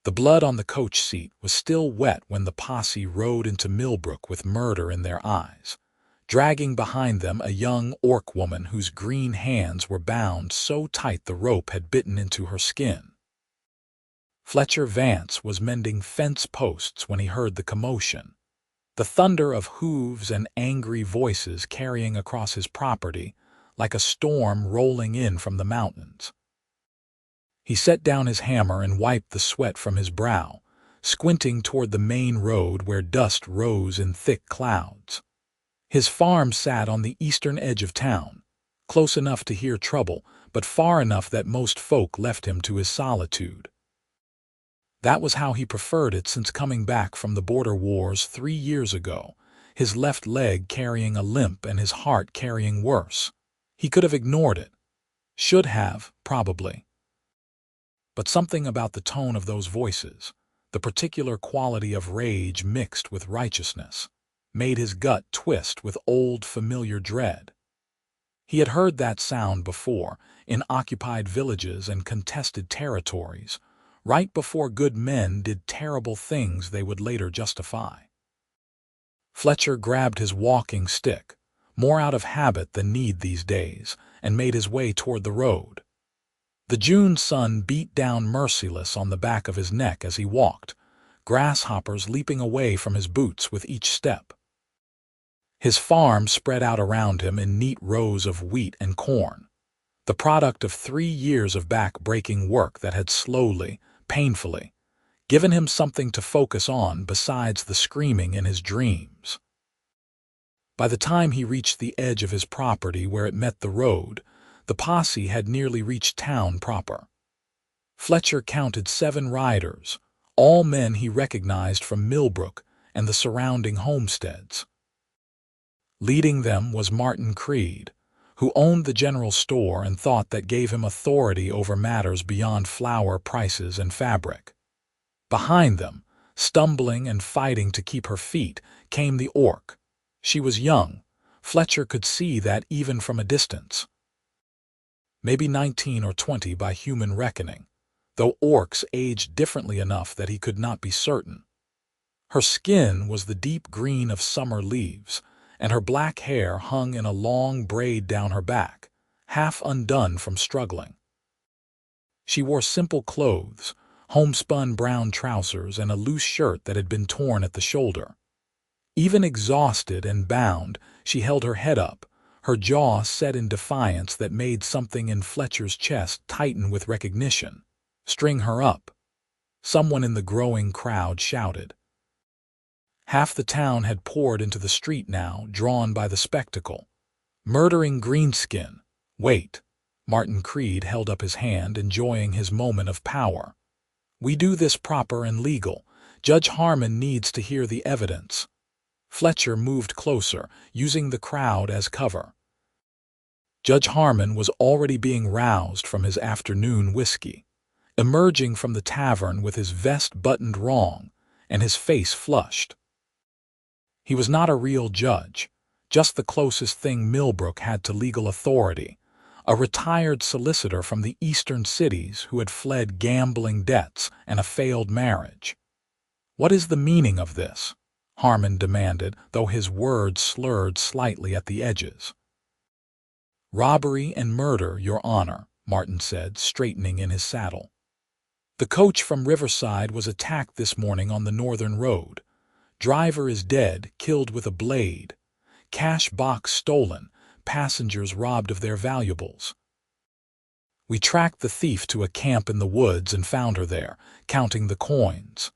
The blood on the coach seat was still wet when the posse rode into Millbrook with murder in their eyes, dragging behind them a young orc woman whose green hands were bound so tight the rope had bitten into her skin. Fletcher Vance was mending fence posts when he heard the commotion, the thunder of hooves and angry voices carrying across his property like a storm rolling in from the mountains. He set down his hammer and wiped the sweat from his brow, squinting toward the main road where dust rose in thick clouds. His farm sat on the eastern edge of town, close enough to hear trouble, but far enough that most folk left him to his solitude. That was how he preferred it since coming back from the border wars 3 years ago, his left leg carrying a limp and his heart carrying worse. He could have ignored it. Should have, probably. But something about the tone of those voices, the particular quality of rage mixed with righteousness, made his gut twist with old familiar dread. He had heard that sound before, in occupied villages and contested territories, right before good men did terrible things they would later justify. Fletcher grabbed his walking stick, more out of habit than need these days, and made his way toward the road. The June sun beat down merciless on the back of his neck as he walked, grasshoppers leaping away from his boots with each step. His farm spread out around him in neat rows of wheat and corn, the product of 3 years of back-breaking work that had slowly, painfully, given him something to focus on besides the screaming in his dreams. By the time he reached the edge of his property where it met the road, the posse had nearly reached town proper. Fletcher counted 7 riders, all men he recognized from Millbrook and the surrounding homesteads. Leading them was Martin Creed, who owned the general store and thought that gave him authority over matters beyond flour prices and fabric. Behind them, stumbling and fighting to keep her feet, came the orc. She was young. Fletcher could see that even from a distance. Maybe 19 or 20 by human reckoning, though orcs aged differently enough that he could not be certain. Her skin was the deep green of summer leaves, and her black hair hung in a long braid down her back, half undone from struggling. She wore simple clothes, homespun brown trousers and a loose shirt that had been torn at the shoulder. Even exhausted and bound, she held her head up, her jaw set in defiance that made something in Fletcher's chest tighten with recognition. "String her up," someone in the growing crowd shouted. Half the town had poured into the street now, drawn by the spectacle. Murdering greenskin. Wait. Martin Creed held up his hand, enjoying his moment of power. "We do this proper and legal. Judge Harmon needs to hear the evidence." Fletcher moved closer, using the crowd as cover. Judge Harmon was already being roused from his afternoon whiskey, emerging from the tavern with his vest buttoned wrong and his face flushed. He was not a real judge, just the closest thing Millbrook had to legal authority, a retired solicitor from the eastern cities who had fled gambling debts and a failed marriage. "What is the meaning of this?" Harmon demanded, though his words slurred slightly at the edges. "Robbery and murder, Your Honor," Martin said, straightening in his saddle. "The coach from Riverside was attacked this morning on the northern road. Driver is dead, killed with a blade. Cash box stolen, passengers robbed of their valuables. We tracked the thief to a camp in the woods and found her there, counting the coins."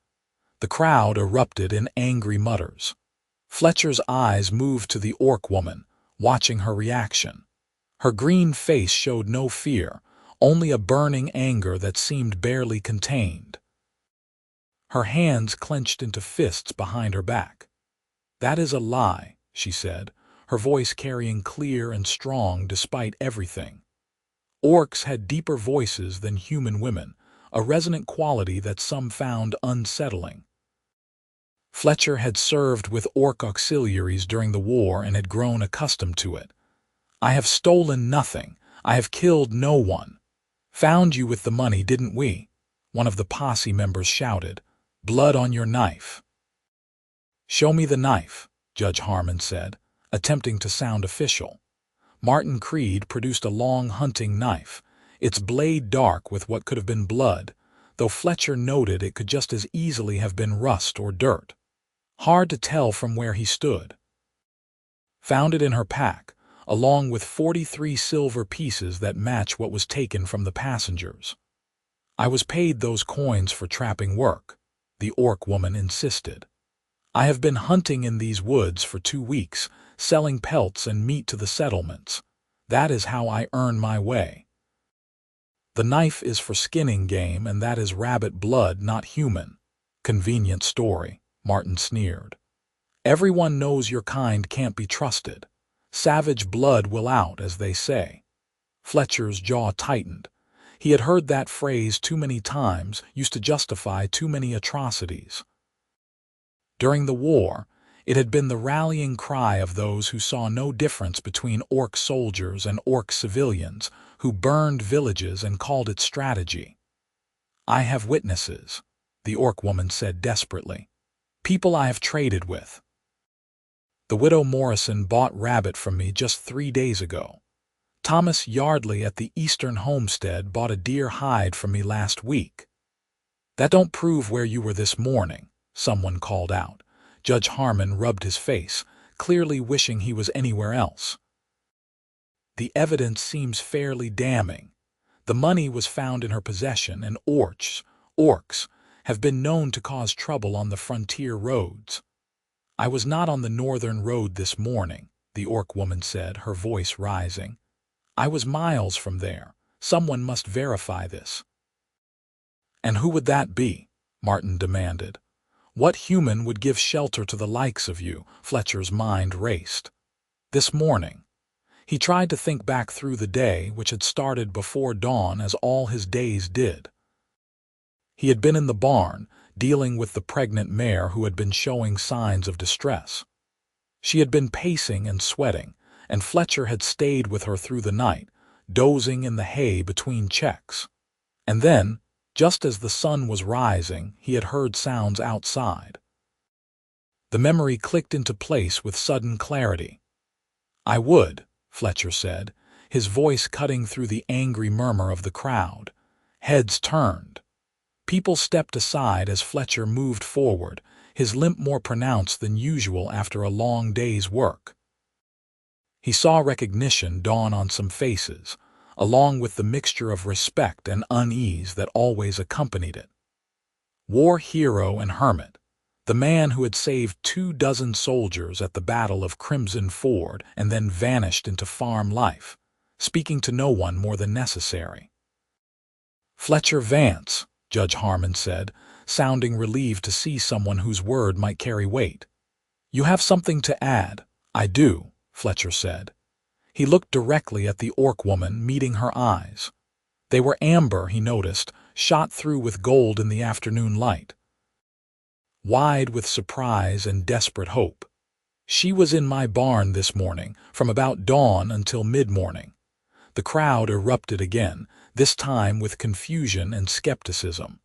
The crowd erupted in angry mutters. Fletcher's eyes moved to the orc woman, watching her reaction. Her green face showed no fear, only a burning anger that seemed barely contained. Her hands clenched into fists behind her back. "That is a lie," she said, her voice carrying clear and strong despite everything. Orcs had deeper voices than human women, a resonant quality that some found unsettling. Fletcher had served with orc auxiliaries during the war and had grown accustomed to it. "I have stolen nothing. I have killed no one. Found you with the money, didn't we? One of the posse members shouted, "Blood on your knife." "Show me the knife," Judge Harmon said, attempting to sound official. Martin Creed produced a long hunting knife, its blade dark with what could have been blood, though Fletcher noted it could just as easily have been rust or dirt. Hard to tell from where he stood. "Found it in her pack, along with 43 silver pieces that match what was taken from the passengers. I was paid those coins for trapping work," the orc woman insisted. "I have been hunting in these woods for 2 weeks, selling pelts and meat to the settlements. That is how I earn my way." "The knife is for skinning game, and that is rabbit blood, not human." "Convenient story," Martin sneered. "Everyone knows your kind can't be trusted. Savage blood will out, as they say." Fletcher's jaw tightened. He had heard that phrase too many times, used to justify too many atrocities. During the war, it had been the rallying cry of those who saw no difference between orc soldiers and orc civilians, who burned villages and called it strategy. "I have witnesses," the orc woman said desperately. "People I have traded with. The widow Morrison bought rabbit from me just 3 days ago. Thomas Yardley at the Eastern Homestead bought a deer hide from me last week." "That don't prove where you were this morning," someone called out. Judge Harmon rubbed his face, clearly wishing he was anywhere else. "The evidence seems fairly damning. The money was found in her possession, and orcs, have been known to cause trouble on the frontier roads." "I was not on the northern road this morning," the orc woman said, her voice rising. "I was miles from there. Someone must verify this." "And who would that be?" Martin demanded. "What human would give shelter to the likes of you?" Fletcher's mind raced. "This morning." He tried to think back through the day, which had started before dawn, as all his days did. He had been in the barn, dealing with the pregnant mare who had been showing signs of distress. She had been pacing and sweating, and Fletcher had stayed with her through the night, dozing in the hay between checks. And then, just as the sun was rising, he had heard sounds outside. The memory clicked into place with sudden clarity. "I would," Fletcher said, his voice cutting through the angry murmur of the crowd. Heads turned. People stepped aside as Fletcher moved forward, his limp more pronounced than usual after a long day's work. He saw recognition dawn on some faces, along with the mixture of respect and unease that always accompanied it. War hero and hermit, the man who had saved 24 soldiers at the Battle of Crimson Ford and then vanished into farm life, speaking to no one more than necessary. "Fletcher Vance," Judge Harmon said, sounding relieved to see someone whose word might carry weight. "You have something to add?" "I do," Fletcher said. He looked directly at the orc woman, meeting her eyes. They were amber, he noticed, shot through with gold in the afternoon light. Wide with surprise and desperate hope. "She was in my barn this morning, from about dawn until mid-morning." The crowd erupted again, this time with confusion and skepticism.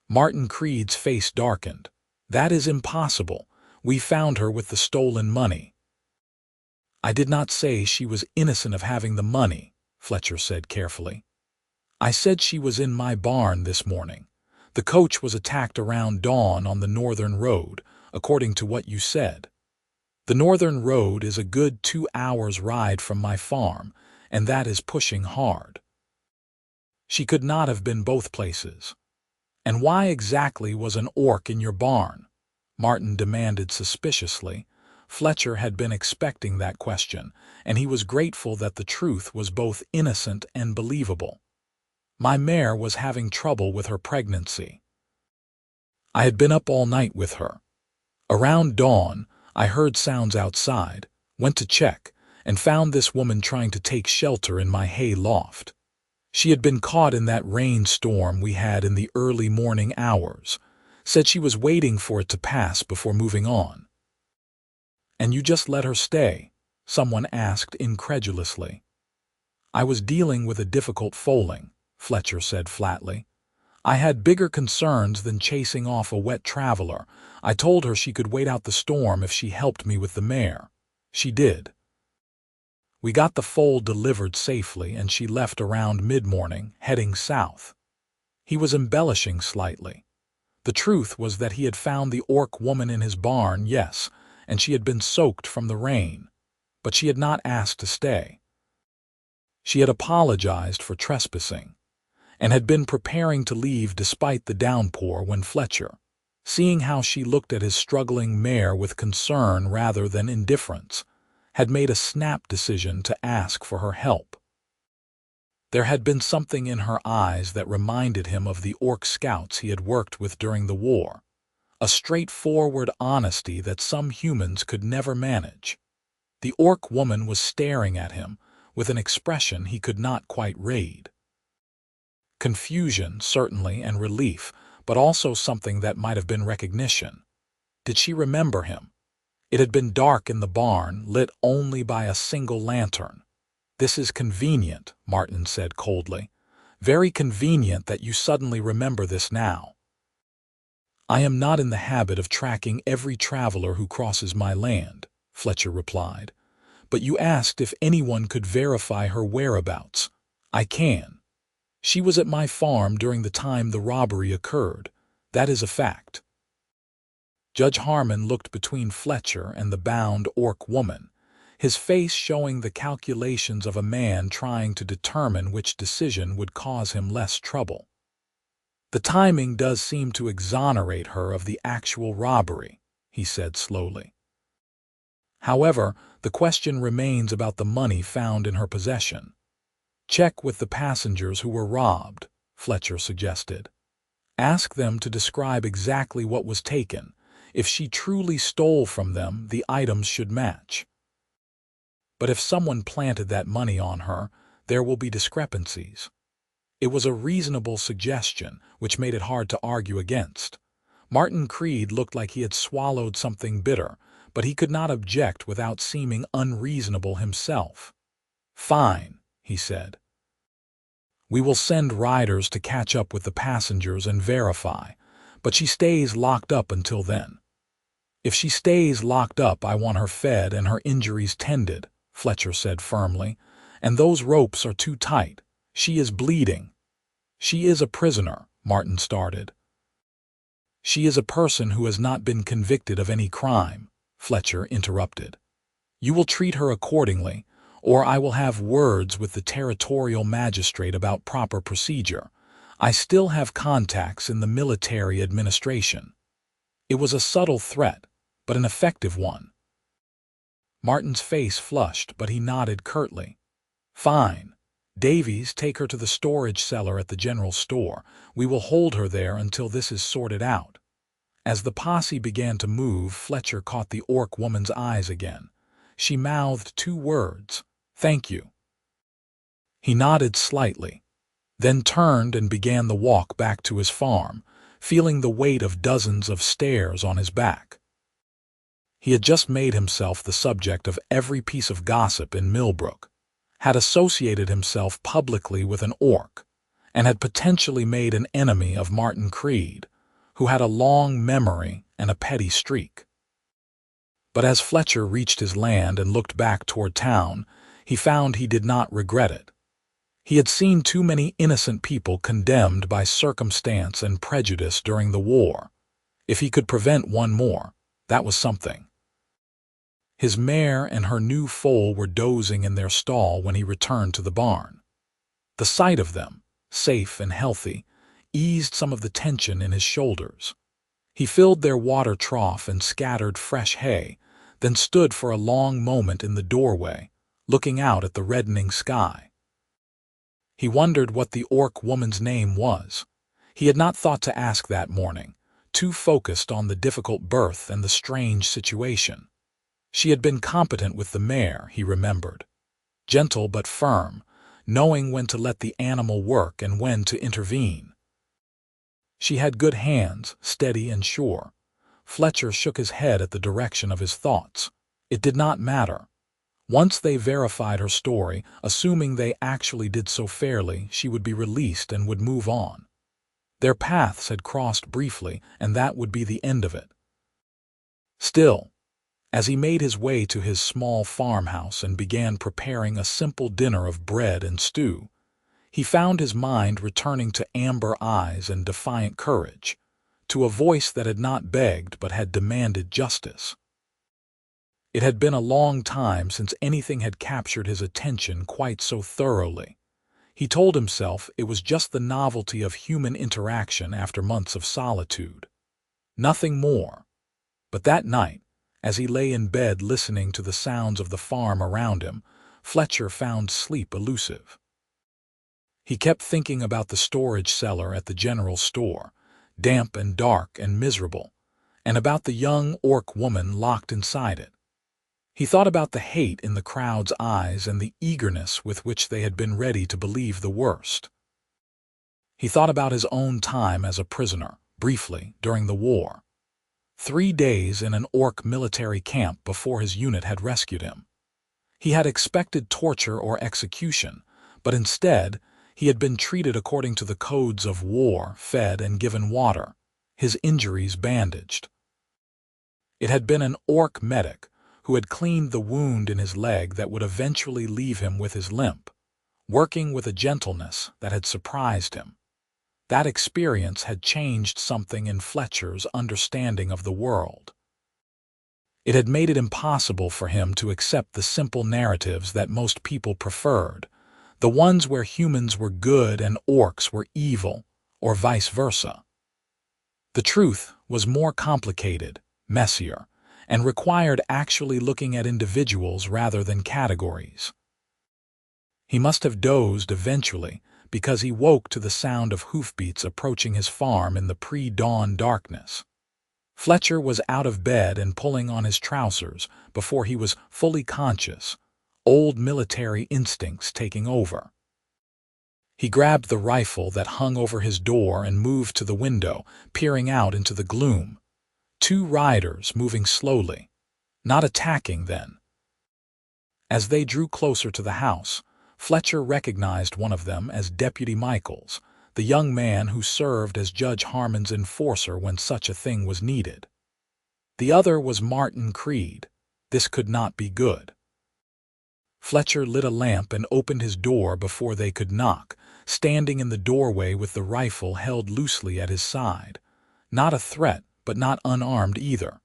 Martin Creed's face darkened. "That is impossible. We found her with the stolen money." "I did not say she was innocent of having the money," Fletcher said carefully. "I said she was in my barn this morning. The coach was attacked around dawn on the northern road, according to what you said. The northern road is a good 2 hours' ride from my farm, and that is pushing hard." "She could not have been both places." "And why exactly was an orc in your barn?" Martin demanded suspiciously. Fletcher had been expecting that question, and he was grateful that the truth was both innocent and believable. "My mare was having trouble with her pregnancy. I had been up all night with her. Around dawn, I heard sounds outside, went to check, and found this woman trying to take shelter in my hay loft. She had been caught in that rainstorm we had in the early morning hours, said she was waiting for it to pass before moving on." "And you just let her stay?" someone asked incredulously. "I was dealing with a difficult foaling," Fletcher said flatly. I had bigger concerns than chasing off a wet traveler. I told her she could wait out the storm if she helped me with the mare. She did. We got the foal delivered safely, and she left around mid-morning, heading south. He was embellishing slightly. The truth was that he had found the orc woman in his barn, yes, and she had been soaked from the rain. But she had not asked to stay. She had apologized for trespassing, and had been preparing to leave despite the downpour when Fletcher, seeing how she looked at his struggling mare with concern rather than indifference, had made a snap decision to ask for her help. There had been something in her eyes that reminded him of the orc scouts he had worked with during the war, a straightforward honesty that some humans could never manage. The orc woman was staring at him with an expression he could not quite read. Confusion, certainly, and relief, but also something that might have been recognition. Did she remember him? It had been dark in the barn, lit only by a single lantern. "This is convenient," Martin said coldly. "Very convenient that you suddenly remember this now." "I am not in the habit of tracking every traveler who crosses my land," Fletcher replied. "But you asked if anyone could verify her whereabouts. I can. She was at my farm during the time the robbery occurred. That is a fact." Judge Harmon looked between Fletcher and the bound orc woman, his face showing the calculations of a man trying to determine which decision would cause him less trouble. "The timing does seem to exonerate her of the actual robbery," he said slowly. "However, the question remains about the money found in her possession." "Check with the passengers who were robbed," Fletcher suggested. "Ask them to describe exactly what was taken. If she truly stole from them, the items should match. But if someone planted that money on her, there will be discrepancies." It was a reasonable suggestion, which made it hard to argue against. Martin Creed looked like he had swallowed something bitter, but he could not object without seeming unreasonable himself. "Fine," he said. "We will send riders to catch up with the passengers and verify, but she stays locked up until then." "If she stays locked up, I want her fed and her injuries tended," Fletcher said firmly. "And those ropes are too tight. She is bleeding." "She is a prisoner," Martin started. "She is a person who has not been convicted of any crime," Fletcher interrupted. "You will treat her accordingly, or I will have words with the territorial magistrate about proper procedure. I still have contacts in the military administration." It was a subtle threat, but an effective one. Martin's face flushed, but he nodded curtly. "Fine. Davies, take her to the storage cellar at the general store. We will hold her there until this is sorted out." As the posse began to move, Fletcher caught the orc woman's eyes again. She mouthed two words, "Thank you." He nodded slightly, then turned and began the walk back to his farm, feeling the weight of dozens of stares on his back. He had just made himself the subject of every piece of gossip in Millbrook, had associated himself publicly with an orc, and had potentially made an enemy of Martin Creed, who had a long memory and a petty streak. But as Fletcher reached his land and looked back toward town, he found he did not regret it. He had seen too many innocent people condemned by circumstance and prejudice during the war. If he could prevent one more, that was something. His mare and her new foal were dozing in their stall when he returned to the barn. The sight of them, safe and healthy, eased some of the tension in his shoulders. He filled their water trough and scattered fresh hay, then stood for a long moment in the doorway, looking out at the reddening sky. He wondered what the orc woman's name was. He had not thought to ask that morning, too focused on the difficult birth and the strange situation. She had been competent with the mare, he remembered. Gentle but firm, knowing when to let the animal work and when to intervene. She had good hands, steady and sure. Fletcher shook his head at the direction of his thoughts. It did not matter. Once they verified her story, assuming they actually did so fairly, she would be released and would move on. Their paths had crossed briefly, and that would be the end of it. Still, as he made his way to his small farmhouse and began preparing a simple dinner of bread and stew, he found his mind returning to amber eyes and defiant courage, to a voice that had not begged but had demanded justice. It had been a long time since anything had captured his attention quite so thoroughly. He told himself it was just the novelty of human interaction after months of solitude. Nothing more. But that night, as he lay in bed listening to the sounds of the farm around him, Fletcher found sleep elusive. He kept thinking about the storage cellar at the general store, damp and dark and miserable, and about the young orc woman locked inside it. He thought about the hate in the crowd's eyes and the eagerness with which they had been ready to believe the worst. He thought about his own time as a prisoner, briefly, during the war. 3 days in an orc military camp before his unit had rescued him. He had expected torture or execution, but instead, he had been treated according to the codes of war, fed and given water, his injuries bandaged. It had been an orc medic who had cleaned the wound in his leg that would eventually leave him with his limp, working with a gentleness that had surprised him. That experience had changed something in Fletcher's understanding of the world. It had made it impossible for him to accept the simple narratives that most people preferred, the ones where humans were good and orcs were evil, or vice versa. The truth was more complicated, messier, and required actually looking at individuals rather than categories. He must have dozed eventually, because he woke to the sound of hoofbeats approaching his farm in the pre-dawn darkness. Fletcher was out of bed and pulling on his trousers before he was fully conscious, old military instincts taking over. He grabbed the rifle that hung over his door and moved to the window, peering out into the gloom. 2 riders moving slowly, not attacking then. As they drew closer to the house, Fletcher recognized one of them as Deputy Michaels, the young man who served as Judge Harmon's enforcer when such a thing was needed. The other was Martin Creed. This could not be good. Fletcher lit a lamp and opened his door before they could knock, standing in the doorway with the rifle held loosely at his side. Not a threat, but not unarmed either.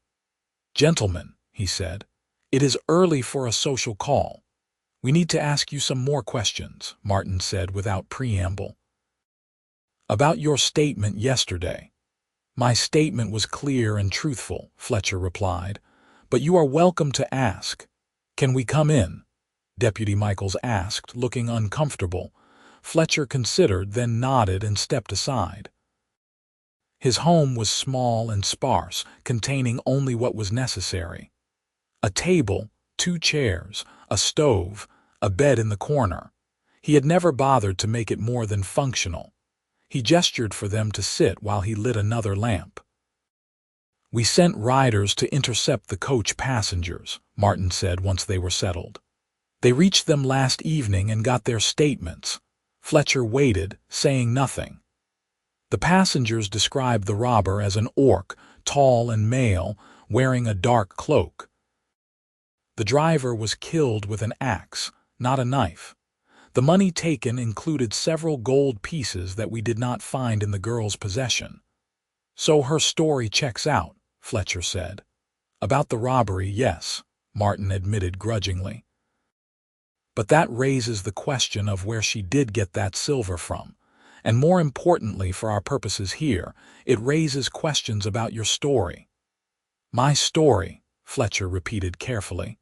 "Gentlemen," he said, "it is early for a social call. We need to ask you some more questions," Martin said without preamble. "About your statement yesterday." "My statement was clear and truthful," Fletcher replied, "but you are welcome to ask." "Can we come in?" Deputy Michaels asked, looking uncomfortable. Fletcher considered, then nodded and stepped aside. His home was small and sparse, containing only what was necessary. A table, 2 chairs, a stove, a bed in the corner. He had never bothered to make it more than functional. He gestured for them to sit while he lit another lamp. "We sent riders to intercept the coach passengers," Martin said once they were settled. "They reached them last evening and got their statements." Fletcher waited, saying nothing. The passengers described the robber as an orc, tall and male, wearing a dark cloak. The driver was killed with an axe, not a knife. The money taken included several gold pieces that we did not find in the girl's possession. "So her story checks out," Fletcher said. "About the robbery, yes," Martin admitted grudgingly. "But that raises the question of where she did get that silver from. And more importantly for our purposes here, it raises questions about your story." "My story," Fletcher repeated carefully.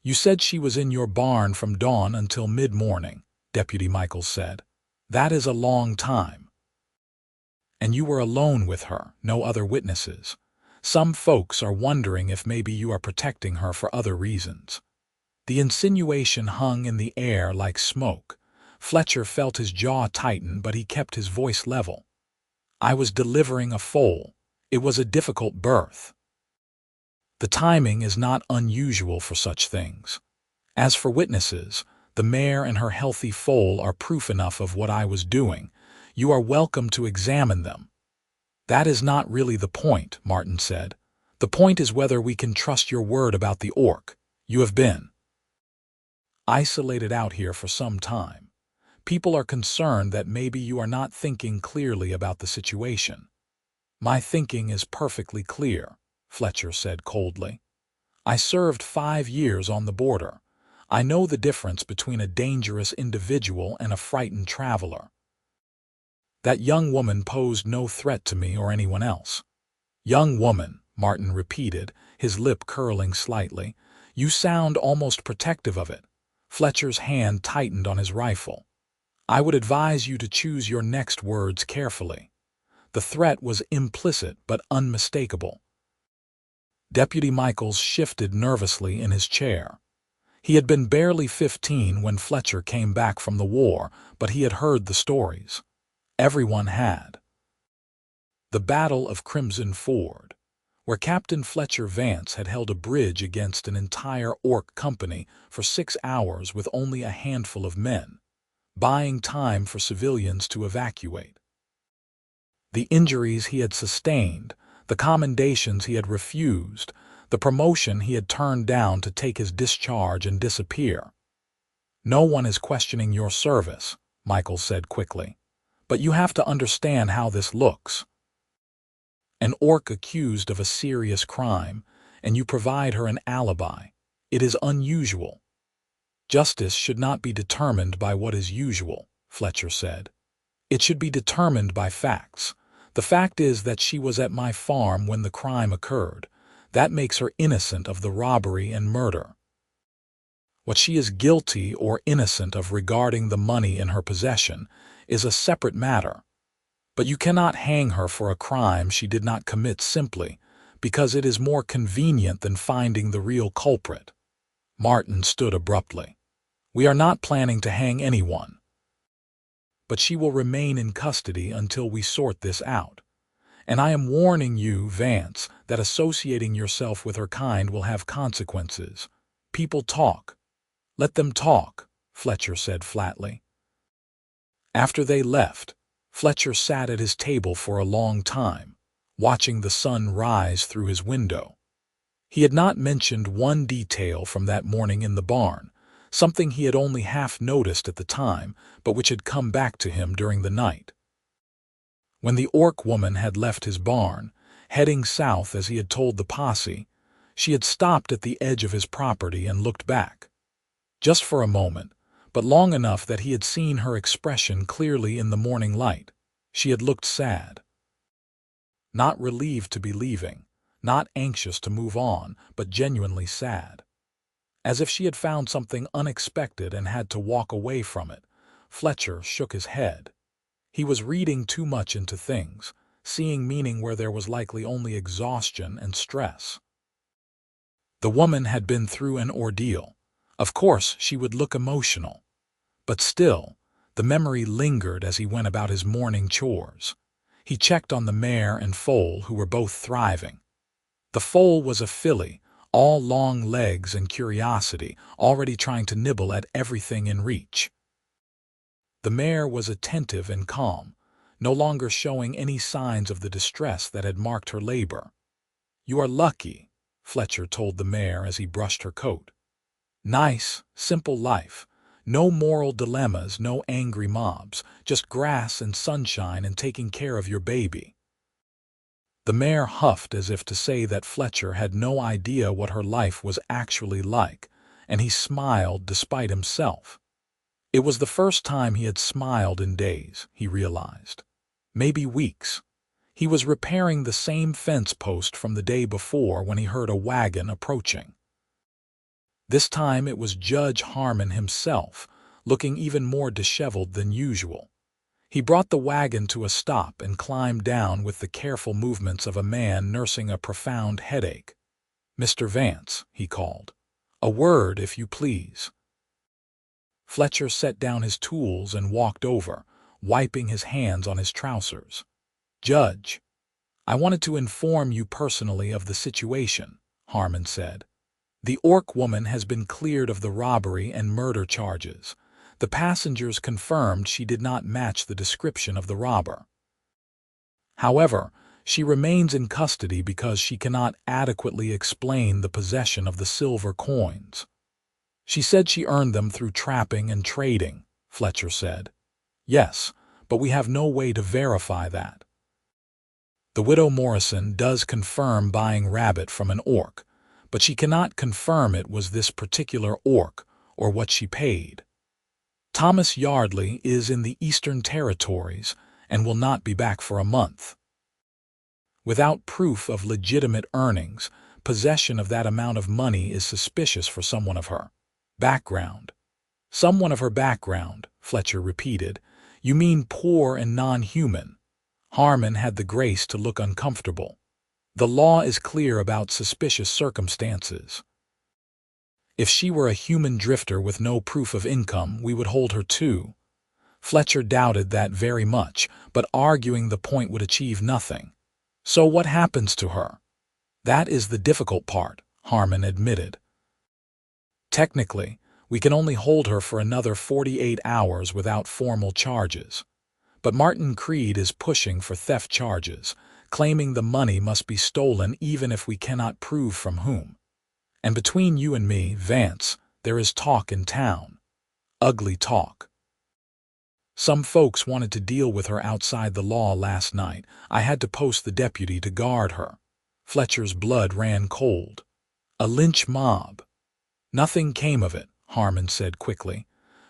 "You said she was in your barn from dawn until mid-morning," Deputy Michaels said. "That is a long time. And you were alone with her, no other witnesses. Some folks are wondering if maybe you are protecting her for other reasons." The insinuation hung in the air like smoke. Fletcher felt his jaw tighten, but he kept his voice level. "I was delivering a foal. It was a difficult birth. The timing is not unusual for such things. As for witnesses, the mare and her healthy foal are proof enough of what I was doing. You are welcome to examine them." "That is not really the point," Martin said. "The point is whether we can trust your word about the orc. You have been isolated out here for some time. People are concerned that maybe you are not thinking clearly about the situation." "My thinking is perfectly clear," Fletcher said coldly. "I served 5 years on the border. I know the difference between a dangerous individual and a frightened traveler. That young woman posed no threat to me or anyone else." "Young woman," Martin repeated, his lip curling slightly. "You sound almost protective of it." Fletcher's hand tightened on his rifle. "I would advise you to choose your next words carefully." The threat was implicit but unmistakable. Deputy Michaels shifted nervously in his chair. He had been barely 15 when Fletcher came back from the war, but he had heard the stories. Everyone had. The Battle of Crimson Ford, where Captain Fletcher Vance had held a bridge against an entire orc company for 6 hours with only a handful of men, buying time for civilians to evacuate. The injuries he had sustained, the commendations he had refused, the promotion he had turned down to take his discharge and disappear. "No one is questioning your service," Michael said quickly. "But you have to understand how this looks. An orc accused of a serious crime, and you provide her an alibi. It is unusual." "Justice should not be determined by what is usual," Fletcher said. "It should be determined by facts. The fact is that she was at my farm when the crime occurred. That makes her innocent of the robbery and murder. What she is guilty or innocent of regarding the money in her possession is a separate matter. But you cannot hang her for a crime she did not commit simply because it is more convenient than finding the real culprit." Martin stood abruptly. "We are not planning to hang anyone. But she will remain in custody until we sort this out. And I am warning you, Vance, that associating yourself with her kind will have consequences. People talk. Let them talk," Fletcher said flatly. After they left, Fletcher sat at his table for a long time, watching the sun rise through his window. He had not mentioned one detail from that morning in the barn, something he had only half noticed at the time, but which had come back to him during the night. When the orc woman had left his barn, heading south as he had told the posse, she had stopped at the edge of his property and looked back. Just for a moment, but long enough that he had seen her expression clearly in the morning light. She had looked sad. Not relieved to be leaving, not anxious to move on, but genuinely sad. As if she had found something unexpected and had to walk away from it. Fletcher shook his head. He was reading too much into things, seeing meaning where there was likely only exhaustion and stress. The woman had been through an ordeal. Of course, she would look emotional. But still, the memory lingered as he went about his morning chores. He checked on the mare and foal, who were both thriving. The foal was a filly, all long legs and curiosity, already trying to nibble at everything in reach. The mare was attentive and calm, no longer showing any signs of the distress that had marked her labor. "You are lucky," Fletcher told the mare as he brushed her coat. "Nice, simple life. No moral dilemmas, no angry mobs, just grass and sunshine and taking care of your baby." The mare huffed as if to say that Fletcher had no idea what her life was actually like, and he smiled despite himself. It was the first time he had smiled in days, he realized. Maybe weeks. He was repairing the same fence post from the day before when he heard a wagon approaching. This time it was Judge Harmon himself, looking even more disheveled than usual. He brought the wagon to a stop and climbed down with the careful movements of a man nursing a profound headache. "Mr. Vance," he called. "A word, if you please." Fletcher set down his tools and walked over, wiping his hands on his trousers. "Judge, I wanted to inform you personally of the situation," Harmon said. "The orc woman has been cleared of the robbery and murder charges. The passengers confirmed she did not match the description of the robber. However, she remains in custody because she cannot adequately explain the possession of the silver coins. She said she earned them through trapping and trading, Fletcher said. Yes, but we have no way to verify that. The widow Morrison does confirm buying rabbit from an orc, but she cannot confirm it was this particular orc or what she paid. Thomas Yardley is in the Eastern Territories and will not be back for a month. Without proof of legitimate earnings, possession of that amount of money is suspicious for someone of her background. Someone of her background, Fletcher repeated. You mean poor and non-human. Harmon had the grace to look uncomfortable. The law is clear about suspicious circumstances. If she were a human drifter with no proof of income, we would hold her too. Fletcher doubted that very much, but arguing the point would achieve nothing. So what happens to her? That is the difficult part, Harmon admitted. Technically, we can only hold her for another 48 hours without formal charges. But Martin Creed is pushing for theft charges, claiming the money must be stolen even if we cannot prove from whom. And between you and me, Vance, there is talk in town. Ugly talk. Some folks wanted to deal with her outside the law last night. I had to post the deputy to guard her. Fletcher's blood ran cold. A lynch mob. Nothing came of it, Harmon said quickly.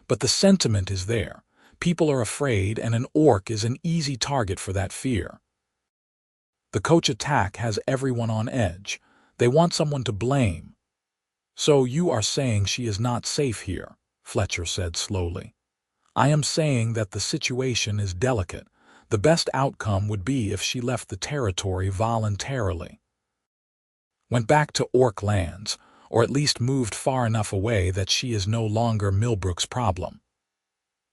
But the sentiment is there. People are afraid, and an orc is an easy target for that fear. The coach attack has everyone on edge. They want someone to blame. So you are saying she is not safe here, Fletcher said slowly. I am saying that the situation is delicate. The best outcome would be if she left the territory voluntarily. Went back to orc lands, or at least moved far enough away that she is no longer Millbrook's problem.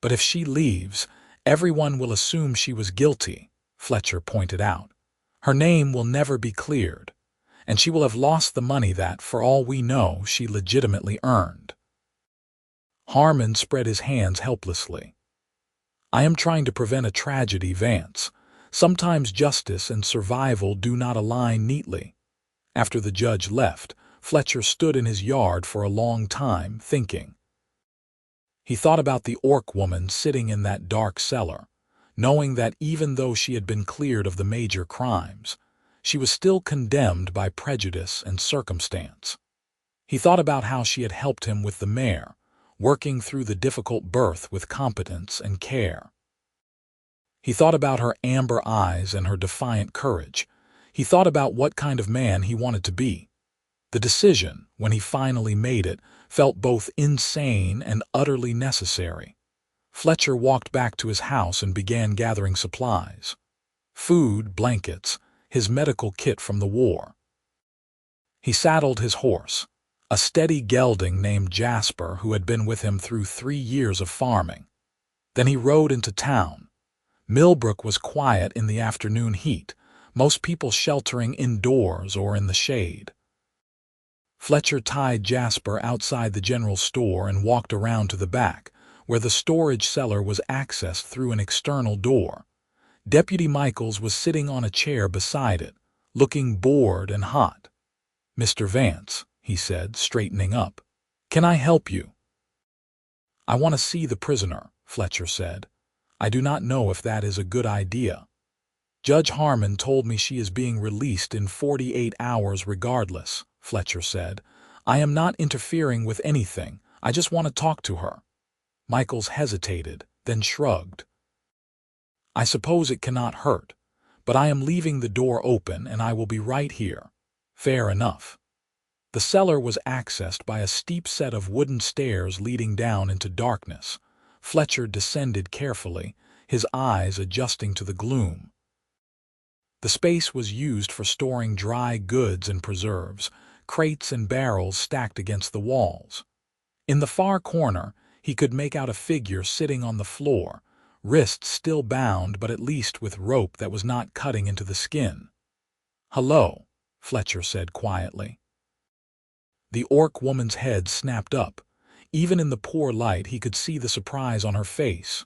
But if she leaves, everyone will assume she was guilty, Fletcher pointed out. Her name will never be cleared, and she will have lost the money that, for all we know, she legitimately earned. Harmon spread his hands helplessly. I am trying to prevent a tragedy, Vance. Sometimes justice and survival do not align neatly. After the judge left, Fletcher stood in his yard for a long time, thinking. He thought about the orc woman sitting in that dark cellar, knowing that even though she had been cleared of the major crimes, she was still condemned by prejudice and circumstance. He thought about how she had helped him with the mare, working through the difficult birth with competence and care. He thought about her amber eyes and her defiant courage. He thought about what kind of man he wanted to be. The decision, when he finally made it, felt both insane and utterly necessary. Fletcher walked back to his house and began gathering supplies. Food, blankets, his medical kit from the war. He saddled his horse, a steady gelding named Jasper who had been with him through 3 years of farming. Then he rode into town. Millbrook was quiet in the afternoon heat, most people sheltering indoors or in the shade. Fletcher tied Jasper outside the general store and walked around to the back, where the storage cellar was accessed through an external door. Deputy Michaels was sitting on a chair beside it, looking bored and hot. Mr. Vance, he said, straightening up. Can I help you? I want to see the prisoner, Fletcher said. I do not know if that is a good idea. Judge Harmon told me she is being released in 48 hours regardless, Fletcher said. I am not interfering with anything. I just want to talk to her. Michaels hesitated, then shrugged. I suppose it cannot hurt, but I am leaving the door open and I will be right here. Fair enough. The cellar was accessed by a steep set of wooden stairs leading down into darkness. Fletcher descended carefully, his eyes adjusting to the gloom. The space was used for storing dry goods and preserves, crates and barrels stacked against the walls. In the far corner, he could make out a figure sitting on the floor, wrists still bound but at least with rope that was not cutting into the skin. Hello, Fletcher said quietly. The orc woman's head snapped up. Even in the poor light, he could see the surprise on her face.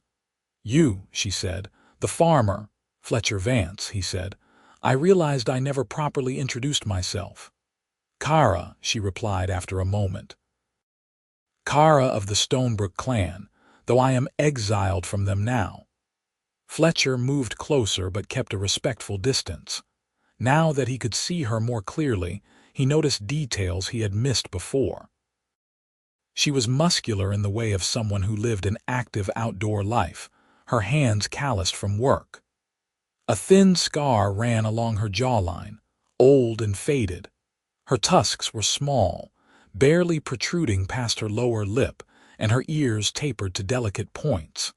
"You," she said. "The farmer." "Fletcher Vance," he said. "I realized I never properly introduced myself." "Kara," she replied after a moment. "Kara of the Stonebrook clan, though I am exiled from them now." Fletcher moved closer but kept a respectful distance. Now that he could see her more clearly, he noticed details he had missed before. She was muscular in the way of someone who lived an active outdoor life, her hands calloused from work. A thin scar ran along her jawline, old and faded. Her tusks were small, barely protruding past her lower lip, and her ears tapered to delicate points.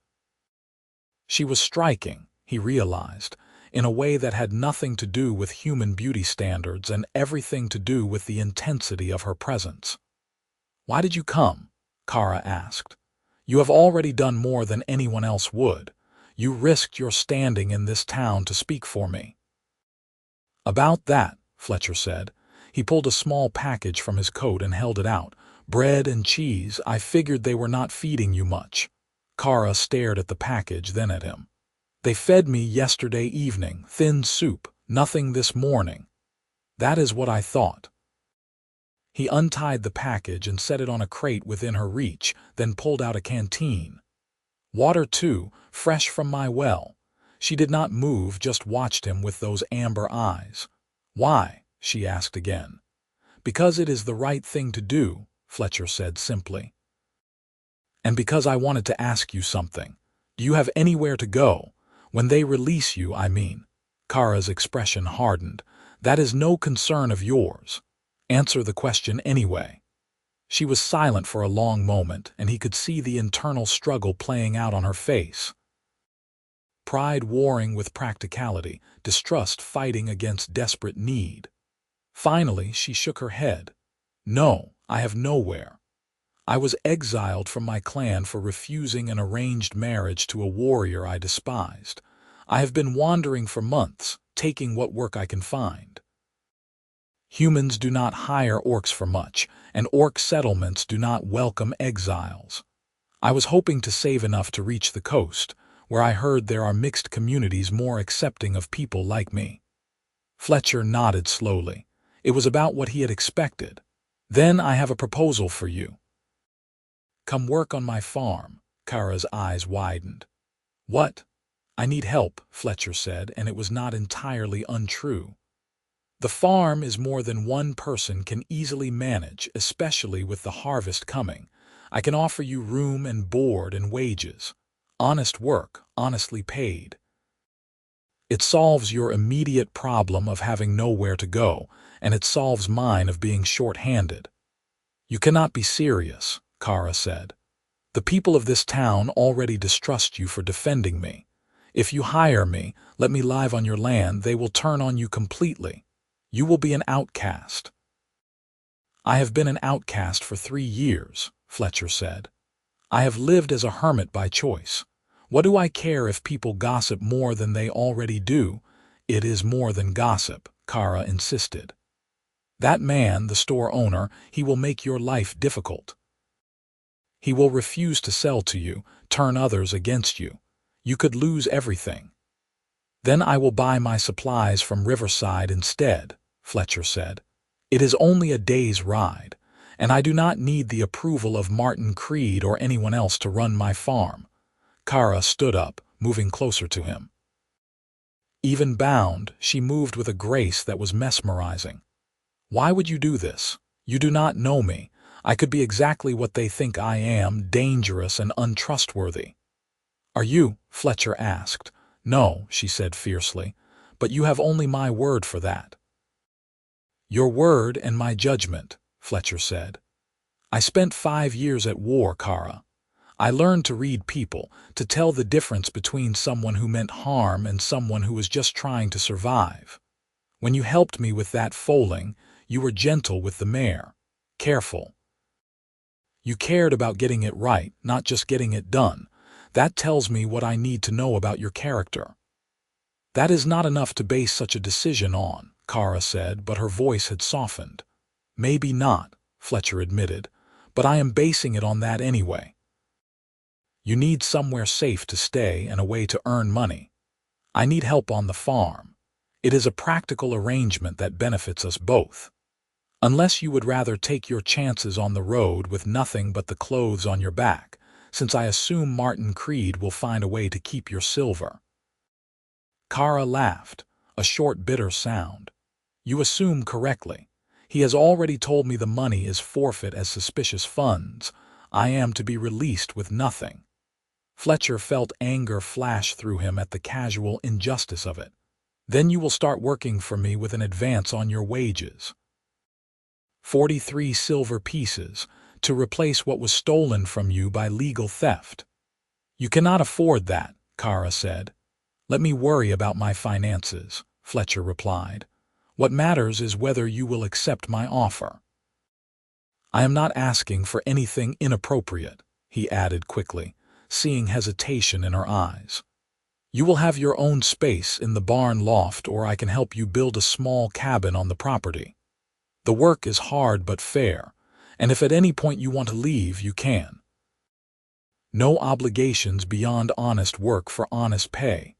She was striking, he realized, in a way that had nothing to do with human beauty standards and everything to do with the intensity of her presence. "Why did you come?" Kara asked. "You have already done more than anyone else would. You risked your standing in this town to speak for me." "About that," Fletcher said. He pulled a small package from his coat and held it out. "Bread and cheese. I figured they were not feeding you much." Kara stared at the package, then at him. "They fed me yesterday evening, thin soup, nothing this morning." "That is what I thought." He untied the package and set it on a crate within her reach, then pulled out a canteen. "Water too, fresh from my well." She did not move, just watched him with those amber eyes. "Why?" she asked again. "Because it is the right thing to do," Fletcher said simply. "And because I wanted to ask you something. Do you have anywhere to go? When they release you, I mean." Kara's expression hardened. "That is no concern of yours. Answer the question anyway." She was silent for a long moment, and he could see the internal struggle playing out on her face. Pride warring with practicality, distrust fighting against desperate need. Finally, she shook her head. "No, I have nowhere. I was exiled from my clan for refusing an arranged marriage to a warrior I despised. I have been wandering for months, taking what work I can find. Humans do not hire orcs for much, and orc settlements do not welcome exiles. I was hoping to save enough to reach the coast, where I heard there are mixed communities more accepting of people like me." Fletcher nodded slowly. It was about what he had expected. "Then I have a proposal for you. Come work on my farm." Kara's eyes widened. "What?" "I need help," Fletcher said, and it was not entirely untrue. "The farm is more than one person can easily manage, especially with the harvest coming. I can offer you room and board and wages. Honest work, honestly paid. It solves your immediate problem of having nowhere to go, and it solves mine of being short-handed." "You cannot be serious," Kara said. "The people of this town already distrust you for defending me. If you hire me, let me live on your land, they will turn on you completely. You will be an outcast." "I have been an outcast for 3 years," Fletcher said. "I have lived as a hermit by choice. What do I care if people gossip more than they already do?" "It is more than gossip," Kara insisted. "That man, the store owner, he will make your life difficult. He will refuse to sell to you, turn others against you. You could lose everything." "Then I will buy my supplies from Riverside instead," Fletcher said. "It is only a day's ride, and I do not need the approval of Martin Creed or anyone else to run my farm." Kara stood up, moving closer to him. Even bound, she moved with a grace that was mesmerizing. "Why would you do this? You do not know me. I could be exactly what they think I am, dangerous and untrustworthy." "Are you?" Fletcher asked. "No," she said fiercely, "but you have only my word for that." "Your word and my judgment," Fletcher said. "I spent 5 years at war, Kara. I learned to read people, to tell the difference between someone who meant harm and someone who was just trying to survive. When you helped me with that foaling, you were gentle with the mare, careful. You cared about getting it right, not just getting it done. That tells me what I need to know about your character." "That is not enough to base such a decision on," Kara said, but her voice had softened. "Maybe not," Fletcher admitted, but I am basing it on that anyway. You need somewhere safe to stay and a way to earn money. I need help on the farm. It is a practical arrangement that benefits us both. Unless you would rather take your chances on the road with nothing but the clothes on your back, since I assume Martin Creed will find a way to keep your silver." Kara laughed, a short bitter sound. "You assume correctly. He has already told me the money is forfeit as suspicious funds. I am to be released with nothing." Fletcher felt anger flash through him at the casual injustice of it. "Then you will start working for me with an advance on your wages. 43 silver pieces, to replace what was stolen from you by legal theft." "You cannot afford that," Kara said. "Let me worry about my finances," Fletcher replied. "What matters is whether you will accept my offer." "I am not asking for anything inappropriate," he added quickly, seeing hesitation in her eyes. "You will have your own space in the barn loft, or I can help you build a small cabin on the property. The work is hard but fair, and if at any point you want to leave, you can. No obligations beyond honest work for honest pay."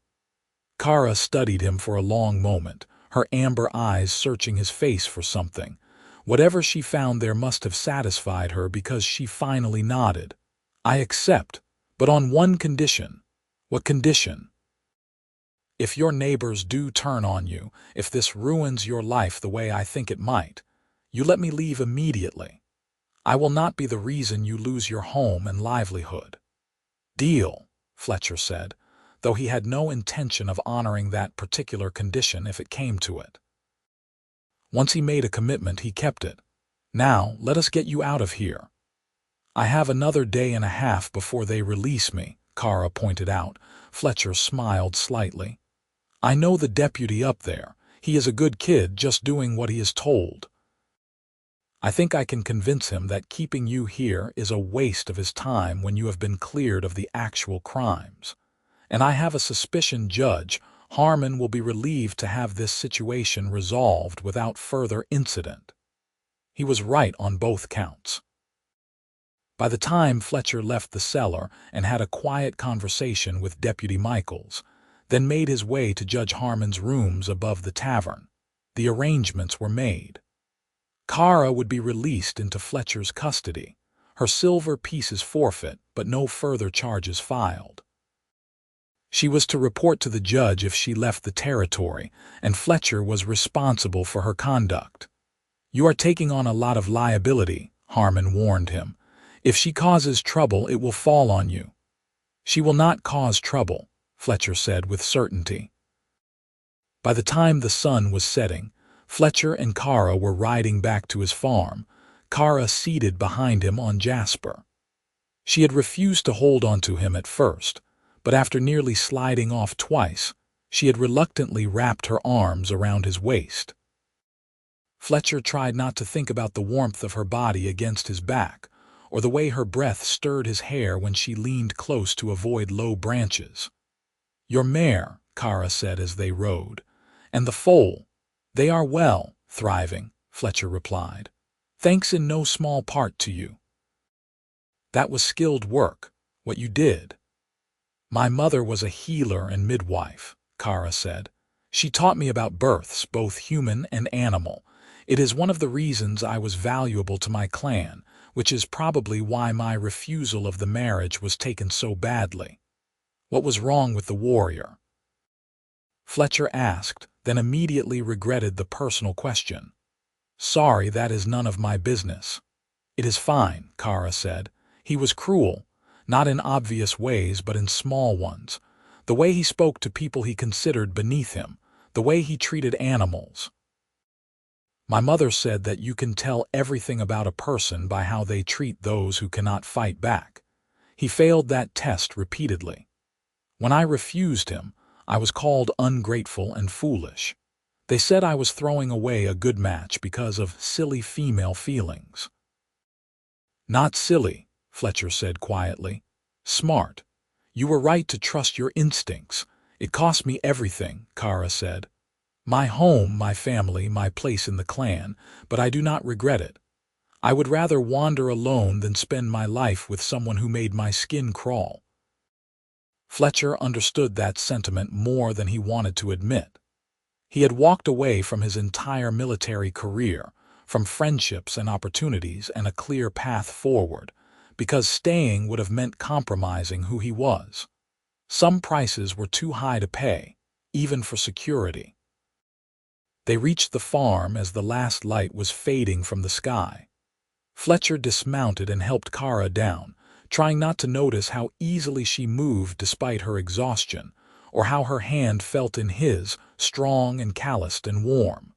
Kara studied him for a long moment, her amber eyes searching his face for something. Whatever she found there must have satisfied her because she finally nodded. "I accept, but on one condition." "What condition?" "If your neighbors do turn on you, if this ruins your life the way I think it might, you let me leave immediately. I will not be the reason you lose your home and livelihood." "Deal," Fletcher said, though he had no intention of honoring that particular condition if it came to it. Once he made a commitment, he kept it. "Now, let us get you out of here." "I have another day and a half before they release me," Kara pointed out. Fletcher smiled slightly. "I know the deputy up there. He is a good kid, just doing what he is told. I think I can convince him that keeping you here is a waste of his time when you have been cleared of the actual crimes. And I have a suspicion Judge Harmon will be relieved to have this situation resolved without further incident." He was right on both counts. By the time Fletcher left the cellar and had a quiet conversation with Deputy Michaels, then made his way to Judge Harmon's rooms above the tavern, the arrangements were made. Kara would be released into Fletcher's custody, her silver pieces forfeit, but no further charges filed. She was to report to the judge if she left the territory, and Fletcher was responsible for her conduct. "You are taking on a lot of liability," Harmon warned him. "If she causes trouble, it will fall on you." "She will not cause trouble," Fletcher said with certainty. By the time the sun was setting, Fletcher and Kara were riding back to his farm, Kara seated behind him on Jasper. She had refused to hold on to him at first, but after nearly sliding off twice, she had reluctantly wrapped her arms around his waist. Fletcher tried not to think about the warmth of her body against his back, or the way her breath stirred his hair when she leaned close to avoid low branches. "Your mare," Kara said as they rode, "and the foal, they are well, thriving," Fletcher replied. "Thanks in no small part to you." "That was skilled work, what you did." "My mother was a healer and midwife," Kara said. "She taught me about births, both human and animal. It is one of the reasons I was valuable to my clan, which is probably why my refusal of the marriage was taken so badly." "What was wrong with the warrior?" Fletcher asked, then immediately regretted the personal question. "Sorry, that is none of my business." "It is fine," Kara said. "He was cruel, not in obvious ways but in small ones. The way he spoke to people he considered beneath him, the way he treated animals. My mother said that you can tell everything about a person by how they treat those who cannot fight back. He failed that test repeatedly. When I refused him, I was called ungrateful and foolish. They said I was throwing away a good match because of silly female feelings." "Not silly," Fletcher said quietly. "Smart. You were right to trust your instincts. It cost me everything," Kara said. "My home, my family, my place in the clan, but I do not regret it. I would rather wander alone than spend my life with someone who made my skin crawl. Fletcher understood that sentiment more than he wanted to admit. He had walked away from his entire military career, from friendships and opportunities and a clear path forward, because staying would have meant compromising who he was. Some prices were too high to pay, even for security. They reached the farm as the last light was fading from the sky. Fletcher dismounted and helped Kara down, trying not to notice how easily she moved despite her exhaustion, or how her hand felt in his, strong and calloused and warm.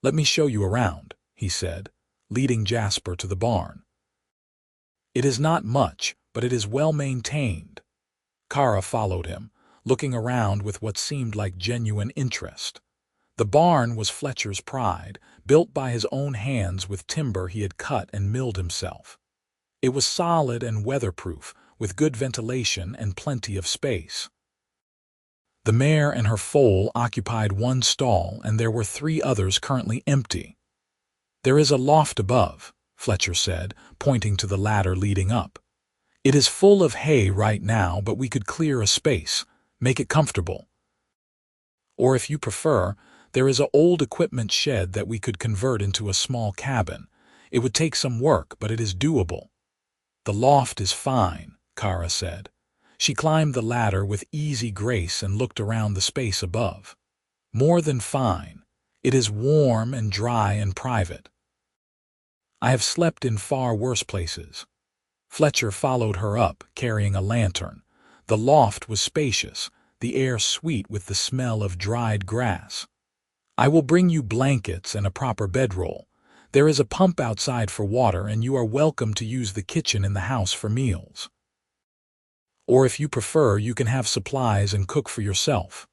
"Let me show you around," he said, leading Jasper to the barn. "It is not much, but it is well maintained." Kara followed him, looking around with what seemed like genuine interest. The barn was Fletcher's pride, built by his own hands with timber he had cut and milled himself. It was solid and weatherproof, with good ventilation and plenty of space. The mare and her foal occupied one stall, and there were 3 others currently empty. "There is a loft above," Fletcher said, pointing to the ladder leading up. "It is full of hay right now, but we could clear a space, make it comfortable. Or if you prefer, there is an old equipment shed that we could convert into a small cabin. It would take some work, but it is doable." "The loft is fine," Kara said. She climbed the ladder with easy grace and looked around the space above. "More than fine. It is warm and dry and private. I have slept in far worse places." Fletcher followed her up, carrying a lantern. The loft was spacious, the air sweet with the smell of dried grass. "I will bring you blankets and a proper bedroll. There is a pump outside for water, and you are welcome to use the kitchen in the house for meals. Or if you prefer, you can have supplies and cook for yourself."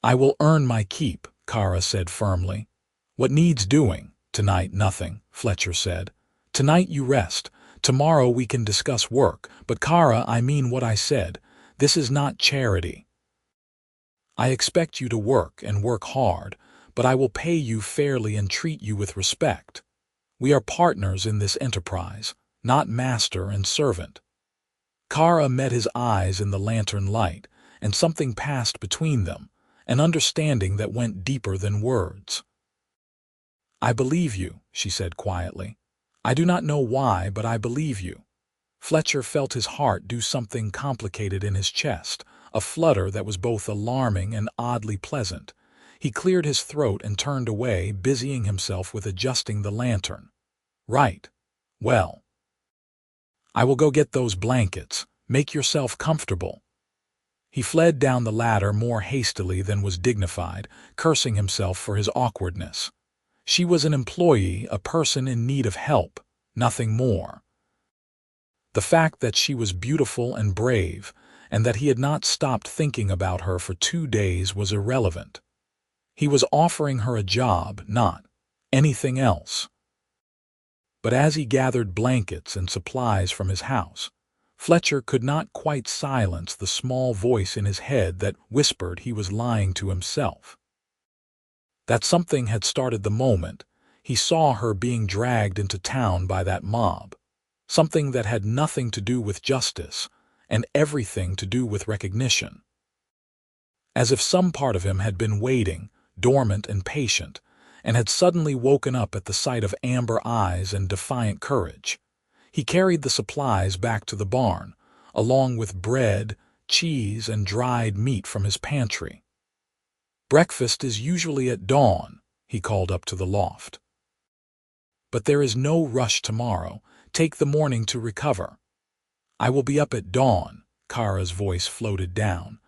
"I will earn my keep," Kara said firmly. "What needs doing?" "Tonight, nothing," Fletcher said. "Tonight you rest. Tomorrow we can discuss work. But Kara, I mean what I said. This is not charity. I expect you to work and work hard, but I will pay you fairly and treat you with respect. We are partners in this enterprise, not master and servant." Kara met his eyes in the lantern light, and something passed between them, an understanding that went deeper than words. "I believe you," she said quietly. "I do not know why, but I believe you." Fletcher felt his heart do something complicated in his chest, a flutter that was both alarming and oddly pleasant. He cleared his throat and turned away, busying himself with adjusting the lantern. "Right. Well, I will go get those blankets. Make yourself comfortable." He fled down the ladder more hastily than was dignified, cursing himself for his awkwardness. She was an employee, a person in need of help, nothing more. The fact that she was beautiful and brave, and that he had not stopped thinking about her for 2 days, was irrelevant. He was offering her a job, not anything else. But as he gathered blankets and supplies from his house, Fletcher could not quite silence the small voice in his head that whispered he was lying to himself. That something had started the moment he saw her being dragged into town by that mob, something that had nothing to do with justice and everything to do with recognition. As if some part of him had been waiting, dormant and patient, and had suddenly woken up at the sight of amber eyes and defiant courage. He carried the supplies back to the barn, along with bread, cheese, and dried meat from his pantry. "Breakfast is usually at dawn," he called up to the loft. "But there is no rush tomorrow. Take the morning to recover." "I will be up at dawn," Kara's voice floated down.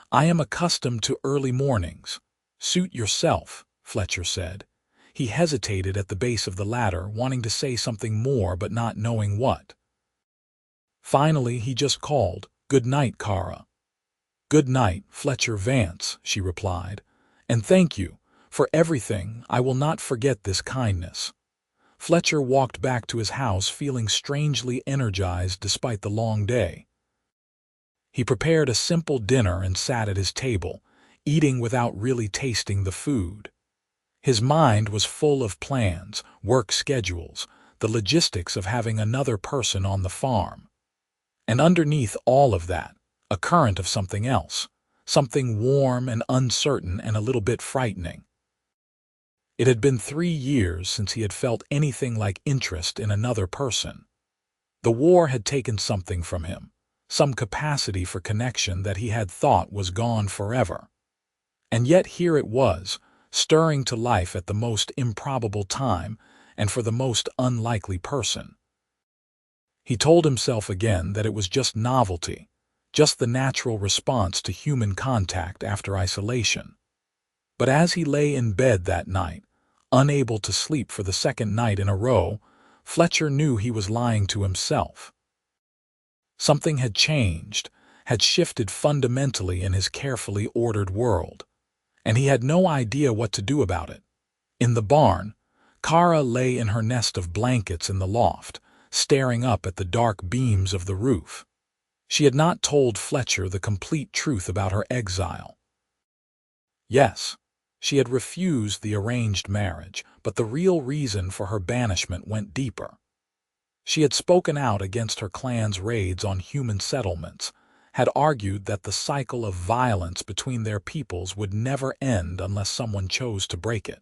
"I am accustomed to early mornings." "Suit yourself," Fletcher said. He hesitated at the base of the ladder, wanting to say something more but not knowing what. Finally, he just called, "Good night, Kara." "Good night, Fletcher Vance," she replied. "And thank you for everything. I will not forget this kindness." Fletcher walked back to his house feeling strangely energized despite the long day. He prepared a simple dinner and sat at his table, eating without really tasting the food. His mind was full of plans, work schedules, the logistics of having another person on the farm. And underneath all of that, a current of something else, something warm and uncertain and a little bit frightening. It had been 3 years since he had felt anything like interest in another person. The war had taken something from him, some capacity for connection that he had thought was gone forever. And yet here it was, stirring to life at the most improbable time and for the most unlikely person. He told himself again that it was just novelty, just the natural response to human contact after isolation. But as he lay in bed that night, unable to sleep for the second night in a row, Fletcher knew he was lying to himself. Something had changed, had shifted fundamentally in his carefully ordered world, and he had no idea what to do about it. In the barn, Kara lay in her nest of blankets in the loft, staring up at the dark beams of the roof. She had not told Fletcher the complete truth about her exile. Yes, she had refused the arranged marriage, but the real reason for her banishment went deeper. She had spoken out against her clan's raids on human settlements, had argued that the cycle of violence between their peoples would never end unless someone chose to break it.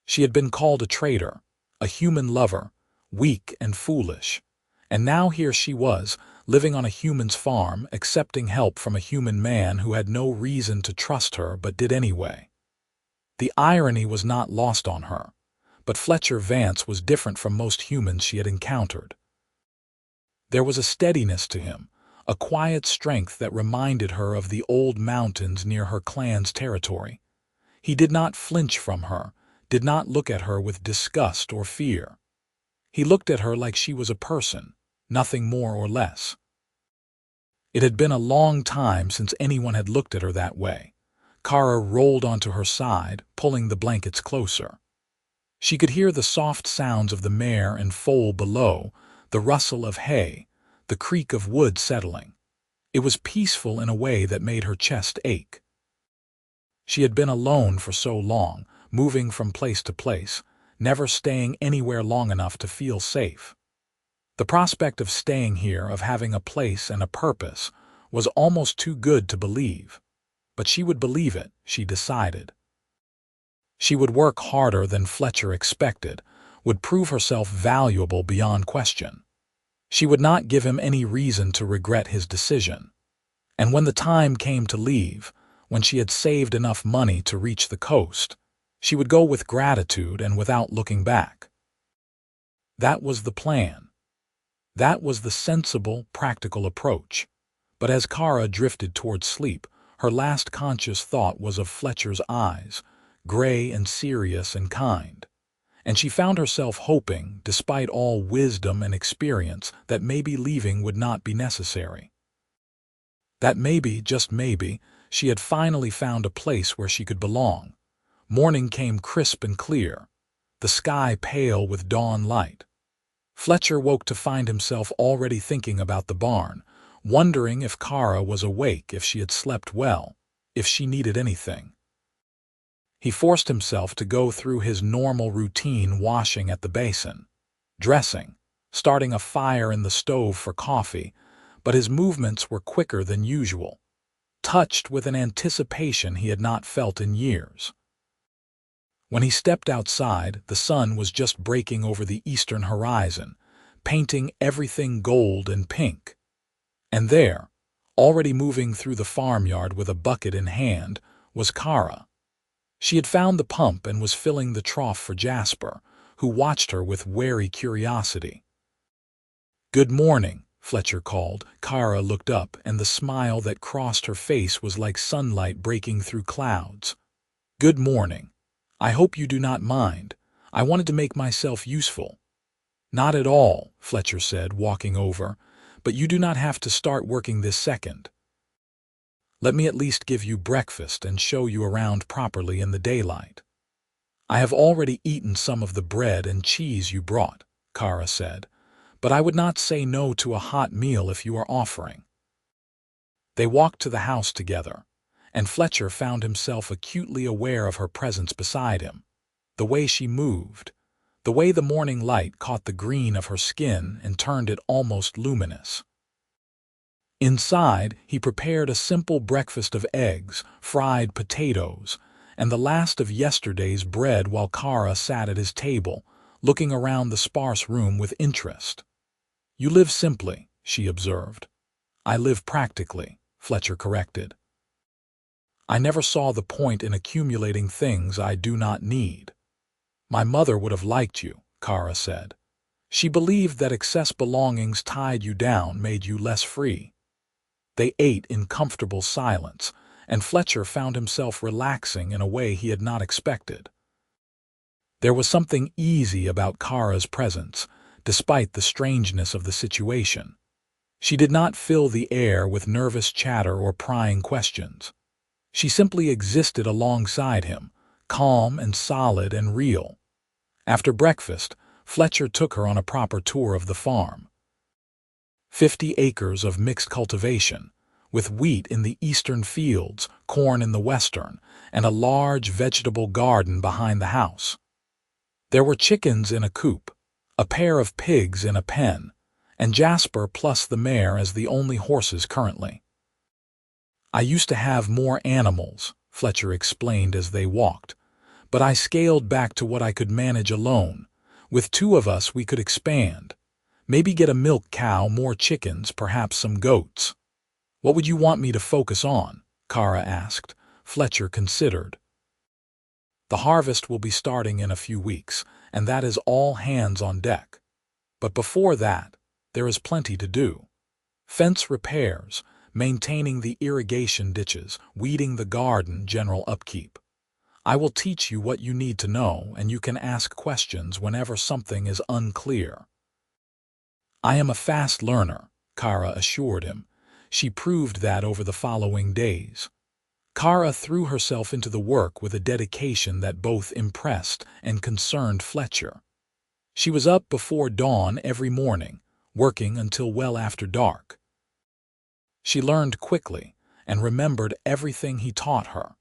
She had been called a traitor, a human lover, weak and foolish, and now here she was, living on a human's farm, accepting help from a human man who had no reason to trust her but did anyway. The irony was not lost on her, but Fletcher Vance was different from most humans she had encountered. There was a steadiness to him, a quiet strength that reminded her of the old mountains near her clan's territory. He did not flinch from her, did not look at her with disgust or fear. He looked at her like she was a person, nothing more or less. It had been a long time since anyone had looked at her that way. Kara rolled onto her side, pulling the blankets closer. She could hear the soft sounds of the mare and foal below, the rustle of hay, the creak of wood settling. It was peaceful in a way that made her chest ache. She had been alone for so long, moving from place to place, never staying anywhere long enough to feel safe. The prospect of staying here, of having a place and a purpose, was almost too good to believe. But she would believe it, she decided. She would work harder than Fletcher expected, would prove herself valuable beyond question. She would not give him any reason to regret his decision. And when the time came to leave, when she had saved enough money to reach the coast, she would go with gratitude and without looking back. That was the plan. That was the sensible, practical approach. But as Kara drifted toward sleep, her last conscious thought was of Fletcher's eyes, gray and serious and kind. And she found herself hoping, despite all wisdom and experience, that maybe leaving would not be necessary. That maybe, just maybe, she had finally found a place where she could belong. Morning came crisp and clear, the sky pale with dawn light. Fletcher woke to find himself already thinking about the barn, wondering if Kara was awake, if she had slept well, if she needed anything. He forced himself to go through his normal routine, washing at the basin, dressing, starting a fire in the stove for coffee, but his movements were quicker than usual, touched with an anticipation he had not felt in years. When he stepped outside, the sun was just breaking over the eastern horizon, painting everything gold and pink. And there, already moving through the farmyard with a bucket in hand, was Kara. She had found the pump and was filling the trough for Jasper, who watched her with wary curiosity. "Good morning," Fletcher called. Kara looked up, and the smile that crossed her face was like sunlight breaking through clouds. "Good morning. I hope you do not mind. I wanted to make myself useful." "Not at all," Fletcher said, walking over, "but you do not have to start working this second. Let me at least give you breakfast and show you around properly in the daylight." "I have already eaten some of the bread and cheese you brought," Kara said, "but I would not say no to a hot meal if you are offering." They walked to the house together, and Fletcher found himself acutely aware of her presence beside him, the way she moved, the way the morning light caught the green of her skin and turned it almost luminous. Inside, he prepared a simple breakfast of eggs, fried potatoes, and the last of yesterday's bread while Kara sat at his table, looking around the sparse room with interest. "You live simply," she observed. "I live practically," Fletcher corrected. "I never saw the point in accumulating things I do not need." "My mother would have liked you," Kara said. "She believed that excess belongings tied you down, made you less free." They ate in comfortable silence, and Fletcher found himself relaxing in a way he had not expected. There was something easy about Kara's presence, despite the strangeness of the situation. She did not fill the air with nervous chatter or prying questions. She simply existed alongside him, calm and solid and real. After breakfast, Fletcher took her on a proper tour of the farm. 50 acres of mixed cultivation, with wheat in the eastern fields, corn in the western, and a large vegetable garden behind the house. There were chickens in a coop, a pair of pigs in a pen, and Jasper plus the mare as the only horses currently. "I used to have more animals," Fletcher explained as they walked, "but I scaled back to what I could manage alone. With 2 of us we could expand. Maybe get a milk cow, more chickens, perhaps some goats." "What would you want me to focus on?" Kara asked. Fletcher considered. "The harvest will be starting in a few weeks, and that is all hands on deck. But before that, there is plenty to do. Fence repairs, maintaining the irrigation ditches, weeding the garden, general upkeep. I will teach you what you need to know, and you can ask questions whenever something is unclear." "I am a fast learner," Kara assured him. She proved that over the following days. Kara threw herself into the work with a dedication that both impressed and concerned Fletcher. She was up before dawn every morning, working until well after dark. She learned quickly and remembered everything he taught her.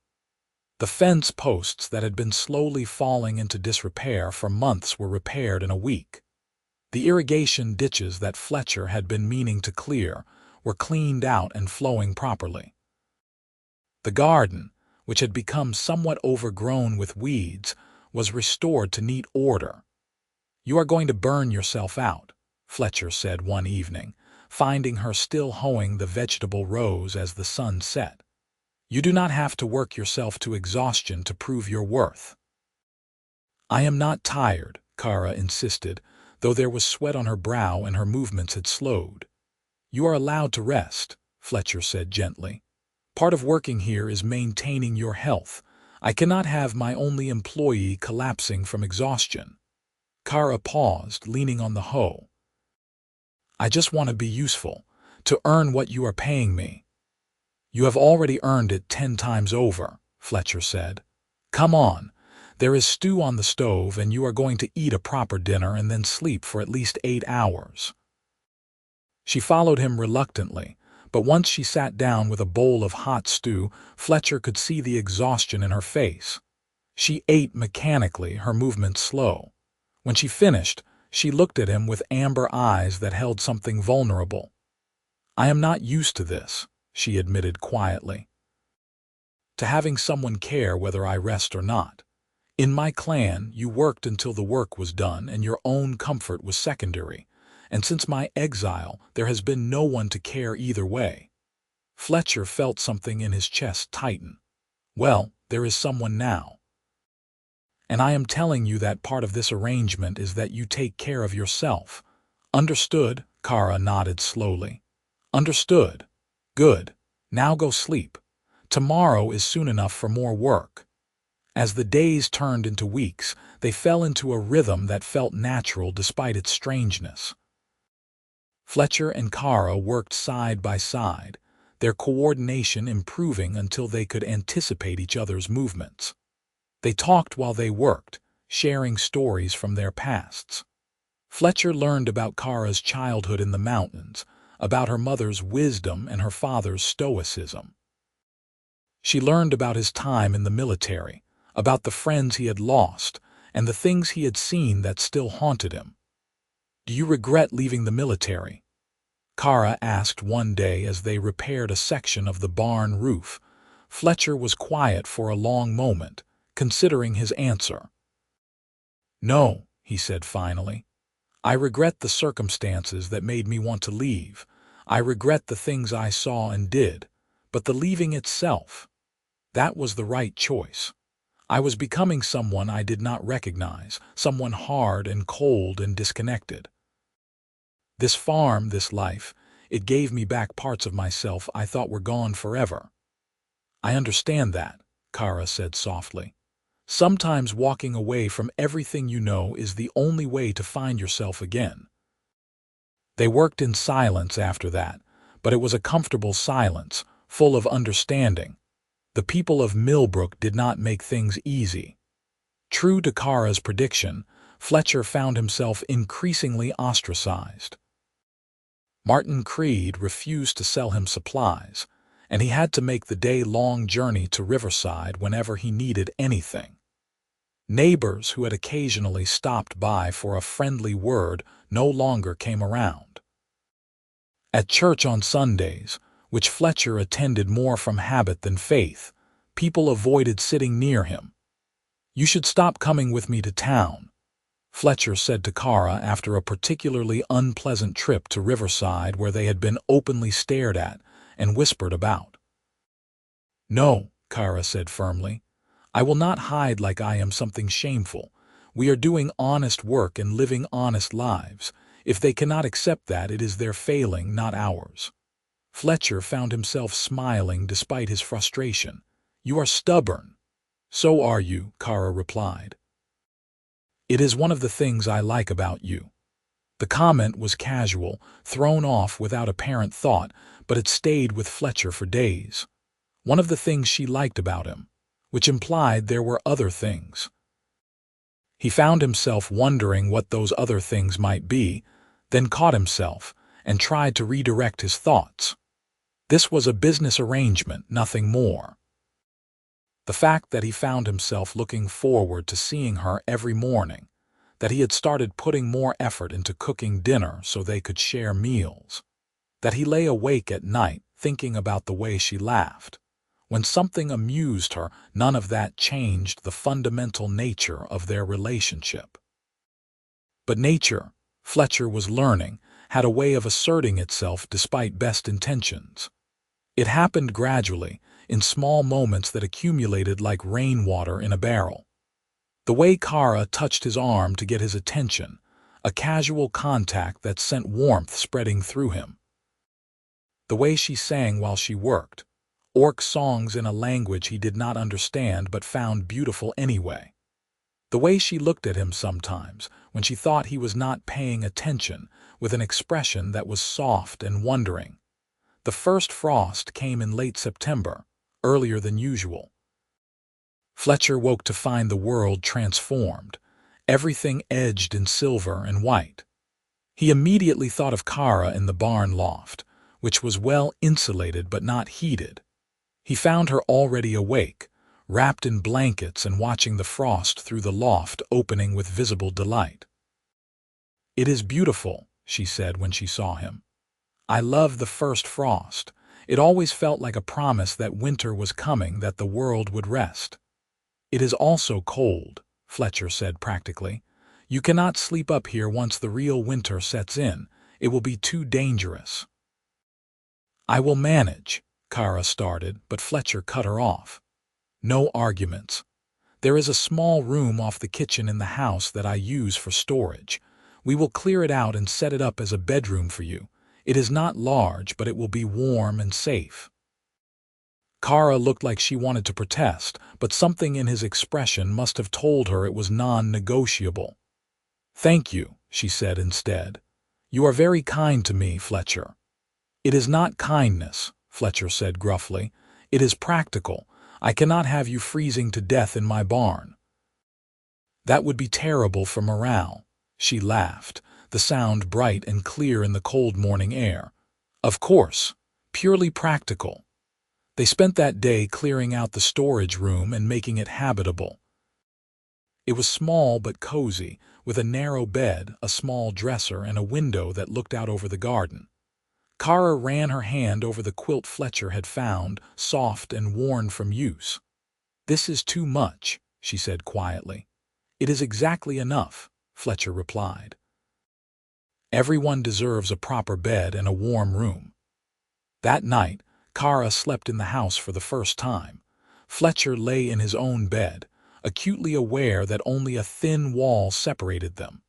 The fence posts that had been slowly falling into disrepair for months were repaired in a week. The irrigation ditches that Fletcher had been meaning to clear were cleaned out and flowing properly. The garden, which had become somewhat overgrown with weeds, was restored to neat order. "You are going to burn yourself out," Fletcher said one evening, finding her still hoeing the vegetable rows as the sun set. "You do not have to work yourself to exhaustion to prove your worth." "I am not tired," Kara insisted, though there was sweat on her brow and her movements had slowed. "You are allowed to rest," Fletcher said gently. "Part of working here is maintaining your health. I cannot have my only employee collapsing from exhaustion." Kara paused, leaning on the hoe. "I just want to be useful, to earn what you are paying me." "You have already earned it 10 times over," Fletcher said. "Come on. There is stew on the stove, and you are going to eat a proper dinner and then sleep for at least 8 hours. She followed him reluctantly, but once she sat down with a bowl of hot stew, Fletcher could see the exhaustion in her face. She ate mechanically, her movements slow. When she finished, she looked at him with amber eyes that held something vulnerable. "I am not used to this," she admitted quietly. "To having someone care whether I rest or not. In my clan, you worked until the work was done and your own comfort was secondary, and since my exile, there has been no one to care either way." Fletcher felt something in his chest tighten. "Well, there is someone now. And I am telling you that part of this arrangement is that you take care of yourself." "Understood," Kara nodded slowly. "Understood. Good. Now go sleep. Tomorrow is soon enough for more work." As the days turned into weeks, they fell into a rhythm that felt natural despite its strangeness. Fletcher and Kara worked side by side, their coordination improving until they could anticipate each other's movements. They talked while they worked, sharing stories from their pasts. Fletcher learned about Kara's childhood in the mountains, about her mother's wisdom and her father's stoicism. She learned about his time in the military, about the friends he had lost, and the things he had seen that still haunted him. "Do you regret leaving the military?" Kara asked one day as they repaired a section of the barn roof. Fletcher was quiet for a long moment, considering his answer. "No," he said finally. "I regret the circumstances that made me want to leave. I regret the things I saw and did, but the leaving itself, that was the right choice. I was becoming someone I did not recognize, someone hard and cold and disconnected. This farm, this life, it gave me back parts of myself I thought were gone forever." "I understand that," Kara said softly. "Sometimes walking away from everything you know is the only way to find yourself again." They worked in silence after that, but it was a comfortable silence, full of understanding. The people of Millbrook did not make things easy. True to Kara's prediction, Fletcher found himself increasingly ostracized. Martin Creed refused to sell him supplies, and he had to make the day-long journey to Riverside whenever he needed anything. Neighbors who had occasionally stopped by for a friendly word no longer came around. At church on Sundays, which Fletcher attended more from habit than faith, people avoided sitting near him. "You should stop coming with me to town," Fletcher said to Kara after a particularly unpleasant trip to Riverside where they had been openly stared at and whispered about. "No," Kara said firmly. "I will not hide like I am something shameful. We are doing honest work and living honest lives. If they cannot accept that, it is their failing, not ours." Fletcher found himself smiling despite his frustration. "You are stubborn." "So are you," Kara replied. "It is one of the things I like about you." The comment was casual, thrown off without apparent thought, but it stayed with Fletcher for days. One of the things she liked about him, which implied there were other things. He found himself wondering what those other things might be, then caught himself and tried to redirect his thoughts. This was a business arrangement, nothing more. The fact that he found himself looking forward to seeing her every morning, that he had started putting more effort into cooking dinner so they could share meals, that he lay awake at night thinking about the way she laughed. When something amused her, none of that changed the fundamental nature of their relationship. But nature, Fletcher was learning, had a way of asserting itself despite best intentions. It happened gradually, in small moments that accumulated like rainwater in a barrel. The way Kara touched his arm to get his attention, a casual contact that sent warmth spreading through him. The way she sang while she worked, orc songs in a language he did not understand but found beautiful anyway. The way she looked at him sometimes, when she thought he was not paying attention, with an expression that was soft and wondering. The first frost came in late September, earlier than usual. Fletcher woke to find the world transformed, everything edged in silver and white. He immediately thought of Kara in the barn loft, which was well insulated but not heated. He found her already awake, wrapped in blankets and watching the frost through the loft opening with visible delight. "It is beautiful," she said when she saw him. "I love the first frost. It always felt like a promise that winter was coming, that the world would rest." "It is also cold," Fletcher said practically. "You cannot sleep up here once the real winter sets in. It will be too dangerous." "I will manage," Kara started, but Fletcher cut her off. "No arguments. There is a small room off the kitchen in the house that I use for storage. We will clear it out and set it up as a bedroom for you. It is not large, but it will be warm and safe." Kara looked like she wanted to protest, but something in his expression must have told her it was non-negotiable. "Thank you," she said instead. "You are very kind to me, Fletcher." "It is not kindness," Fletcher said gruffly. "It is practical. I cannot have you freezing to death in my barn." "That would be terrible for morale," she laughed, the sound bright and clear in the cold morning air. "Of course, purely practical." They spent that day clearing out the storage room and making it habitable. It was small but cozy, with a narrow bed, a small dresser, and a window that looked out over the garden. Kara ran her hand over the quilt Fletcher had found, soft and worn from use. "This is too much," she said quietly. "It is exactly enough," Fletcher replied. "Everyone deserves a proper bed and a warm room." That night, Kara slept in the house for the first time. Fletcher lay in his own bed, acutely aware that only a thin wall separated them.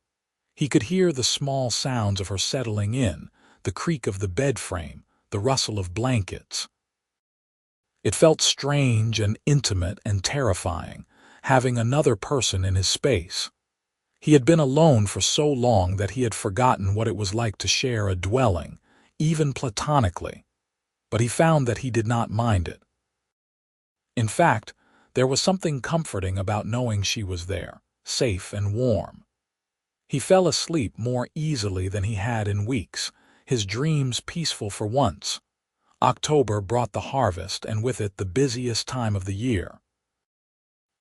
He could hear the small sounds of her settling in, the creak of the bed frame, the rustle of blankets. It felt strange and intimate and terrifying, having another person in his space. He had been alone for so long that he had forgotten what it was like to share a dwelling, even platonically. But he found that he did not mind it. In fact, there was something comforting about knowing she was there, safe and warm. He fell asleep more easily than he had in weeks, his dreams peaceful for once. October brought the harvest and with it the busiest time of the year.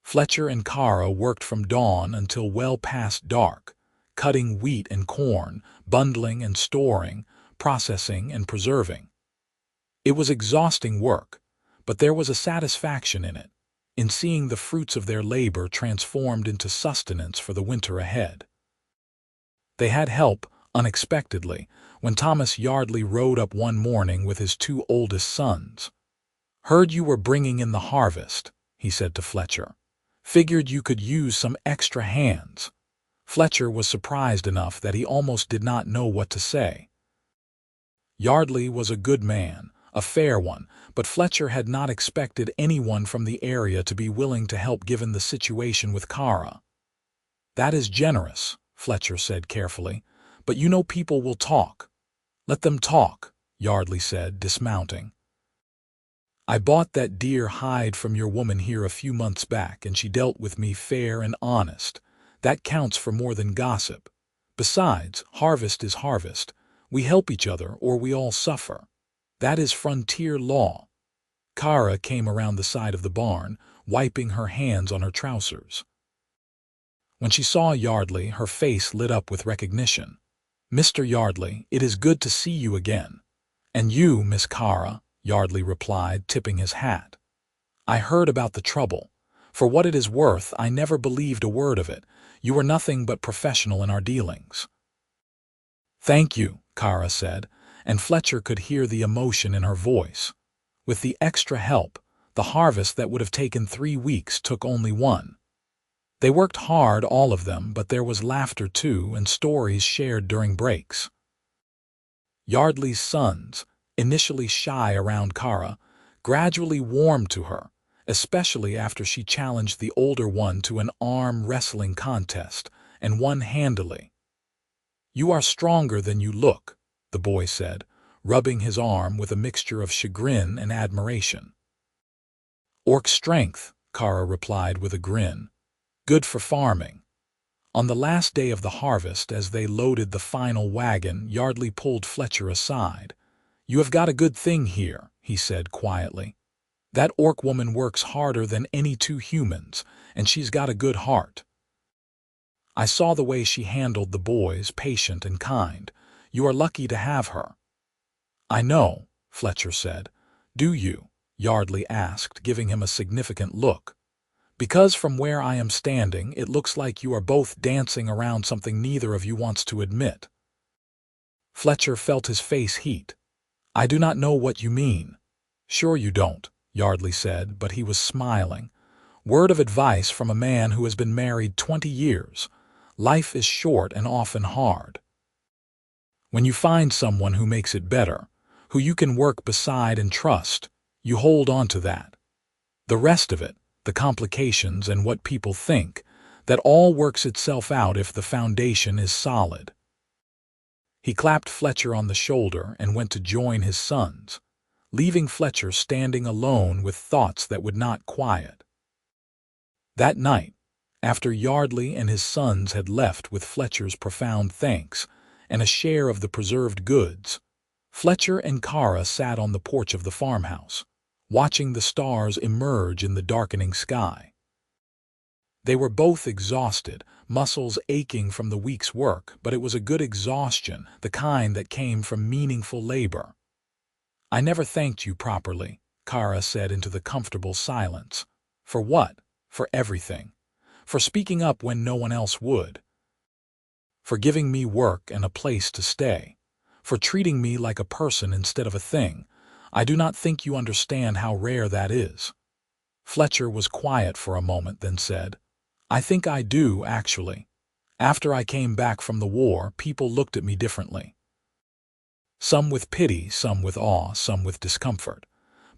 Fletcher and Kara worked from dawn until well past dark, cutting wheat and corn, bundling and storing, processing and preserving. It was exhausting work, but there was a satisfaction in it, in seeing the fruits of their labor transformed into sustenance for the winter ahead. They had help, unexpectedly, when Thomas Yardley rode up one morning with his two oldest sons. "Heard you were bringing in the harvest," he said to Fletcher. "Figured you could use some extra hands." Fletcher was surprised enough that he almost did not know what to say. Yardley was a good man, a fair one, but Fletcher had not expected anyone from the area to be willing to help given the situation with Kara. "That is generous," Fletcher said carefully, "but you know people will talk." "Let them talk," Yardley said, dismounting. "I bought that deer hide from your woman here a few months back, and she dealt with me fair and honest. That counts for more than gossip. Besides, harvest is harvest. We help each other or we all suffer. That is frontier law." Kara came around the side of the barn, wiping her hands on her trousers. When she saw Yardley, her face lit up with recognition. "Mr. Yardley, it is good to see you again." "And you, Miss Kara," Yardley replied, tipping his hat. "I heard about the trouble. For what it is worth, I never believed a word of it. You were nothing but professional in our dealings." "Thank you," Kara said, and Fletcher could hear the emotion in her voice. With the extra help, the harvest that would have taken 3 weeks took only 1. They worked hard, all of them, but there was laughter too and stories shared during breaks. Yardley's sons, initially shy around Kara, gradually warmed to her, especially after she challenged the older one to an arm wrestling contest, and won handily. "You are stronger than you look," the boy said, rubbing his arm with a mixture of chagrin and admiration. "Orc strength," Kara replied with a grin. "Good for farming." On the last day of the harvest, as they loaded the final wagon, Yardley pulled Fletcher aside. "You have got a good thing here," he said quietly. "That orc woman works harder than any 2 humans, and she's got a good heart. I saw the way she handled the boys, patient and kind. You are lucky to have her." "I know," Fletcher said. "Do you?" Yardley asked, giving him a significant look. "Because from where I am standing, it looks like you are both dancing around something neither of you wants to admit." Fletcher felt his face heat. "I do not know what you mean." "Sure you don't," Yardley said, but he was smiling. "Word of advice from a man who has been married 20 years. Life is short and often hard. When you find someone who makes it better, who you can work beside and trust, you hold on to that. The rest of it, the complications and what people think, that all works itself out if the foundation is solid." He clapped Fletcher on the shoulder and went to join his sons, leaving Fletcher standing alone with thoughts that would not quiet. That night, after Yardley and his sons had left with Fletcher's profound thanks and a share of the preserved goods, Fletcher and Kara sat on the porch of the farmhouse, watching the stars emerge in the darkening sky. They were both exhausted, muscles aching from the week's work, but it was a good exhaustion, the kind that came from meaningful labor. "I never thanked you properly," Kara said into the comfortable silence. "For what?" "For everything. For speaking up when no one else would. For giving me work and a place to stay. For treating me like a person instead of a thing. I do not think you understand how rare that is." Fletcher was quiet for a moment, then said, "I think I do, actually. After I came back from the war, people looked at me differently. Some with pity, some with awe, some with discomfort.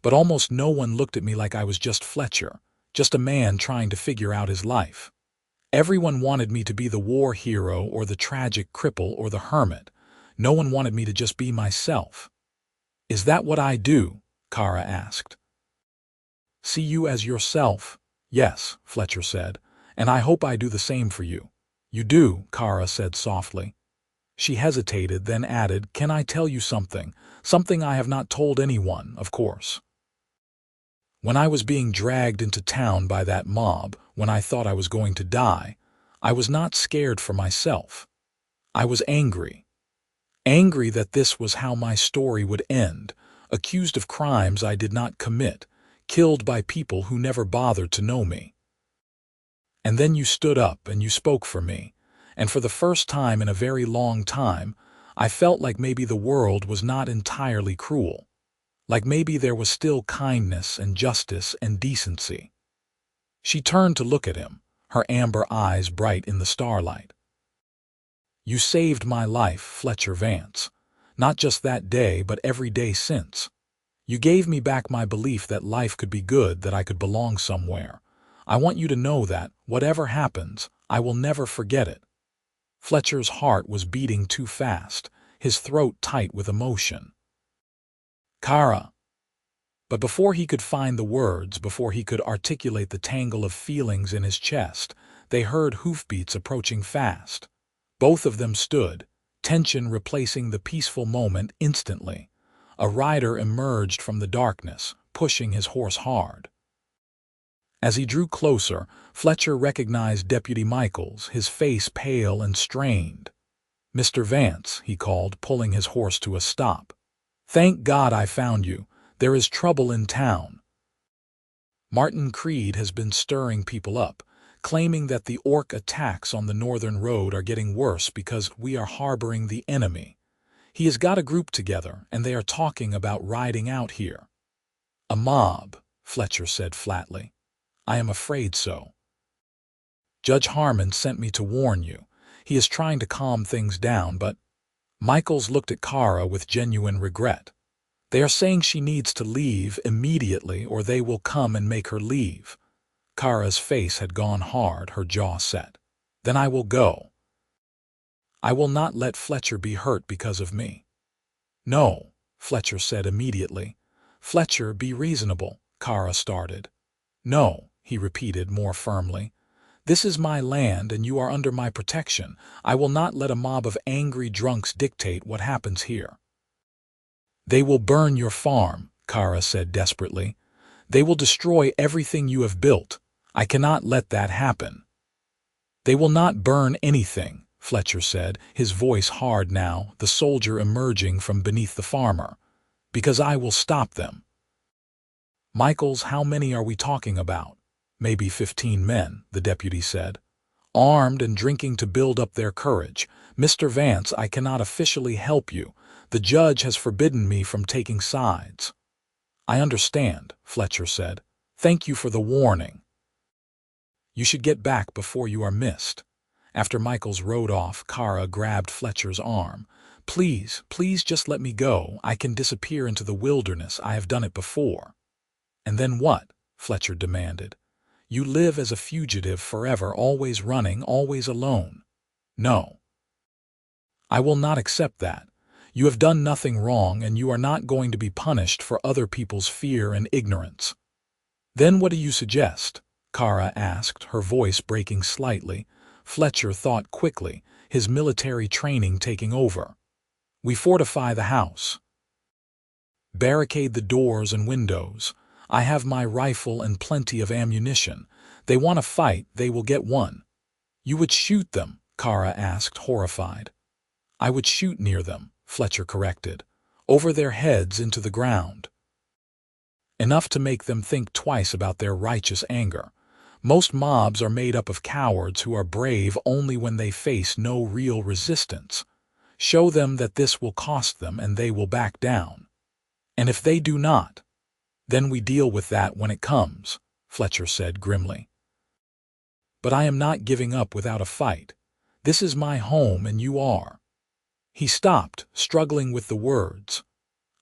But almost no one looked at me like I was just Fletcher, just a man trying to figure out his life. Everyone wanted me to be the war hero or the tragic cripple or the hermit. No one wanted me to just be myself." "Is that what I do?" Kara asked. "See you as yourself?" "Yes," Fletcher said, "and I hope I do the same for you." "You do," Kara said softly. She hesitated, then added, "Can I tell you something? Something I have not told anyone, of course. When I was being dragged into town by that mob, when I thought I was going to die, I was not scared for myself. I was angry. Angry that this was how my story would end, accused of crimes I did not commit, killed by people who never bothered to know me. And then you stood up and you spoke for me, and for the first time in a very long time, I felt like maybe the world was not entirely cruel. Like maybe there was still kindness and justice and decency." She turned to look at him, her amber eyes bright in the starlight. "You saved my life, Fletcher Vance. Not just that day, but every day since. You gave me back my belief that life could be good, that I could belong somewhere. I want you to know that, whatever happens, I will never forget it." Fletcher's heart was beating too fast, his throat tight with emotion. "Kara." But before he could find the words, before he could articulate the tangle of feelings in his chest, they heard hoofbeats approaching fast. Both of them stood, tension replacing the peaceful moment instantly. A rider emerged from the darkness, pushing his horse hard. As he drew closer, Fletcher recognized Deputy Michaels, his face pale and strained. "Mr. Vance," he called, pulling his horse to a stop. "Thank God I found you. There is trouble in town. Martin Creed has been stirring people up, claiming that the orc attacks on the northern road are getting worse because we are harboring the enemy. He has got a group together, and they are talking about riding out here." "A mob," Fletcher said flatly. "I am afraid so. Judge Harmon sent me to warn you. He is trying to calm things down, but—" Michaels looked at Kara with genuine regret. "They are saying she needs to leave immediately or they will come and make her leave." Kara's face had gone hard, her jaw set. "Then I will go. I will not let Fletcher be hurt because of me." "No," Fletcher said immediately. "Fletcher, be reasonable," Kara started. "No," he repeated more firmly. "This is my land and you are under my protection. I will not let a mob of angry drunks dictate what happens here." "They will burn your farm," Kara said desperately. "They will destroy everything you have built. I cannot let that happen." "They will not burn anything," Fletcher said, his voice hard now, the soldier emerging from beneath the farmer. "Because I will stop them." "Michaels, how many are we talking about?" "Maybe 15 men," the deputy said. "Armed and drinking to build up their courage. Mr. Vance, I cannot officially help you. The judge has forbidden me from taking sides." "I understand," Fletcher said. "Thank you for the warning. You should get back before you are missed." After Michaels rode off, Kara grabbed Fletcher's arm. "Please, please just let me go. I can disappear into the wilderness. I have done it before." "And then what?" Fletcher demanded. "You live as a fugitive forever, always running, always alone." "No. I will not accept that. You have done nothing wrong, and you are not going to be punished for other people's fear and ignorance." "Then what do you suggest?" Kara asked, her voice breaking slightly. Fletcher thought quickly, his military training taking over. "We fortify the house. Barricade the doors and windows. I have my rifle and plenty of ammunition. They want a fight, they will get one. You would shoot them, Kara asked, horrified. I would shoot near them, Fletcher corrected, over their heads into the ground. Enough to make them think twice about their righteous anger. Most mobs are made up of cowards who are brave only when they face no real resistance. Show them that this will cost them and they will back down. And if they do not, then we deal with that when it comes, Fletcher said grimly. But I am not giving up without a fight. This is my home and you are. He stopped, struggling with the words.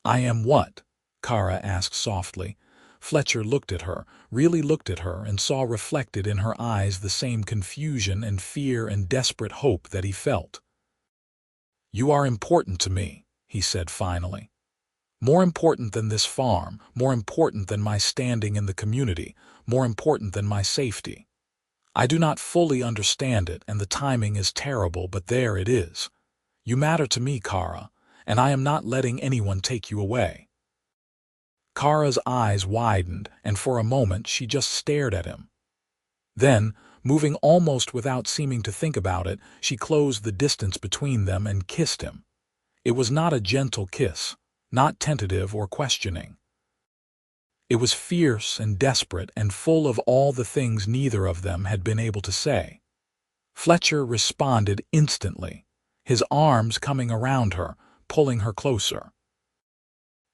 I am what? Kara asked softly. Fletcher looked at her, really looked at her, and saw reflected in her eyes the same confusion and fear and desperate hope that he felt. You are important to me, he said finally. More important than this farm, more important than my standing in the community, more important than my safety. I do not fully understand it, and the timing is terrible, but there it is. You matter to me, Kara, and I am not letting anyone take you away. Kara's eyes widened, and for a moment she just stared at him. Then, moving almost without seeming to think about it, she closed the distance between them and kissed him. It was not a gentle kiss, not tentative or questioning. It was fierce and desperate and full of all the things neither of them had been able to say. Fletcher responded instantly, his arms coming around her, pulling her closer.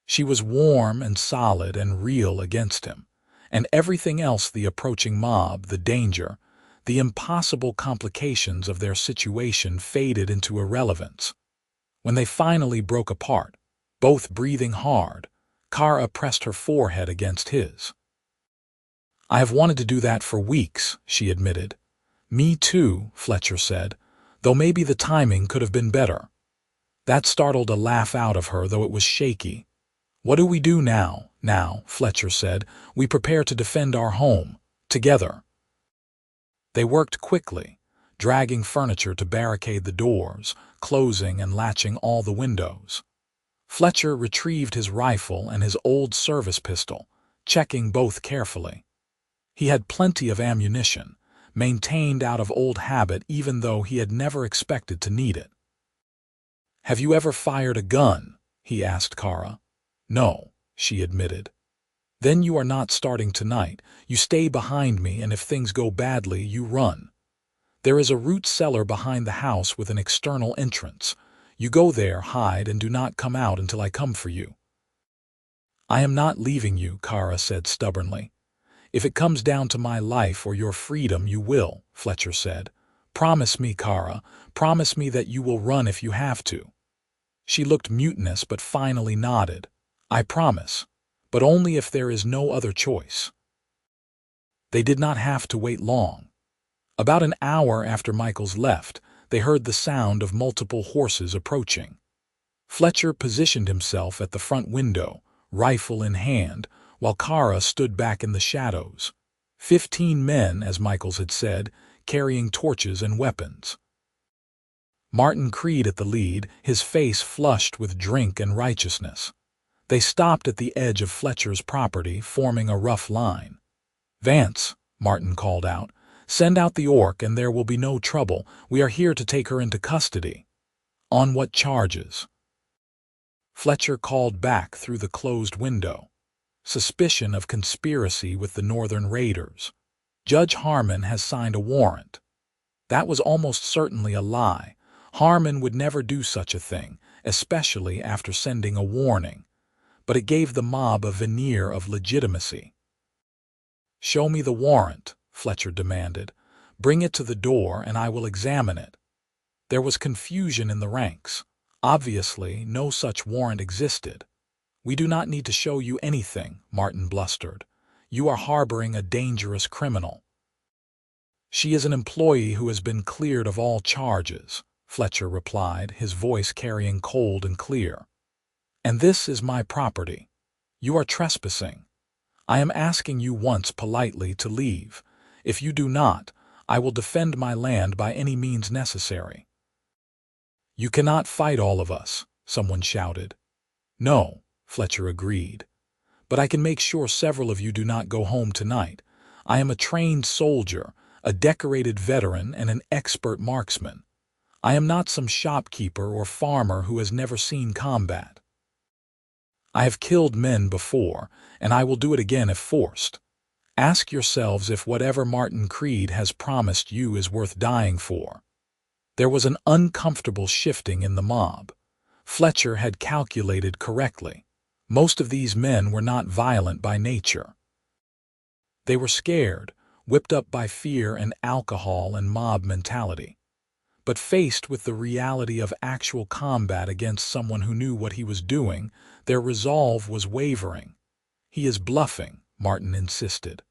She was warm and solid and real against him, and everything else, the approaching mob, the danger, the impossible complications of their situation, faded into irrelevance. When they finally broke apart, both breathing hard, Kara pressed her forehead against his. I have wanted to do that for weeks, she admitted. Me too, Fletcher said, though maybe the timing could have been better. That startled a laugh out of her, though it was shaky. What do we do now? Now, Fletcher said, we prepare to defend our home, together. They worked quickly, dragging furniture to barricade the doors, closing and latching all the windows. Fletcher retrieved his rifle and his old service pistol, checking both carefully. He had plenty of ammunition, maintained out of old habit even though he had never expected to need it. Have you ever fired a gun? He asked Kara. No, she admitted. Then you are not starting tonight. You stay behind me, and if things go badly, you run. There is a root cellar behind the house with an external entrance. You go there, hide, and do not come out until I come for you. I am not leaving you, Kara said stubbornly. If it comes down to my life or your freedom, you will, Fletcher said. Promise me, Kara, promise me that you will run if you have to. She looked mutinous but finally nodded. I promise, but only if there is no other choice. They did not have to wait long. About an hour after Michaels left, they heard the sound of multiple horses approaching. Fletcher positioned himself at the front window, rifle in hand, while Kara stood back in the shadows. 15 men, as Michaels had said, carrying torches and weapons. Martin Creed at the lead, his face flushed with drink and righteousness. They stopped at the edge of Fletcher's property, forming a rough line. Vance, Martin called out, send out the orc and there will be no trouble. We are here to take her into custody. On what charges? Fletcher called back through the closed window. Suspicion of conspiracy with the Northern Raiders. Judge Harmon has signed a warrant. That was almost certainly a lie. Harmon would never do such a thing, especially after sending a warning. But it gave the mob a veneer of legitimacy. Show me the warrant, Fletcher demanded. Bring it to the door and I will examine it. There was confusion in the ranks. Obviously, no such warrant existed. We do not need to show you anything, Martin blustered. You are harboring a dangerous criminal. She is an employee who has been cleared of all charges, Fletcher replied, his voice carrying cold and clear. And this is my property. You are trespassing. I am asking you once politely to leave. If you do not, I will defend my land by any means necessary. You cannot fight all of us, someone shouted. No, Fletcher agreed. But I can make sure several of you do not go home tonight. I am a trained soldier, a decorated veteran, and an expert marksman. I am not some shopkeeper or farmer who has never seen combat. I have killed men before, and I will do it again if forced. Ask yourselves if whatever Martin Creed has promised you is worth dying for." There was an uncomfortable shifting in the mob. Fletcher had calculated correctly. Most of these men were not violent by nature. They were scared, whipped up by fear and alcohol and mob mentality. But faced with the reality of actual combat against someone who knew what he was doing, their resolve was wavering. "He is bluffing," Martin insisted.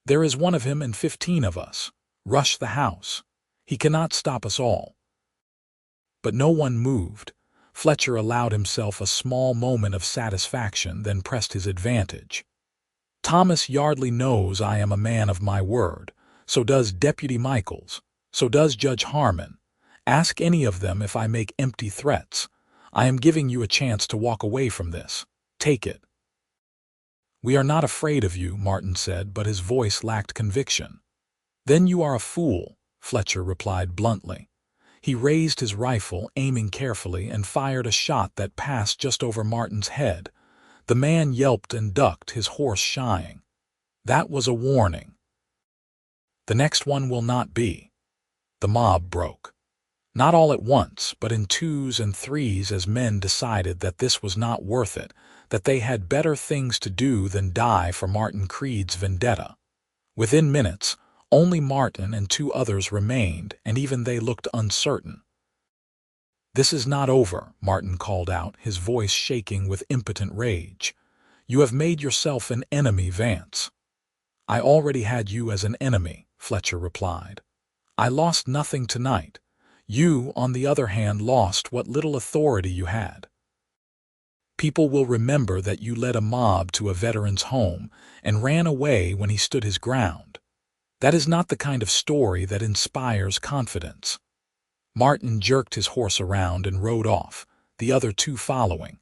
"There is one of him and 15 of us. Rush the house. He cannot stop us all." But no one moved. Fletcher allowed himself a small moment of satisfaction, then pressed his advantage. "Thomas Yardley knows I am a man of my word. So does Deputy Michaels. So does Judge Harmon. Ask any of them if I make empty threats. I am giving you a chance to walk away from this. Take it." "We are not afraid of you," Martin said, but his voice lacked conviction. "Then you are a fool," Fletcher replied bluntly. He raised his rifle, aiming carefully, and fired a shot that passed just over Martin's head. The man yelped and ducked, his horse shying. That was a warning. "The next one will not be." The mob broke. Not all at once, but in twos and threes, as men decided that this was not worth it, that they had better things to do than die for Martin Creed's vendetta. Within minutes, only Martin and 2 others remained, and even they looked uncertain. "This is not over," Martin called out, his voice shaking with impotent rage. "You have made yourself an enemy, Vance." "I already had you as an enemy," Fletcher replied. "I lost nothing tonight. You, on the other hand, lost what little authority you had. People will remember that you led a mob to a veteran's home and ran away when he stood his ground. That is not the kind of story that inspires confidence." Martin jerked his horse around and rode off, the other 2 following.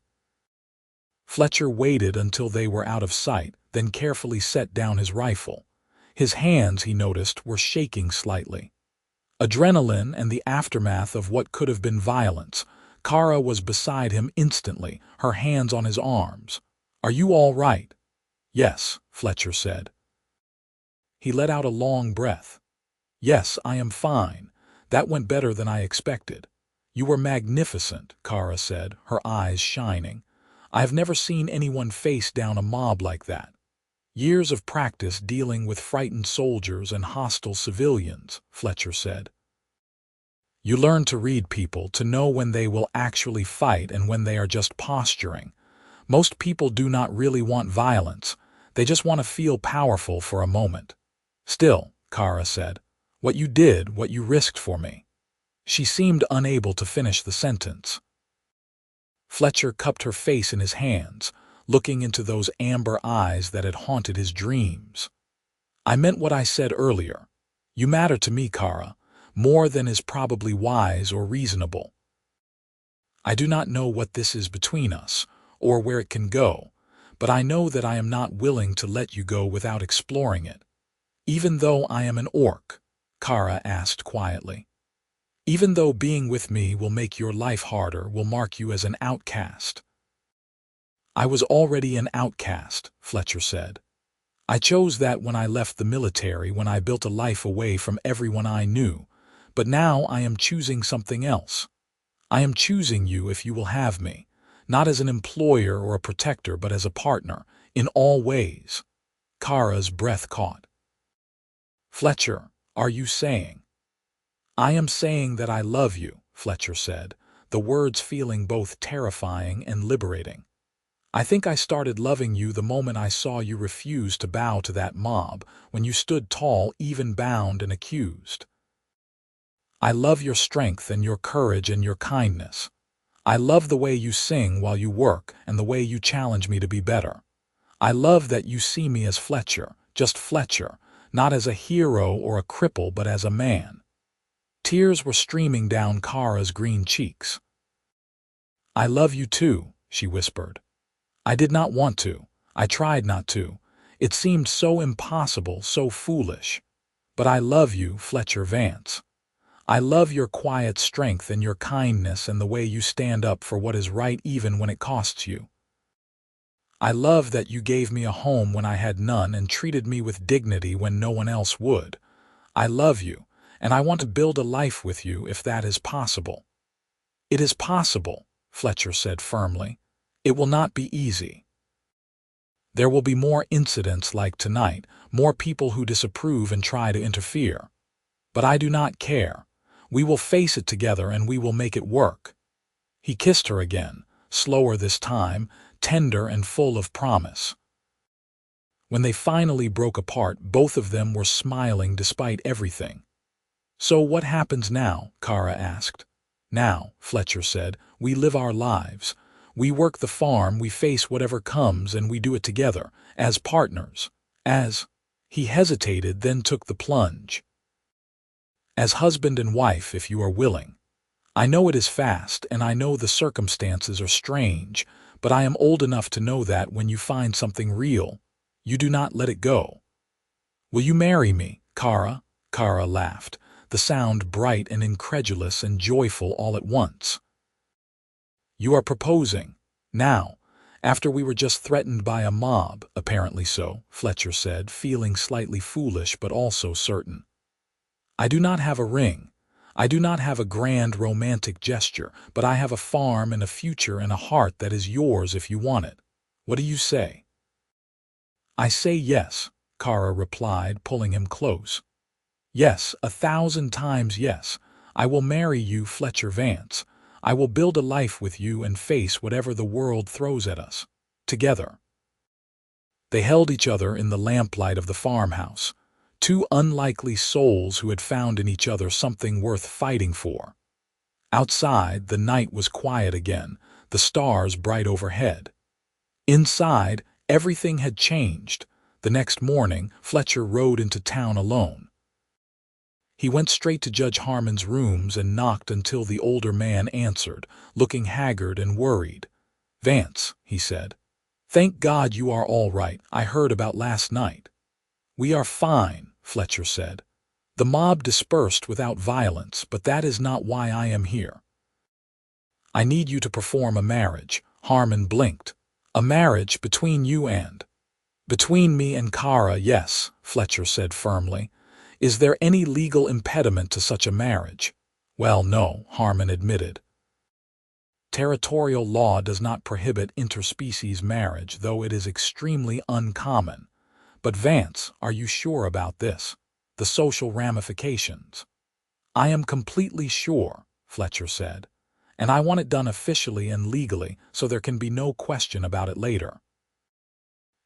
Fletcher waited until they were out of sight, then carefully set down his rifle. His hands, he noticed, were shaking slightly. Adrenaline and the aftermath of what could have been violence. Kara was beside him instantly, her hands on his arms. "Are you all right?" "Yes," Fletcher said. He let out a long breath. "Yes, I am fine. That went better than I expected." "You were magnificent," Kara said, her eyes shining. "I have never seen anyone face down a mob like that." "Years of practice dealing with frightened soldiers and hostile civilians," Fletcher said. "You learn to read people, to know when they will actually fight and when they are just posturing. Most people do not really want violence. They just want to feel powerful for a moment." "Still," Kara said, "what you did, what you risked for me." She seemed unable to finish the sentence. Fletcher cupped her face in his hands, looking into those amber eyes that had haunted his dreams. "I meant what I said earlier. You matter to me, Kara, more than is probably wise or reasonable. I do not know what this is between us, or where it can go, but I know that I am not willing to let you go without exploring it. Even though I am an orc," Kara asked quietly. "Even though being with me will make your life harder, will mark you as an outcast." "I was already an outcast," Fletcher said. "I chose that when I left the military, when I built a life away from everyone I knew, but now I am choosing something else. I am choosing you if you will have me, not as an employer or a protector, but as a partner, in all ways." Kara's breath caught. "Fletcher, are you saying?" "I am saying that I love you," Fletcher said, the words feeling both terrifying and liberating. "I think I started loving you the moment I saw you refuse to bow to that mob, when you stood tall, even bound and accused. I love your strength and your courage and your kindness. I love the way you sing while you work and the way you challenge me to be better. I love that you see me as Fletcher, just Fletcher, not as a hero or a cripple, but as a man." Tears were streaming down Kara's green cheeks. "I love you too," she whispered. "I did not want to. I tried not to. It seemed so impossible, so foolish. But I love you, Fletcher Vance. I love your quiet strength and your kindness and the way you stand up for what is right even when it costs you. I love that you gave me a home when I had none and treated me with dignity when no one else would. I love you, and I want to build a life with you if that is possible. It is possible, Fletcher said firmly. It will not be easy. There will be more incidents like tonight, more people who disapprove and try to interfere. But I do not care. We will face it together and we will make it work. He kissed her again, slower this time, tender and full of promise. When they finally broke apart, both of them were smiling despite everything. So what happens now? Kara asked. Now, Fletcher said, we live our lives. We work the farm, we face whatever comes, and we do it together, as partners, He hesitated, then took the plunge. As husband and wife, if you are willing. I know it is fast, and I know the circumstances are strange, but I am old enough to know that when you find something real, you do not let it go. Will you marry me, Kara? Kara laughed, the sound bright and incredulous and joyful all at once. You are proposing, now, after we were just threatened by a mob, apparently so, Fletcher said, feeling slightly foolish but also certain. I do not have a ring. I do not have a grand romantic gesture, but I have a farm and a future and a heart that is yours if you want it. What do you say? I say yes, Kara replied, pulling him close. Yes, 1,000 times yes. I will marry you, Fletcher Vance. I will build a life with you and face whatever the world throws at us. Together. They held each other in the lamplight of the farmhouse. Two unlikely souls who had found in each other something worth fighting for. Outside, the night was quiet again, the stars bright overhead. Inside, everything had changed. The next morning, Fletcher rode into town alone. He went straight to Judge Harmon's rooms and knocked until the older man answered, looking haggard and worried. Vance, he said. Thank God you are all right. I heard about last night. We are fine, Fletcher said. The mob dispersed without violence, but that is not why I am here. I need you to perform a marriage. Harmon blinked. A marriage between you and... Between me and Kara, yes, Fletcher said firmly. Is there any legal impediment to such a marriage? Well, no, Harmon admitted. Territorial law does not prohibit interspecies marriage, though it is extremely uncommon. But Vance, are you sure about this? The social ramifications. I am completely sure, Fletcher said. And I want it done officially and legally so there can be no question about it later.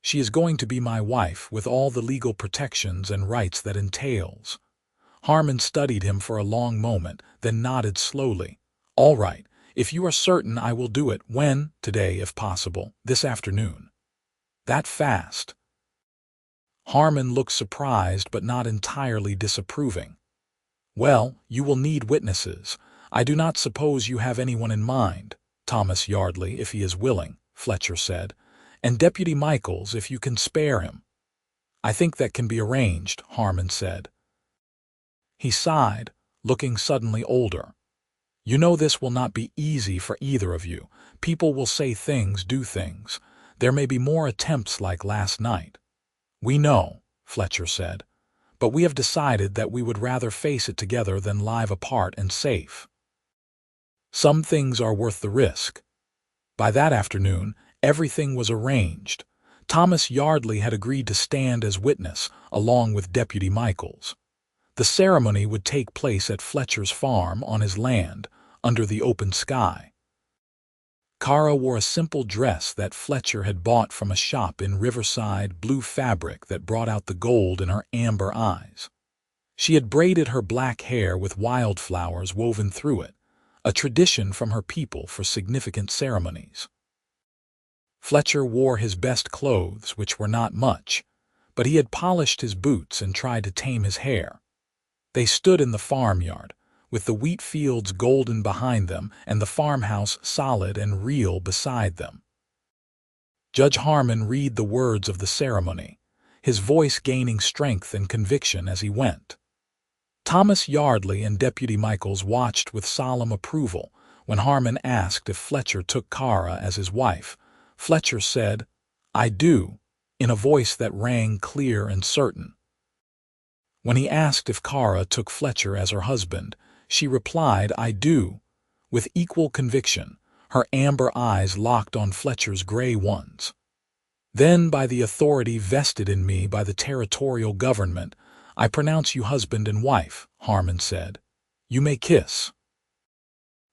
She is going to be my wife with all the legal protections and rights that entails. Harmon studied him for a long moment, then nodded slowly. All right, if you are certain I will do it. When? Today, if possible, this afternoon. That fast? Harmon looked surprised but not entirely disapproving. Well, you will need witnesses. I do not suppose you have anyone in mind. Thomas Yardley, if he is willing, Fletcher said, and Deputy Michaels, if you can spare him. I think that can be arranged, Harmon said. He sighed, looking suddenly older. You know this will not be easy for either of you. People will say things, do things. There may be more attempts like last night. We know, Fletcher said, but we have decided that we would rather face it together than live apart and safe. Some things are worth the risk. By that afternoon, everything was arranged. Thomas Yardley had agreed to stand as witness, along with Deputy Michaels. The ceremony would take place at Fletcher's farm on his land, under the open sky. Kara wore a simple dress that Fletcher had bought from a shop in Riverside, blue fabric that brought out the gold in her amber eyes. She had braided her black hair with wildflowers woven through it, a tradition from her people for significant ceremonies. Fletcher wore his best clothes, which were not much, but he had polished his boots and tried to tame his hair. They stood in the farmyard, with the wheat fields golden behind them and the farmhouse solid and real beside them. Judge Harmon read the words of the ceremony. his voice gaining strength and conviction as he went. Thomas Yardley and Deputy Michaels watched with solemn approval when Harmon asked if Fletcher took Kara as his wife. Fletcher said, "I do," in a voice that rang clear and certain. When he asked if Kara took Fletcher as her husband, she replied, "I do," with equal conviction, her amber eyes locked on Fletcher's gray ones. "Then, by the authority vested in me by the territorial government, I pronounce you husband and wife," Harmon said. "You may kiss."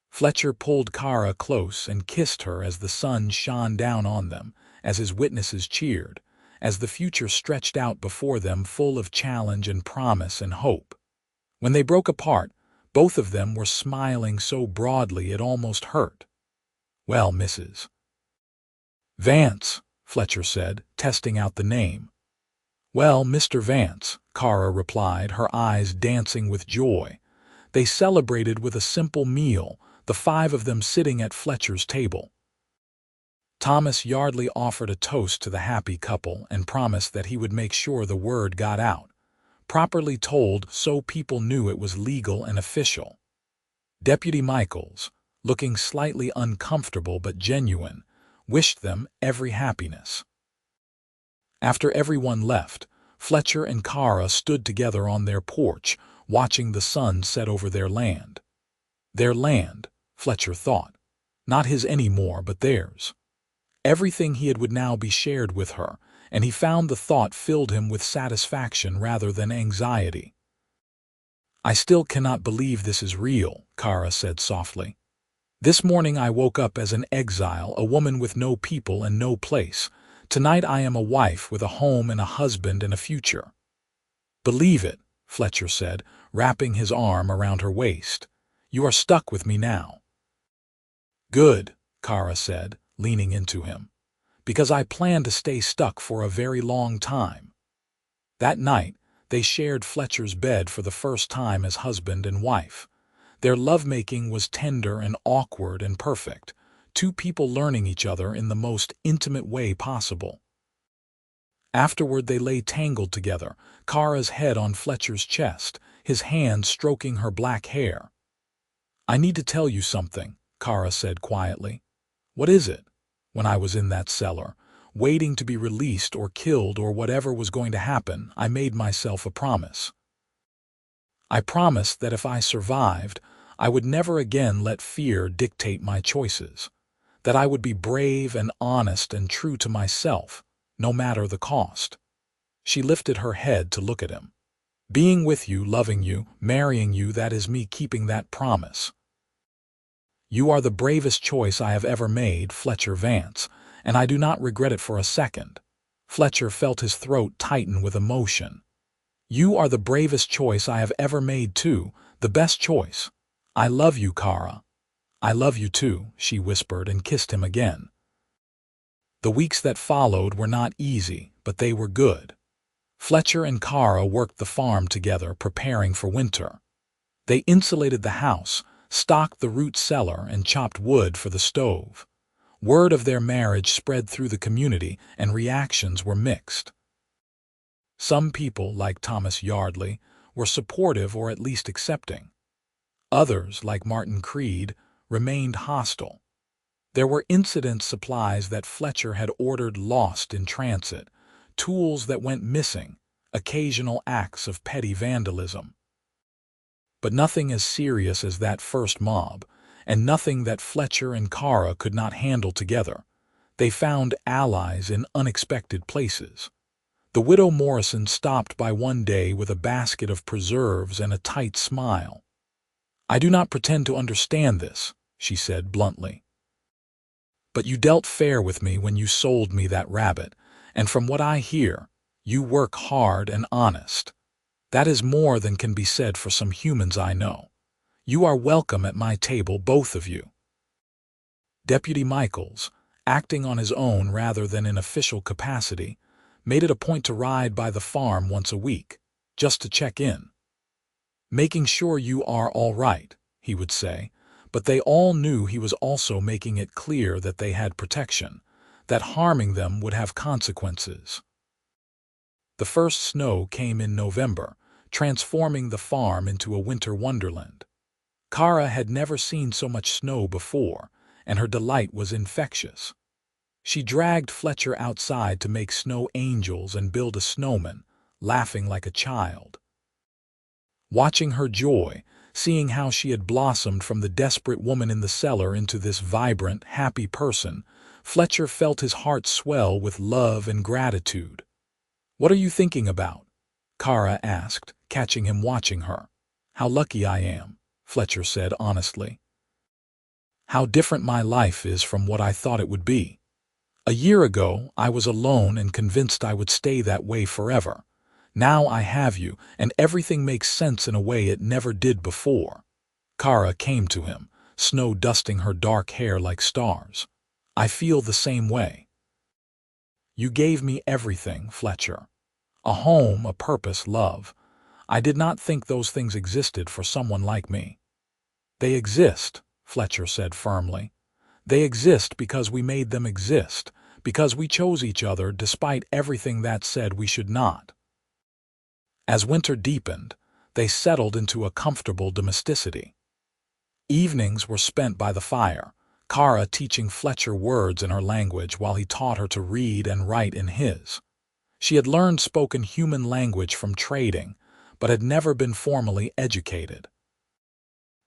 Fletcher pulled Kara close and kissed her as the sun shone down on them, as his witnesses cheered, as the future stretched out before them full of challenge and promise and hope. When they broke apart, both of them were smiling so broadly it almost hurt. "Well, Mrs. Vance," Fletcher said, testing out the name. "Well, Mr. Vance," Kara replied, her eyes dancing with joy. They celebrated with a simple meal, the five of them sitting at Fletcher's table. Thomas Yardley offered a toast to the happy couple and promised that he would make sure the word got out, properly told so people knew it was legal and official. Deputy Michaels, looking slightly uncomfortable but genuine, wished them every happiness. After everyone left, Fletcher and Kara stood together on their porch, watching the sun set over their land. Their land, Fletcher thought. Not his anymore, but theirs. Everything he had would now be shared with her, and he found the thought filled him with satisfaction rather than anxiety. "I still cannot believe this is real," Kara said softly. "This morning I woke up as an exile, a woman with no people and no place. Tonight I am a wife with a home and a husband and a future." "Believe it," Fletcher said, wrapping his arm around her waist. "You are stuck with me now." "Good," Kara said, leaning into him, "because I plan to stay stuck for a very long time." That night, they shared Fletcher's bed for the first time as husband and wife. Their lovemaking was tender and awkward and perfect, two people learning each other in the most intimate way possible. Afterward they lay tangled together, Kara's head on Fletcher's chest, his hand stroking her black hair. "I need to tell you something," Kara said quietly. "What is it?" "When I was in that cellar, waiting to be released or killed or whatever was going to happen, I made myself a promise. I promised that if I survived, I would never again let fear dictate my choices, that I would be brave and honest and true to myself, no matter the cost." She lifted her head to look at him. "Being with you, loving you, marrying you, that is me keeping that promise." "You are the bravest choice I have ever made, Fletcher Vance, and I do not regret it for a second." Fletcher felt his throat tighten with emotion. "You are the bravest choice I have ever made too, the best choice. I love you, Kara." "I love you too," she whispered and kissed him again. The weeks that followed were not easy, but they were good. Fletcher and Kara worked the farm together, preparing for winter. They insulated the house, stocked the root cellar, and chopped wood for the stove. Word of their marriage spread through the community, and reactions were mixed. Some people, like Thomas Yardley, were supportive or at least accepting. Others, like Martin Creed, remained hostile. There were incident supplies that Fletcher had ordered lost in transit, tools that went missing, occasional acts of petty vandalism. But nothing as serious as that first mob, and nothing that Fletcher and Kara could not handle together. They found allies in unexpected places. The widow Morrison stopped by one day with a basket of preserves and a tight smile. "I do not pretend to understand this," she said bluntly. "But you dealt fair with me when you sold me that rabbit, and from what I hear, you work hard and honest. That is more than can be said for some humans I know. You are welcome at my table, both of you." Deputy Michaels, acting on his own rather than in official capacity, made it a point to ride by the farm once a week, just to check in. "Making sure you are all right," he would say, but they all knew he was also making it clear that they had protection, that harming them would have consequences. The first snow came in November, transforming the farm into a winter wonderland. Kara had never seen so much snow before, and her delight was infectious. She dragged Fletcher outside to make snow angels and build a snowman, laughing like a child. Watching her joy, seeing how she had blossomed from the desperate woman in the cellar into this vibrant, happy person, Fletcher felt his heart swell with love and gratitude. "What are you thinking about?" Kara asked, catching him watching her. "How lucky I am," Fletcher said honestly. "How different my life is from what I thought it would be. A year ago, I was alone and convinced I would stay that way forever. Now I have you, and everything makes sense in a way it never did before." Kara came to him, snow dusting her dark hair like stars. "I feel the same way." "You gave me everything, Fletcher. A home, a purpose, love. I did not think those things existed for someone like me." "They exist," Fletcher said firmly. "They exist because we made them exist, because we chose each other despite everything that said we should not." As winter deepened, they settled into a comfortable domesticity. Evenings were spent by the fire, Kara teaching Fletcher words in her language while he taught her to read and write in his. She had learned spoken human language from trading, but had never been formally educated.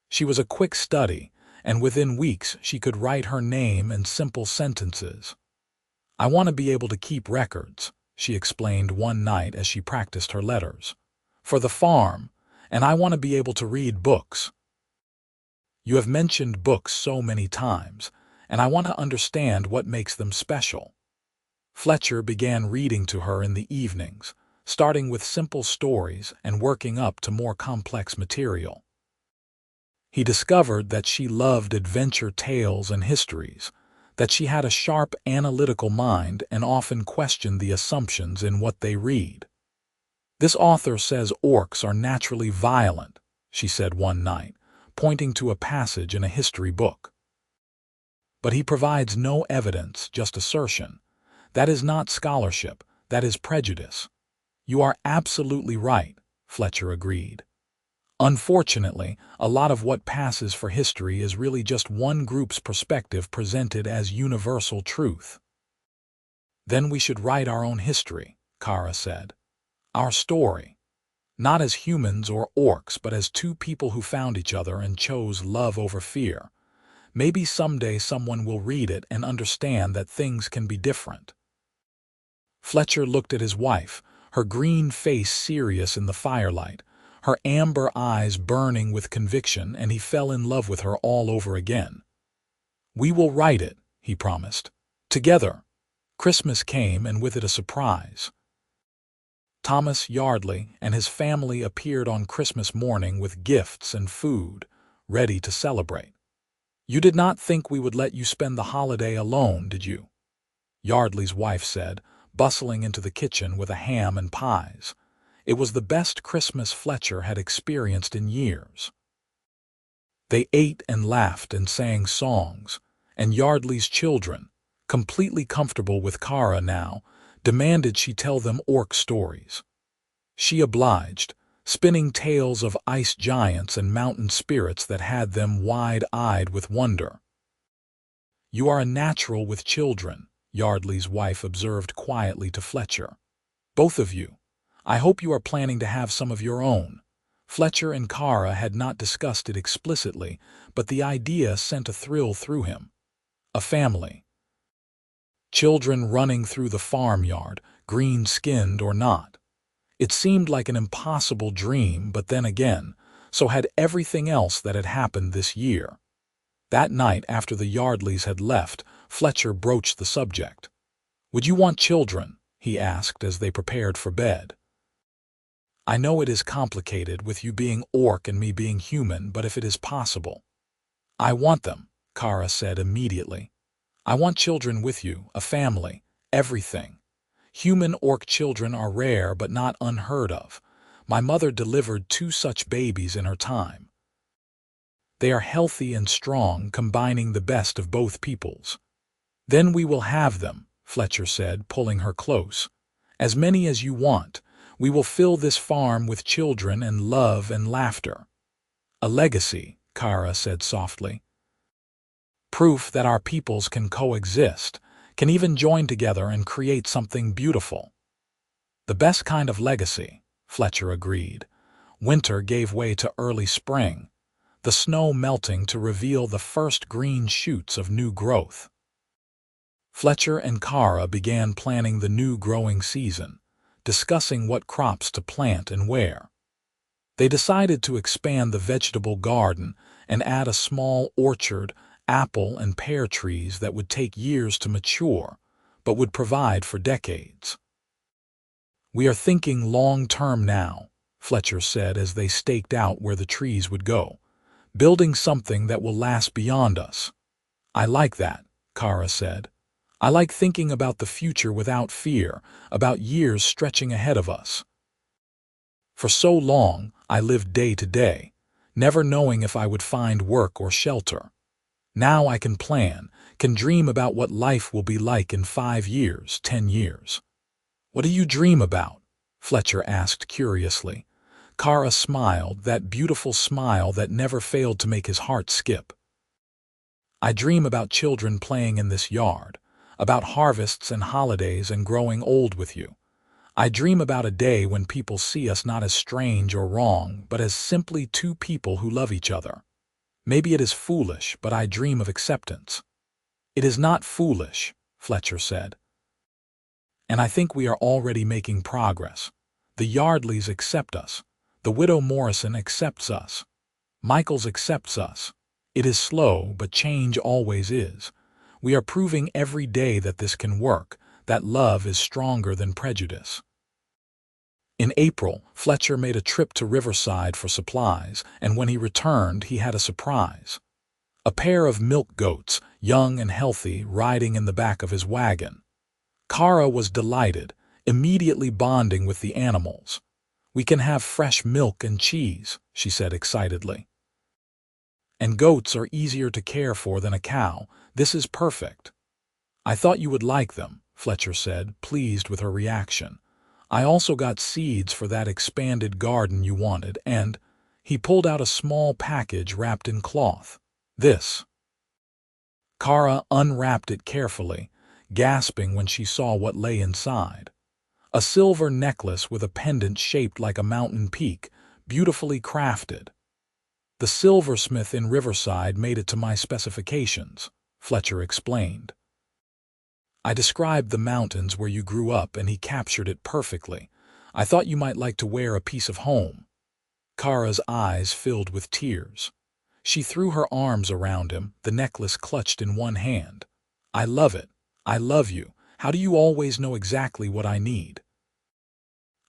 She was a quick study, and within weeks she could write her name in simple sentences. "I want to be able to keep records," she explained one night as she practiced her letters. "For the farm, and I want to be able to read books. You have mentioned books so many times, and I want to understand what makes them special." Fletcher began reading to her in the evenings, starting with simple stories and working up to more complex material. He discovered that she loved adventure tales and histories, that she had a sharp analytical mind and often questioned the assumptions in what they read. "This author says orcs are naturally violent," she said one night, pointing to a passage in a history book. "But he provides no evidence, just assertion. That is not scholarship, that is prejudice." "You are absolutely right," Fletcher agreed. "Unfortunately, a lot of what passes for history is really just one group's perspective presented as universal truth." "Then we should write our own history," Kara said. "Our story. Not as humans or orcs, but as two people who found each other and chose love over fear. Maybe someday someone will read it and understand that things can be different." Fletcher looked at his wife, her green face serious in the firelight, her amber eyes burning with conviction, and he fell in love with her all over again. "We will write it," he promised. "Together." Christmas came, and with it a surprise. Thomas Yardley and his family appeared on Christmas morning with gifts and food, ready to celebrate. "You did not think we would let you spend the holiday alone, did you?" Yardley's wife said, bustling into the kitchen with a ham and pies. It was the best Christmas Fletcher had experienced in years. They ate and laughed and sang songs, and Yardley's children, completely comfortable with Kara now, demanded she tell them orc stories. She obliged, spinning tales of ice giants and mountain spirits that had them wide-eyed with wonder. "You are a natural with children," Yardley's wife observed quietly to Fletcher. "Both of you. I hope you are planning to have some of your own." Fletcher and Kara had not discussed it explicitly, but the idea sent a thrill through him. A family. Children running through the farmyard, green-skinned or not. It seemed like an impossible dream, but then again, so had everything else that had happened this year. That night after the Yardleys had left, Fletcher broached the subject. "Would you want children?" he asked as they prepared for bed. "I know it is complicated with you being orc and me being human, but if it is possible." "I want them," Kara said immediately. "I want children with you, a family, everything. Human orc children are rare but not unheard of. My mother delivered 2 such babies in her time. They are healthy and strong, combining the best of both peoples." "Then we will have them," Fletcher said, pulling her close. As many as you want. We will fill this farm with children and love and laughter. A legacy, Kara said softly. Proof that our peoples can coexist, can even join together and create something beautiful. The best kind of legacy, Fletcher agreed. Winter gave way to early spring, the snow melting to reveal the first green shoots of new growth. Fletcher and Kara began planning the new growing season, discussing what crops to plant and where. They decided to expand the vegetable garden and add a small orchard, apple and pear trees that would take years to mature, but would provide for decades. We are thinking long-term now, Fletcher said as they staked out where the trees would go, building something that will last beyond us. I like that, Kara said. I like thinking about the future without fear, about years stretching ahead of us. For so long, I lived day to day, never knowing if I would find work or shelter. Now I can plan, can dream about what life will be like in 5 years, 10 years. What do you dream about? Fletcher asked curiously. Kara smiled, that beautiful smile that never failed to make his heart skip. I dream about children playing in this yard, about harvests and holidays and growing old with you. I dream about a day when people see us not as strange or wrong, but as simply two people who love each other. Maybe it is foolish, but I dream of acceptance. It is not foolish, Fletcher said. And I think we are already making progress. The Yardleys accept us. The widow Morrison accepts us. Michaels accepts us. It is slow, but change always is. We are proving every day that this can work, that love is stronger than prejudice. In April, Fletcher made a trip to Riverside for supplies, and when he returned, he had a surprise. A pair of milk goats, young and healthy, riding in the back of his wagon. Kara was delighted, immediately bonding with the animals. We can have fresh milk and cheese, she said excitedly. And goats are easier to care for than a cow. This is perfect. I thought you would like them, Fletcher said, pleased with her reaction. I also got seeds for that expanded garden you wanted, and he pulled out a small package wrapped in cloth. This. Kara unwrapped it carefully, gasping when she saw what lay inside. A silver necklace with a pendant shaped like a mountain peak, beautifully crafted. The silversmith in Riverside made it to my specifications, Fletcher explained. I described the mountains where you grew up and he captured it perfectly. I thought you might like to wear a piece of home. Kara's eyes filled with tears. She threw her arms around him, the necklace clutched in one hand. I love it. I love you. How do you always know exactly what I need?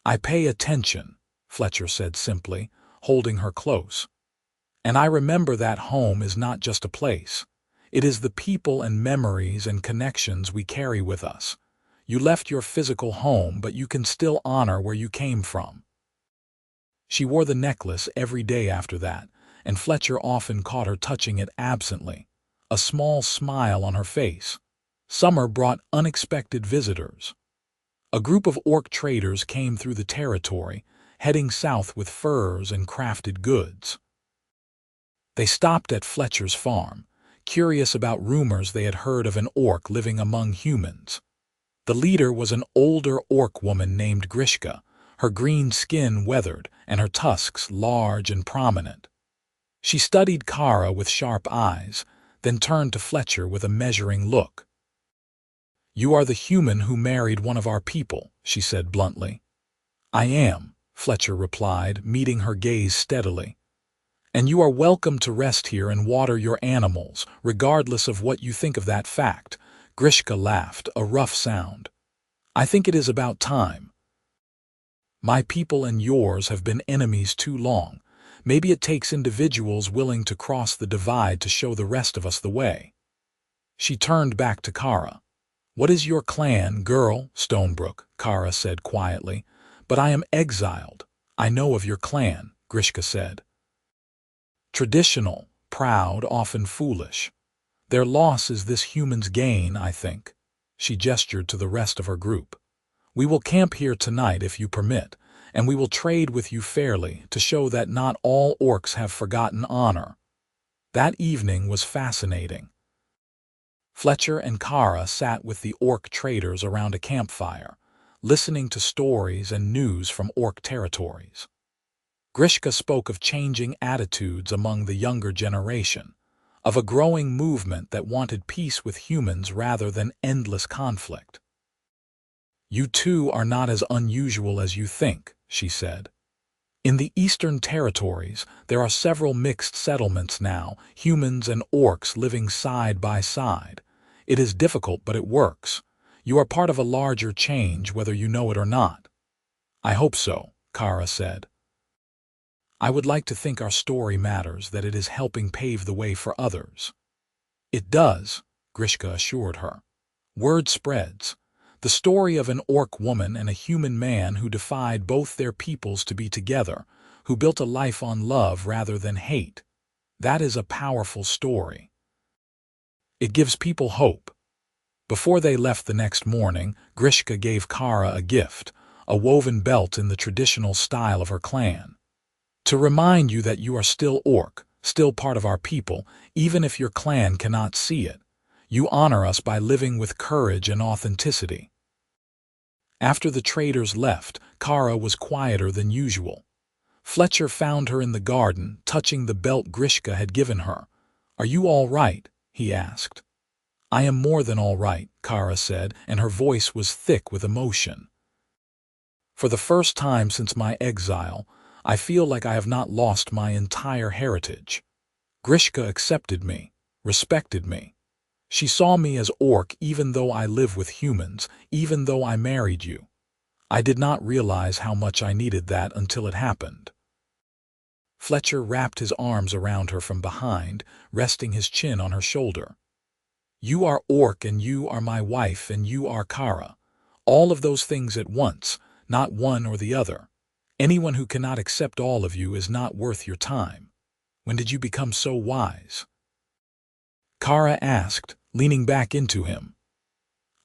I pay attention, Fletcher said simply, holding her close. And I remember that home is not just a place. It is the people and memories and connections we carry with us. You left your physical home, but you can still honor where you came from. She wore the necklace every day after that, and Fletcher often caught her touching it absently, a small smile on her face. Summer brought unexpected visitors. A group of orc traders came through the territory, heading south with furs and crafted goods. They stopped at Fletcher's farm, curious about rumors they had heard of an orc living among humans. The leader was an older orc woman named Grishka, her green skin weathered and her tusks large and prominent. She studied Kara with sharp eyes, then turned to Fletcher with a measuring look. You are the human who married one of our people, she said bluntly. I am, Fletcher replied, meeting her gaze steadily. And you are welcome to rest here and water your animals, regardless of what you think of that fact. Grishka laughed, a rough sound. I think it is about time. My people and yours have been enemies too long. Maybe it takes individuals willing to cross the divide to show the rest of us the way. She turned back to Kara. What is your clan, girl? Stonebrook, Kara said quietly. But I am exiled. I know of your clan, Grishka said. Traditional, proud, often foolish. Their loss is this human's gain, I think. She gestured to the rest of her group. We will camp here tonight if you permit, and we will trade with you fairly to show that not all orcs have forgotten honor." That evening was fascinating. Fletcher and Kara sat with the orc traders around a campfire, listening to stories and news from orc territories. Grishka spoke of changing attitudes among the younger generation, of a growing movement that wanted peace with humans rather than endless conflict. "You two are not as unusual as you think," she said. "In the Eastern Territories, there are several mixed settlements now, humans and orcs living side by side. It is difficult, but it works. You are part of a larger change, whether you know it or not." "I hope so," Kara said. "I would like to think our story matters, that it is helping pave the way for others." "It does," Grishka assured her. "Word spreads. The story of an orc woman and a human man who defied both their peoples to be together, who built a life on love rather than hate. That is a powerful story. It gives people hope." Before they left the next morning, Grishka gave Kara a gift, a woven belt in the traditional style of her clan. "To remind you that you are still orc, still part of our people, even if your clan cannot see it. You honor us by living with courage and authenticity." After the traders left, Kara was quieter than usual. Fletcher found her in the garden, touching the belt Grishka had given her. "Are you all right?" he asked. "I am more than all right," Kara said, and her voice was thick with emotion. "For the first time since my exile, I feel like I have not lost my entire heritage. Grishka accepted me, respected me. She saw me as orc even though I live with humans, even though I married you. I did not realize how much I needed that until it happened." Fletcher wrapped his arms around her from behind, resting his chin on her shoulder. "You are orc and you are my wife and you are Kara. All of those things at once, not one or the other. Anyone who cannot accept all of you is not worth your time. When did you become so wise?" Kara asked, leaning back into him.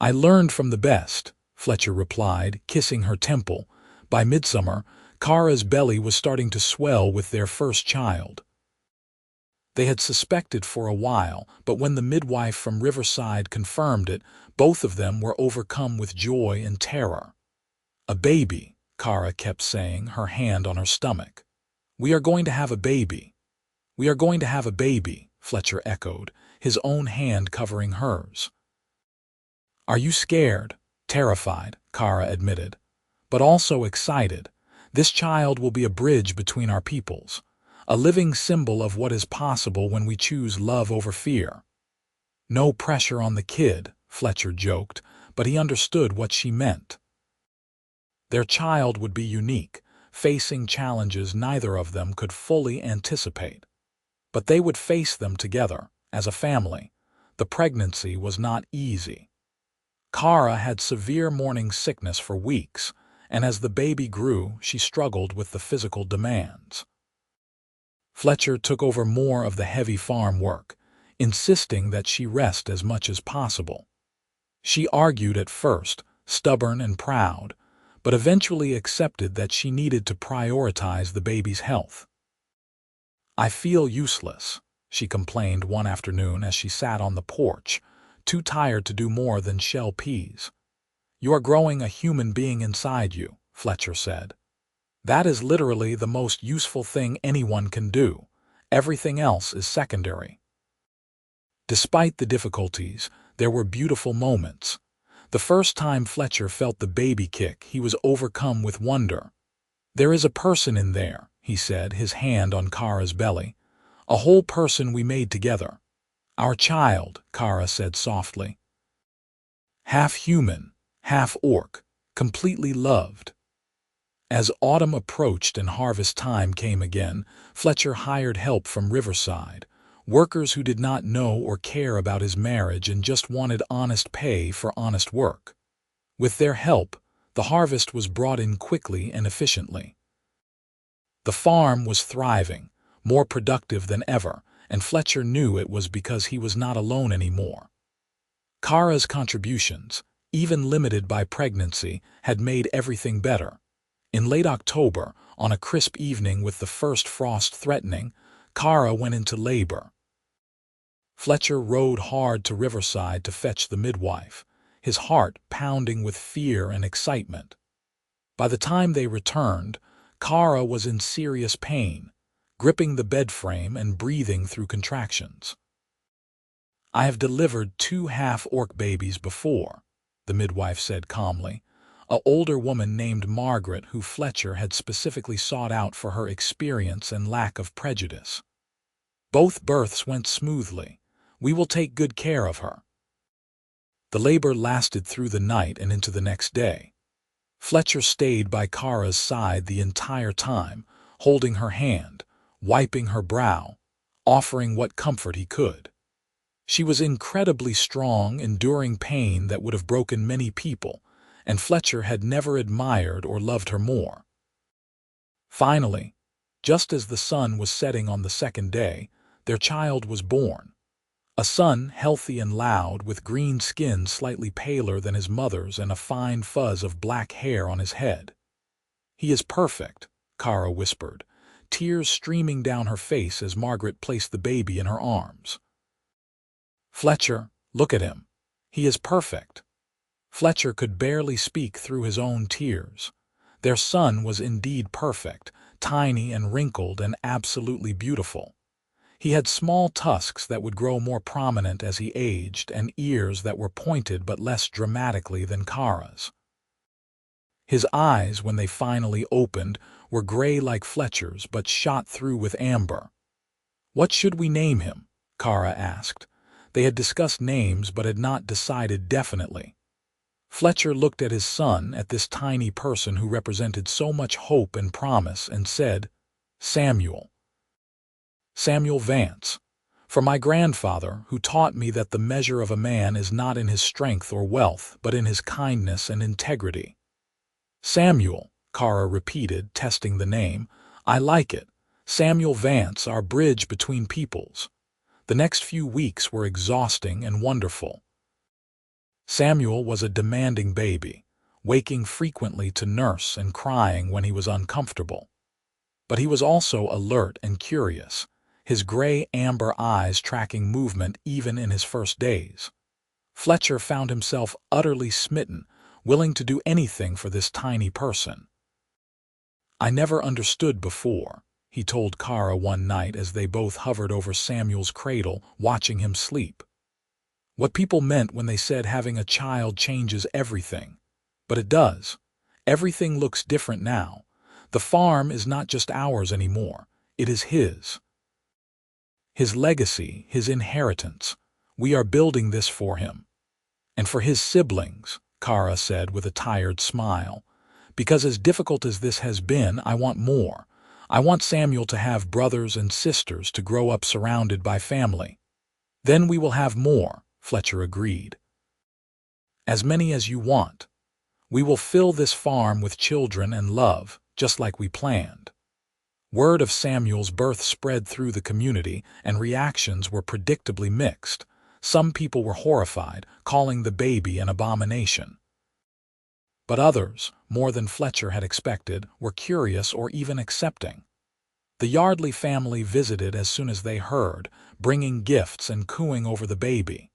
"I learned from the best," Fletcher replied, kissing her temple. By midsummer, Kara's belly was starting to swell with their first child. They had suspected for a while, but when the midwife from Riverside confirmed it, both of them were overcome with joy and terror. "A baby," Kara kept saying, her hand on her stomach. "We are going to have a baby. We are going to have a baby," Fletcher echoed, his own hand covering hers. "Are you scared?" "Terrified," Kara admitted, "but also excited. This child will be a bridge between our peoples, a living symbol of what is possible when we choose love over fear." "No pressure on the kid," Fletcher joked, but he understood what she meant. Their child would be unique, facing challenges neither of them could fully anticipate. But they would face them together, as a family. The pregnancy was not easy. Kara had severe morning sickness for weeks, and as the baby grew, she struggled with the physical demands. Fletcher took over more of the heavy farm work, insisting that she rest as much as possible. She argued at first, stubborn and proud, but eventually accepted that she needed to prioritize the baby's health. "I feel useless," she complained one afternoon as she sat on the porch, too tired to do more than shell peas. "You are growing a human being inside you," Fletcher said. "That is literally the most useful thing anyone can do. Everything else is secondary." Despite the difficulties, there were beautiful moments. The first time Fletcher felt the baby kick, he was overcome with wonder. "There is a person in there," he said, his hand on Kara's belly. "A whole person we made together. Our child," Kara said softly. "Half human, half orc, completely loved." As autumn approached and harvest time came again, Fletcher hired help from Riverside, workers who did not know or care about his marriage and just wanted honest pay for honest work. With their help, the harvest was brought in quickly and efficiently. The farm was thriving, more productive than ever, and Fletcher knew it was because he was not alone anymore. Kara's contributions, even limited by pregnancy, had made everything better. In late October, on a crisp evening with the first frost threatening, Kara went into labor. Fletcher rode hard to Riverside to fetch the midwife, his heart pounding with fear and excitement. By the time they returned, Kara was in serious pain, gripping the bed frame and breathing through contractions. "I have delivered 2 half-orc babies before," the midwife said calmly, an older woman named Margaret who Fletcher had specifically sought out for her experience and lack of prejudice. "Both births went smoothly. We will take good care of her." The labor lasted through the night and into the next day. Fletcher stayed by Kara's side the entire time, holding her hand, wiping her brow, offering what comfort he could. She was incredibly strong, enduring pain that would have broken many people, and Fletcher had never admired or loved her more. Finally, just as the sun was setting on the second day, their child was born. A son, healthy and loud, with green skin slightly paler than his mother's and a fine fuzz of black hair on his head. "He is perfect," Kara whispered, tears streaming down her face as Margaret placed the baby in her arms. "Fletcher, look at him. He is perfect." Fletcher could barely speak through his own tears. Their son was indeed perfect, tiny and wrinkled and absolutely beautiful. He had small tusks that would grow more prominent as he aged and ears that were pointed but less dramatically than Kara's. His eyes, when they finally opened, were gray like Fletcher's but shot through with amber. "What should we name him?" Kara asked. They had discussed names but had not decided definitely. Fletcher looked at his son, at this tiny person who represented so much hope and promise, and said, "Samuel. Samuel Vance, for my grandfather, who taught me that the measure of a man is not in his strength or wealth, but in his kindness and integrity." "Samuel," Kara repeated, testing the name. "I like it. Samuel Vance, our bridge between peoples." The next few weeks were exhausting and wonderful. Samuel was a demanding baby, waking frequently to nurse and crying when he was uncomfortable. But he was also alert and curious, his gray-amber eyes tracking movement even in his first days. Fletcher found himself utterly smitten, willing to do anything for this tiny person. "I never understood before," he told Kara one night as they both hovered over Samuel's cradle, watching him sleep. "What people meant when they said having a child changes everything. But it does. Everything looks different now. The farm is not just ours anymore. It is his. His legacy, his inheritance. We are building this for him. And for his siblings," Kara said with a tired smile. "Because as difficult as this has been, I want more. I want Samuel to have brothers and sisters, to grow up surrounded by family." "Then we will have more," Fletcher agreed. "As many as you want. We will fill this farm with children and love, just like we planned." Word of Samuel's birth spread through the community, and reactions were predictably mixed. Some people were horrified, calling the baby an abomination. But others, more than Fletcher had expected, were curious or even accepting. The Yardley family visited as soon as they heard, bringing gifts and cooing over the baby.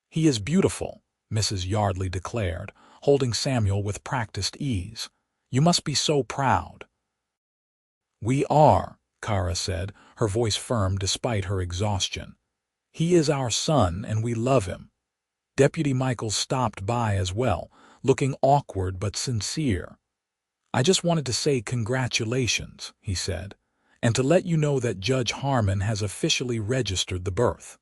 "He is beautiful," Mrs. Yardley declared, holding Samuel with practiced ease. "You must be so proud." "We are," Kara said, her voice firm despite her exhaustion. "He is our son and we love him." Deputy Michaels stopped by as well, looking awkward but sincere. "I just wanted to say congratulations," he said, "and to let you know that Judge Harmon has officially registered the birth.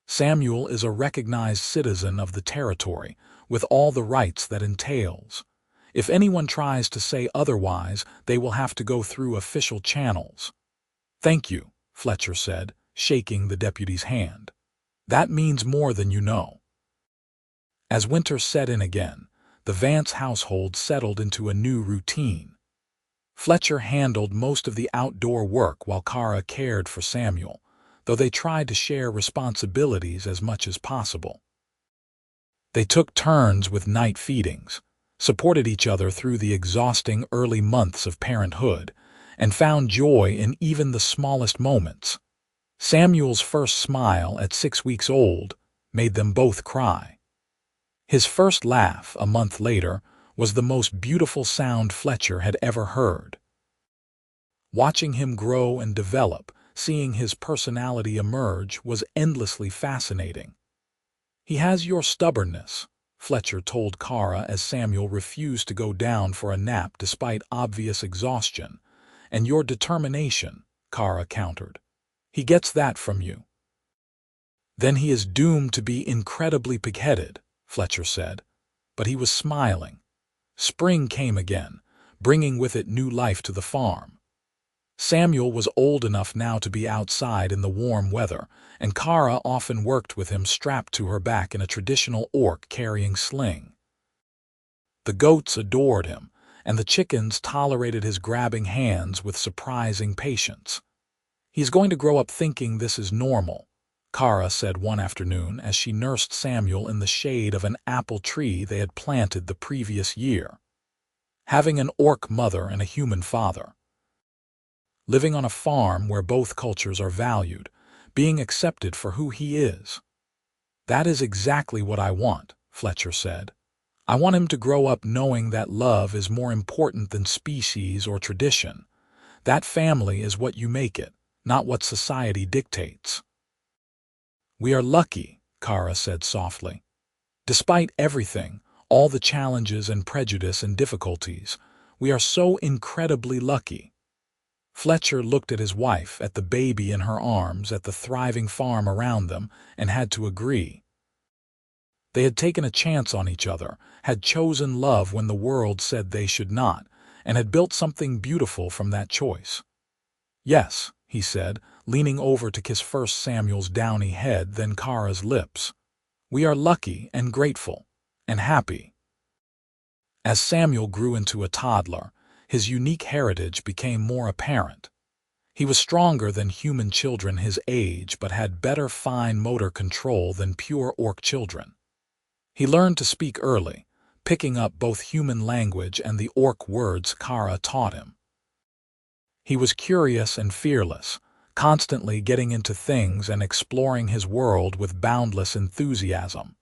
Samuel is a recognized citizen of the territory, with all the rights that entails. If anyone tries to say otherwise, they will have to go through official channels." "Thank you," Fletcher said, shaking the deputy's hand. "That means more than you know." As winter set in again, the Vance household settled into a new routine. Fletcher handled most of the outdoor work while Kara cared for Samuel, though they tried to share responsibilities as much as possible. They took turns with night feedings, supported each other through the exhausting early months of parenthood, and found joy in even the smallest moments. Samuel's first smile at 6 weeks old made them both cry. His first laugh, a month later, was the most beautiful sound Fletcher had ever heard. Watching him grow and develop, seeing his personality emerge, was endlessly fascinating. "He has your stubbornness," Fletcher told Kara as Samuel refused to go down for a nap despite obvious exhaustion. "And your determination," Kara countered. "He gets that from you." "Then he is doomed to be incredibly pig-headed," Fletcher said. But he was smiling. Spring came again, bringing with it new life to the farm. Samuel was old enough now to be outside in the warm weather, and Kara often worked with him strapped to her back in a traditional orc-carrying sling. The goats adored him, and the chickens tolerated his grabbing hands with surprising patience. "He's going to grow up thinking this is normal," Kara said one afternoon as she nursed Samuel in the shade of an apple tree they had planted the previous year. "Having an orc mother and a human father. Living on a farm where both cultures are valued, being accepted for who he is." "That is exactly what I want," Fletcher said. "I want him to grow up knowing that love is more important than species or tradition. That family is what you make it, not what society dictates." "We are lucky," Kara said softly. "Despite everything, all the challenges and prejudice and difficulties, we are so incredibly lucky." Fletcher looked at his wife, at the baby in her arms, at the thriving farm around them, and had to agree. They had taken a chance on each other, had chosen love when the world said they should not, and had built something beautiful from that choice. "Yes," he said, leaning over to kiss first Samuel's downy head, then Kara's lips. "We are lucky and grateful, and happy." As Samuel grew into a toddler, his unique heritage became more apparent. He was stronger than human children his age, but had better fine motor control than pure orc children. He learned to speak early, picking up both human language and the orc words Kara taught him. He was curious and fearless, constantly getting into things and exploring his world with boundless enthusiasm.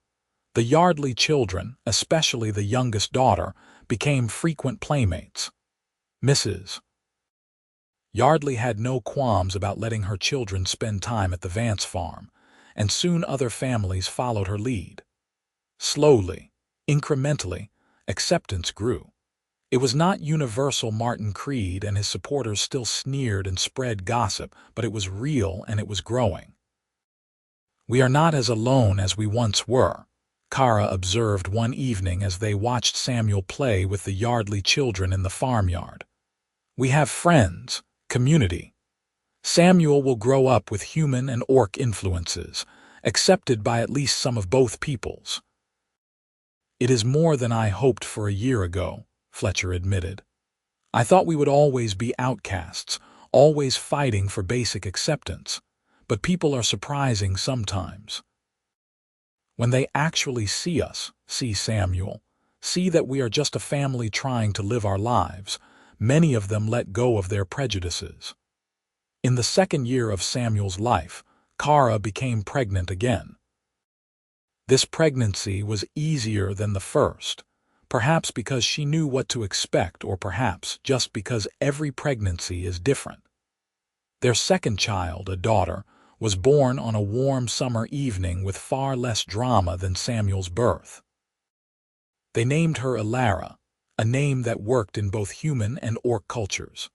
The Yardley children, especially the youngest daughter, became frequent playmates. Mrs. Yardley had no qualms about letting her children spend time at the Vance farm, and soon other families followed her lead. Slowly, incrementally, acceptance grew. It was not universal Martin Creed, and his supporters still sneered and spread gossip, but it was real and it was growing. "We are not as alone as we once were," Kara observed one evening as they watched Samuel play with the Yardley children in the farmyard. "We have friends, community. Samuel will grow up with human and orc influences, accepted by at least some of both peoples." "It is more than I hoped for a year ago," Fletcher admitted. "I thought we would always be outcasts, always fighting for basic acceptance, but people are surprising sometimes. When they actually see us, see Samuel, see that we are just a family trying to live our lives, many of them let go of their prejudices." In the second year of Samuel's life, Kara became pregnant again. This pregnancy was easier than the first, perhaps because she knew what to expect, or perhaps just because every pregnancy is different. Their second child, a daughter, was born on a warm summer evening with far less drama than Samuel's birth. They named her Alara, a name that worked in both human and orc cultures.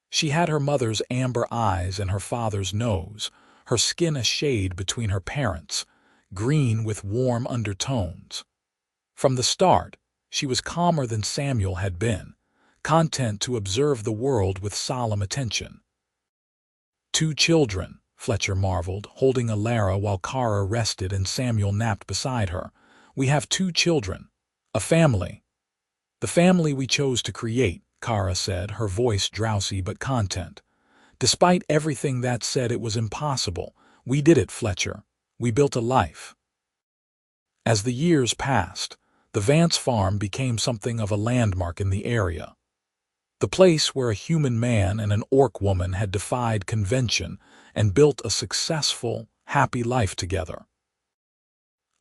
She had her mother's amber eyes and her father's nose, her skin a shade between her parents', green with warm undertones. From the start, she was calmer than Samuel had been, content to observe the world with solemn attention. "2 children," Fletcher marveled, holding Alara while Kara rested and Samuel napped beside her. "We have 2 children. A family." "The family we chose to create," Kara said, her voice drowsy but content. "Despite everything that said it was impossible, we did it, Fletcher. We built a life." As the years passed, the Vance farm became something of a landmark in the area. The place where a human man and an orc woman had defied convention and built a successful, happy life together.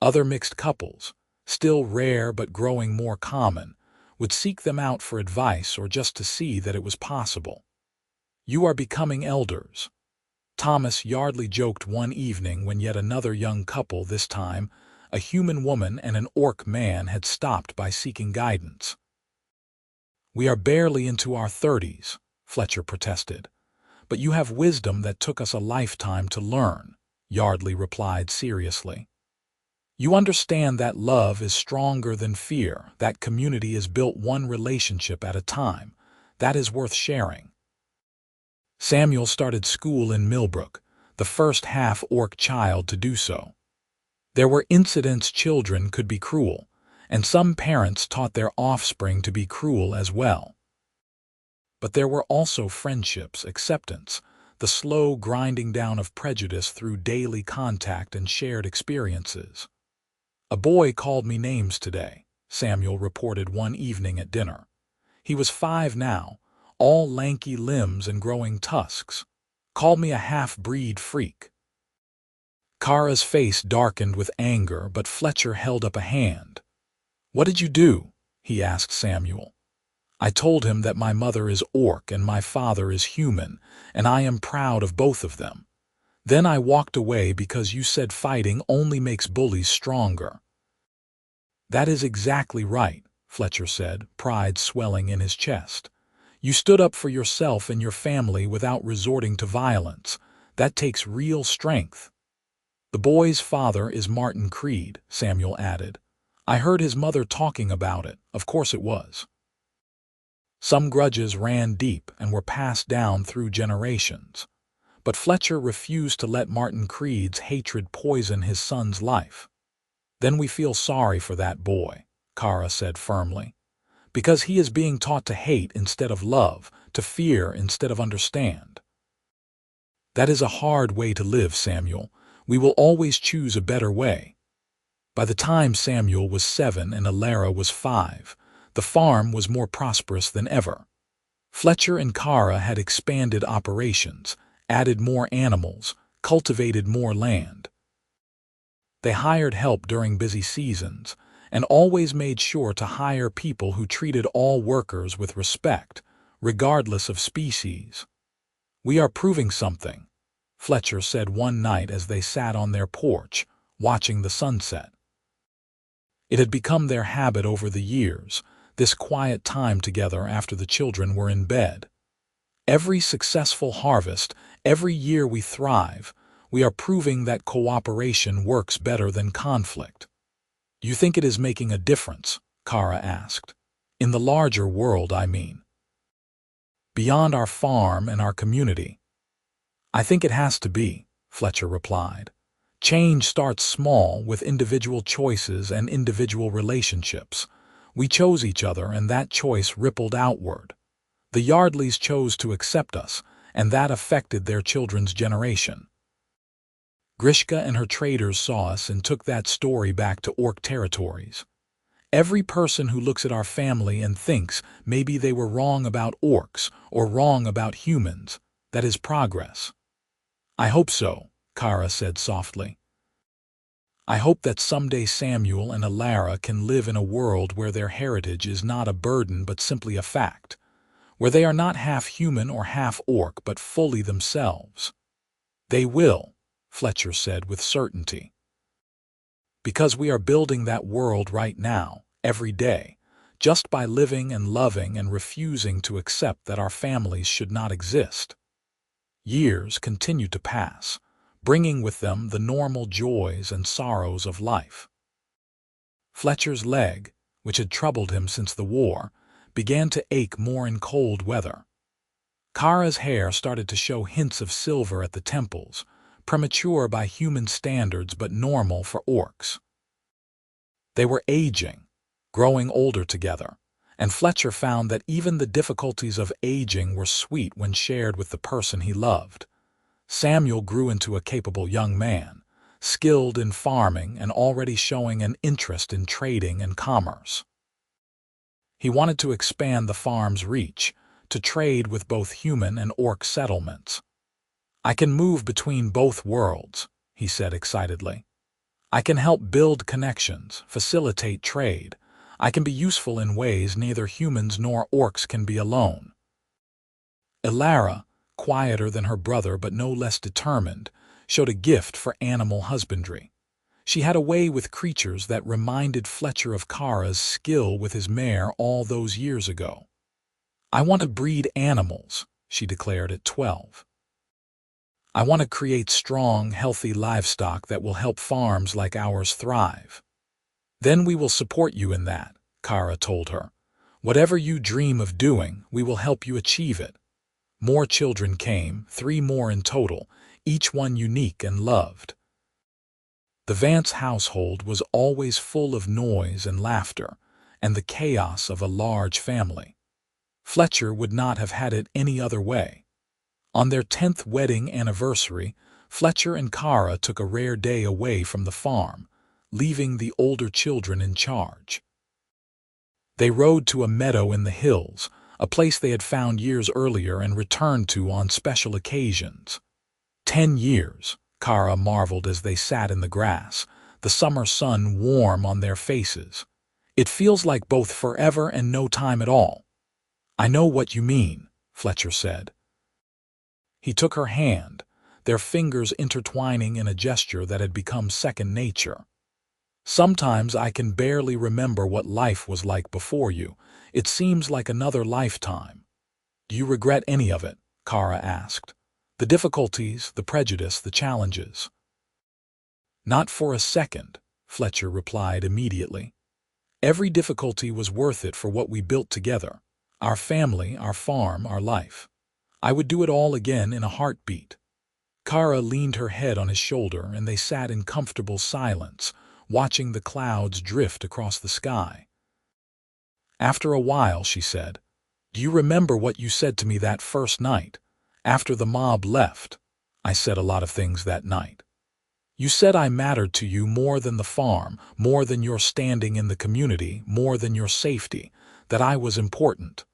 Other mixed couples, still rare but growing more common, would seek them out for advice or just to see that it was possible. "You are becoming elders," Thomas Yardley joked one evening when yet another young couple, this time a human woman and an orc man, had stopped by seeking guidance. "We are barely into our 30s, Fletcher protested. "But you have wisdom that took us a lifetime to learn," Yardley replied seriously. "You understand that love is stronger than fear, that community is built one relationship at a time, that is worth sharing." Samuel started school in Millbrook, the first half-orc child to do so. There were incidents children could be cruel, and some parents taught their offspring to be cruel as well. But there were also friendships, acceptance, the slow grinding down of prejudice through daily contact and shared experiences. "A boy called me names today," Samuel reported one evening at dinner. He was 5 now, all lanky limbs and growing tusks. "Called me a half-breed freak." Kara's face darkened with anger, but Fletcher held up a hand. "What did you do?" he asked Samuel. "I told him that my mother is orc and my father is human, and I am proud of both of them. Then I walked away because you said fighting only makes bullies stronger." "That is exactly right," Fletcher said, pride swelling in his chest. "You stood up for yourself and your family without resorting to violence. That takes real strength." "The boy's father is Martin Creed," Samuel added. "I heard his mother talking about it. Of course it was." Some grudges ran deep and were passed down through generations. But Fletcher refused to let Martin Creed's hatred poison his son's life. "Then we feel sorry for that boy," Kara said firmly, "because he is being taught to hate instead of love, to fear instead of understand." "That is a hard way to live, Samuel. We will always choose a better way." By the time Samuel was 7 and Alara was 5, the farm was more prosperous than ever. Fletcher and Kara had expanded operations, added more animals, cultivated more land. They hired help during busy seasons, and always made sure to hire people who treated all workers with respect, regardless of species. "We are proving something," Fletcher said one night as they sat on their porch, watching the sunset. It had become their habit over the years, this quiet time together after the children were in bed. "Every successful harvest, every year we thrive, we are proving that cooperation works better than conflict." "You think it is making a difference?" Kara asked. "In the larger world, I mean. Beyond our farm and our community." "I think it has to be," Fletcher replied. "Change starts small with individual choices and individual relationships. We chose each other and that choice rippled outward. The Yardleys chose to accept us, and that affected their children's generation. Grishka and her traders saw us and took that story back to orc territories. Every person who looks at our family and thinks maybe they were wrong about orcs or wrong about humans, that is progress." "I hope so," Kara said softly. "I hope that someday Samuel and Alara can live in a world where their heritage is not a burden but simply a fact, where they are not half human or half orc but fully themselves." "They will," Fletcher said with certainty. "Because we are building that world right now, every day, just by living and loving and refusing to accept that our families should not exist." Years continued to pass, bringing with them the normal joys and sorrows of life. Fletcher's leg, which had troubled him since the war, began to ache more in cold weather. Kara's hair started to show hints of silver at the temples, premature by human standards but normal for orcs. They were aging, growing older together, and Fletcher found that even the difficulties of aging were sweet when shared with the person he loved. Samuel grew into a capable young man, skilled in farming and already showing an interest in trading and commerce. He wanted to expand the farm's reach, to trade with both human and orc settlements. "I can move between both worlds," he said excitedly. "I can help build connections, facilitate trade. I can be useful in ways neither humans nor orcs can be alone." Ilara, quieter than her brother but no less determined, showed a gift for animal husbandry. She had a way with creatures that reminded Fletcher of Kara's skill with his mare all those years ago. "I want to breed animals," she declared at 12. "I want to create strong, healthy livestock that will help farms like ours thrive." "Then we will support you in that," Kara told her. "Whatever you dream of doing, we will help you achieve it." More children came, 3 more in total, each one unique and loved. The Vance household was always full of noise and laughter, and the chaos of a large family. Fletcher would not have had it any other way. On their 10th wedding anniversary, Fletcher and Kara took a rare day away from the farm, leaving the older children in charge. They rode to a meadow in the hills, a place they had found years earlier and returned to on special occasions. 10 years, Kara marveled as they sat in the grass, the summer sun warm on their faces. "It feels like both forever and no time at all." "I know what you mean," Fletcher said. He took her hand, their fingers intertwining in a gesture that had become second nature. "Sometimes I can barely remember what life was like before you. It seems like another lifetime." "Do you regret any of it?" Kara asked. "The difficulties, the prejudice, the challenges?" "Not for a second," Fletcher replied immediately. "Every difficulty was worth it for what we built together. Our family, our farm, our life. I would do it all again in a heartbeat." Kara leaned her head on his shoulder and they sat in comfortable silence, watching the clouds drift across the sky. After a while, she said, "Do you remember what you said to me that first night, after the mob left?" "I said a lot of things that night." "You said I mattered to you more than the farm, more than your standing in the community, more than your safety, that I was important."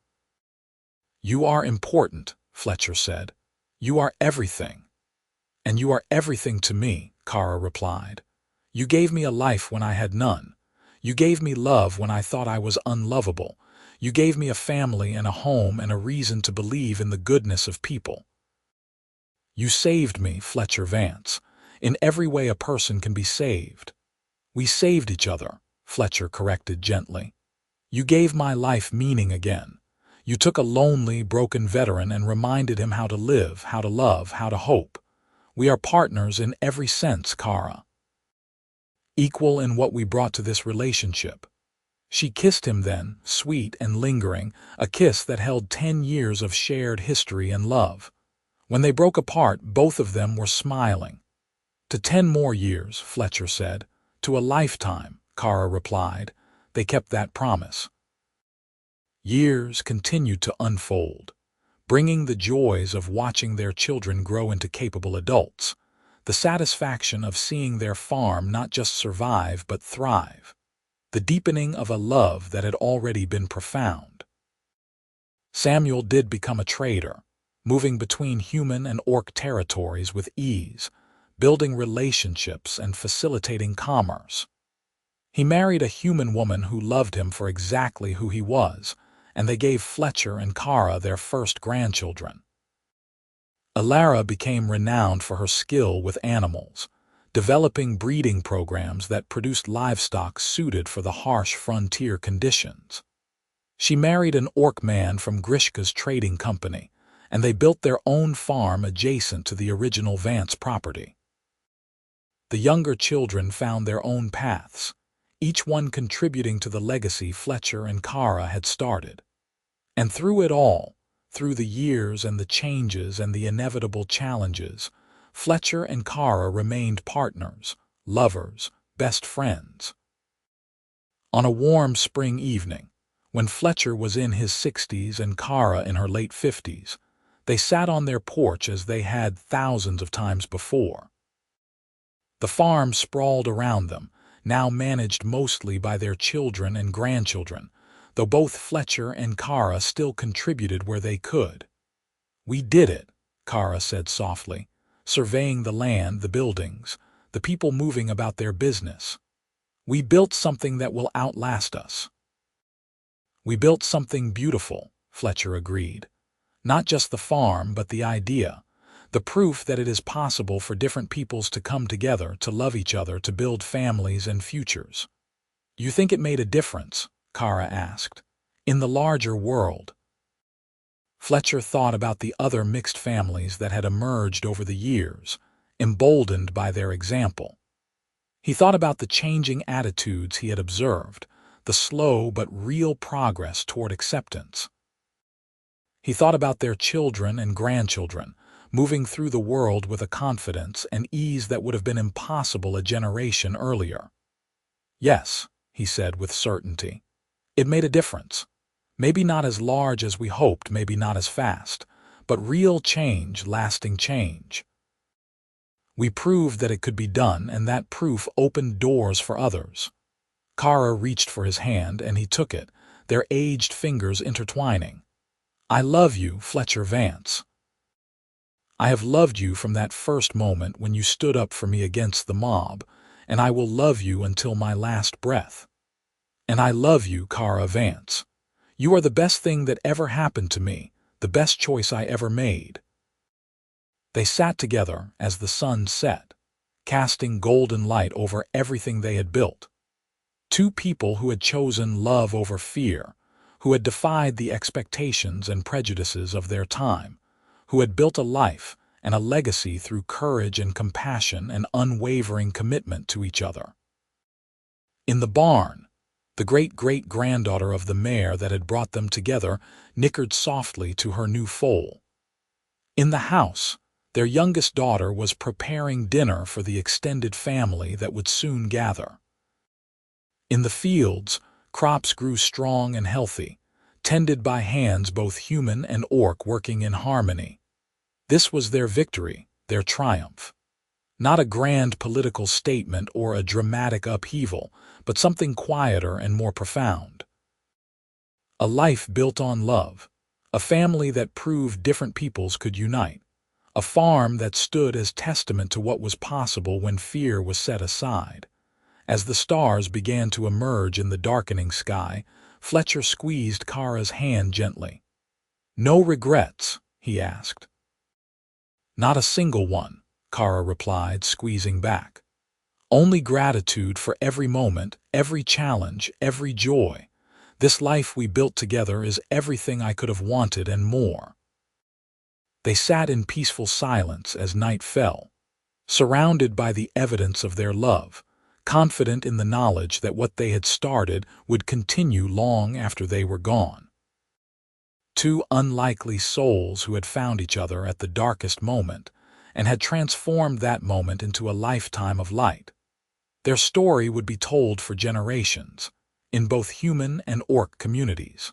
"You are important," Fletcher said. "You are everything." "And you are everything to me," Kara replied. "You gave me a life when I had none. You gave me love when I thought I was unlovable. You gave me a family and a home and a reason to believe in the goodness of people." "You saved me, Fletcher Vance. In every way a person can be saved." "We saved each other," Fletcher corrected gently. "You gave my life meaning again. You took a lonely, broken veteran and reminded him how to live, how to love, how to hope. We are partners in every sense, Kara. Equal in what we brought to this relationship." She kissed him then, sweet and lingering, a kiss that held 10 years of shared history and love. When they broke apart, both of them were smiling. "To 10 more years," Fletcher said. "To a lifetime," Kara replied. They kept that promise. Years continued to unfold, bringing the joys of watching their children grow into capable adults, the satisfaction of seeing their farm not just survive but thrive, the deepening of a love that had already been profound. Samuel did become a trader, moving between human and orc territories with ease, building relationships and facilitating commerce. He married a human woman who loved him for exactly who he was, and they gave Fletcher and Kara their first grandchildren. Ilara became renowned for her skill with animals, developing breeding programs that produced livestock suited for the harsh frontier conditions. She married an orc man from Grishka's trading company, and they built their own farm adjacent to the original Vance property. The younger children found their own paths, each one contributing to the legacy Fletcher and Kara had started. And through it all, through the years and the changes and the inevitable challenges, Fletcher and Kara remained partners, lovers, best friends. On a warm spring evening, when Fletcher was in his 60s and Kara in her late 50s, they sat on their porch as they had thousands of times before. The farm sprawled around them, now managed mostly by their children and grandchildren, though both Fletcher and Kara still contributed where they could. "We did it," Kara said softly, surveying the land, the buildings, the people moving about their business. "We built something that will outlast us." "We built something beautiful," Fletcher agreed. "Not just the farm, but the idea, the proof that it is possible for different peoples to come together, to love each other, to build families and futures." "You think it made a difference?" Kara asked. "In the larger world?" Fletcher thought about the other mixed families that had emerged over the years, emboldened by their example. He thought about the changing attitudes he had observed, the slow but real progress toward acceptance. He thought about their children and grandchildren, moving through the world with a confidence and ease that would have been impossible a generation earlier. "Yes," he said with certainty, "it made a difference. Maybe not as large as we hoped, maybe not as fast, but real change, lasting change. We proved that it could be done, and that proof opened doors for others." Kara reached for his hand, and he took it, their aged fingers intertwining. "I love you, Fletcher Vance. I have loved you from that first moment when you stood up for me against the mob, and I will love you until my last breath. And I love you, Kara Vance. You are the best thing that ever happened to me, the best choice I ever made." They sat together as the sun set, casting golden light over everything they had built. Two people who had chosen love over fear, who had defied the expectations and prejudices of their time, who had built a life and a legacy through courage and compassion and unwavering commitment to each other. In the barn, the great-great-granddaughter of the mare that had brought them together nickered softly to her new foal. In the house, their youngest daughter was preparing dinner for the extended family that would soon gather. In the fields, crops grew strong and healthy, tended by hands both human and orc working in harmony. This was their victory, their triumph. Not a grand political statement or a dramatic upheaval, but something quieter and more profound. A life built on love, a family that proved different peoples could unite, a farm that stood as testament to what was possible when fear was set aside. As the stars began to emerge in the darkening sky, Fletcher squeezed Kara's hand gently. "No regrets?" he asked. "Not a single one," Kara replied, squeezing back. "Only gratitude for every moment, every challenge, every joy. This life we built together is everything I could have wanted and more." They sat in peaceful silence as night fell, surrounded by the evidence of their love, confident in the knowledge that what they had started would continue long after they were gone. Two unlikely souls who had found each other at the darkest moment and had transformed that moment into a lifetime of light. Their story would be told for generations, in both human and orc communities.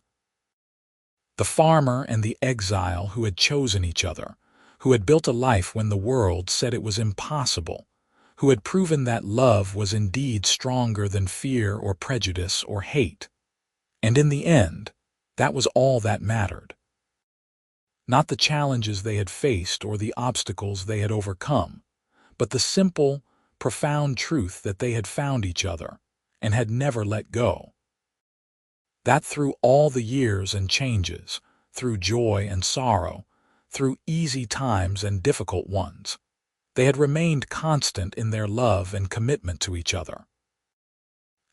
The farmer and the exile who had chosen each other, who had built a life when the world said it was impossible, who had proven that love was indeed stronger than fear or prejudice or hate. And in the end, that was all that mattered. Not the challenges they had faced or the obstacles they had overcome, but the simple, profound truth that they had found each other and had never let go. That through all the years and changes, through joy and sorrow, through easy times and difficult ones, they had remained constant in their love and commitment to each other.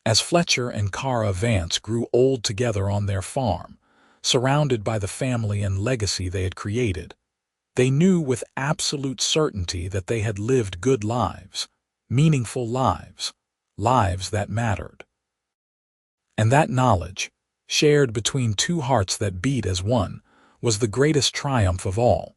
As Fletcher and Kara Vance grew old together on their farm, surrounded by the family and legacy they had created, they knew with absolute certainty that they had lived good lives, meaningful lives, lives that mattered. And that knowledge, shared between two hearts that beat as one, was the greatest triumph of all.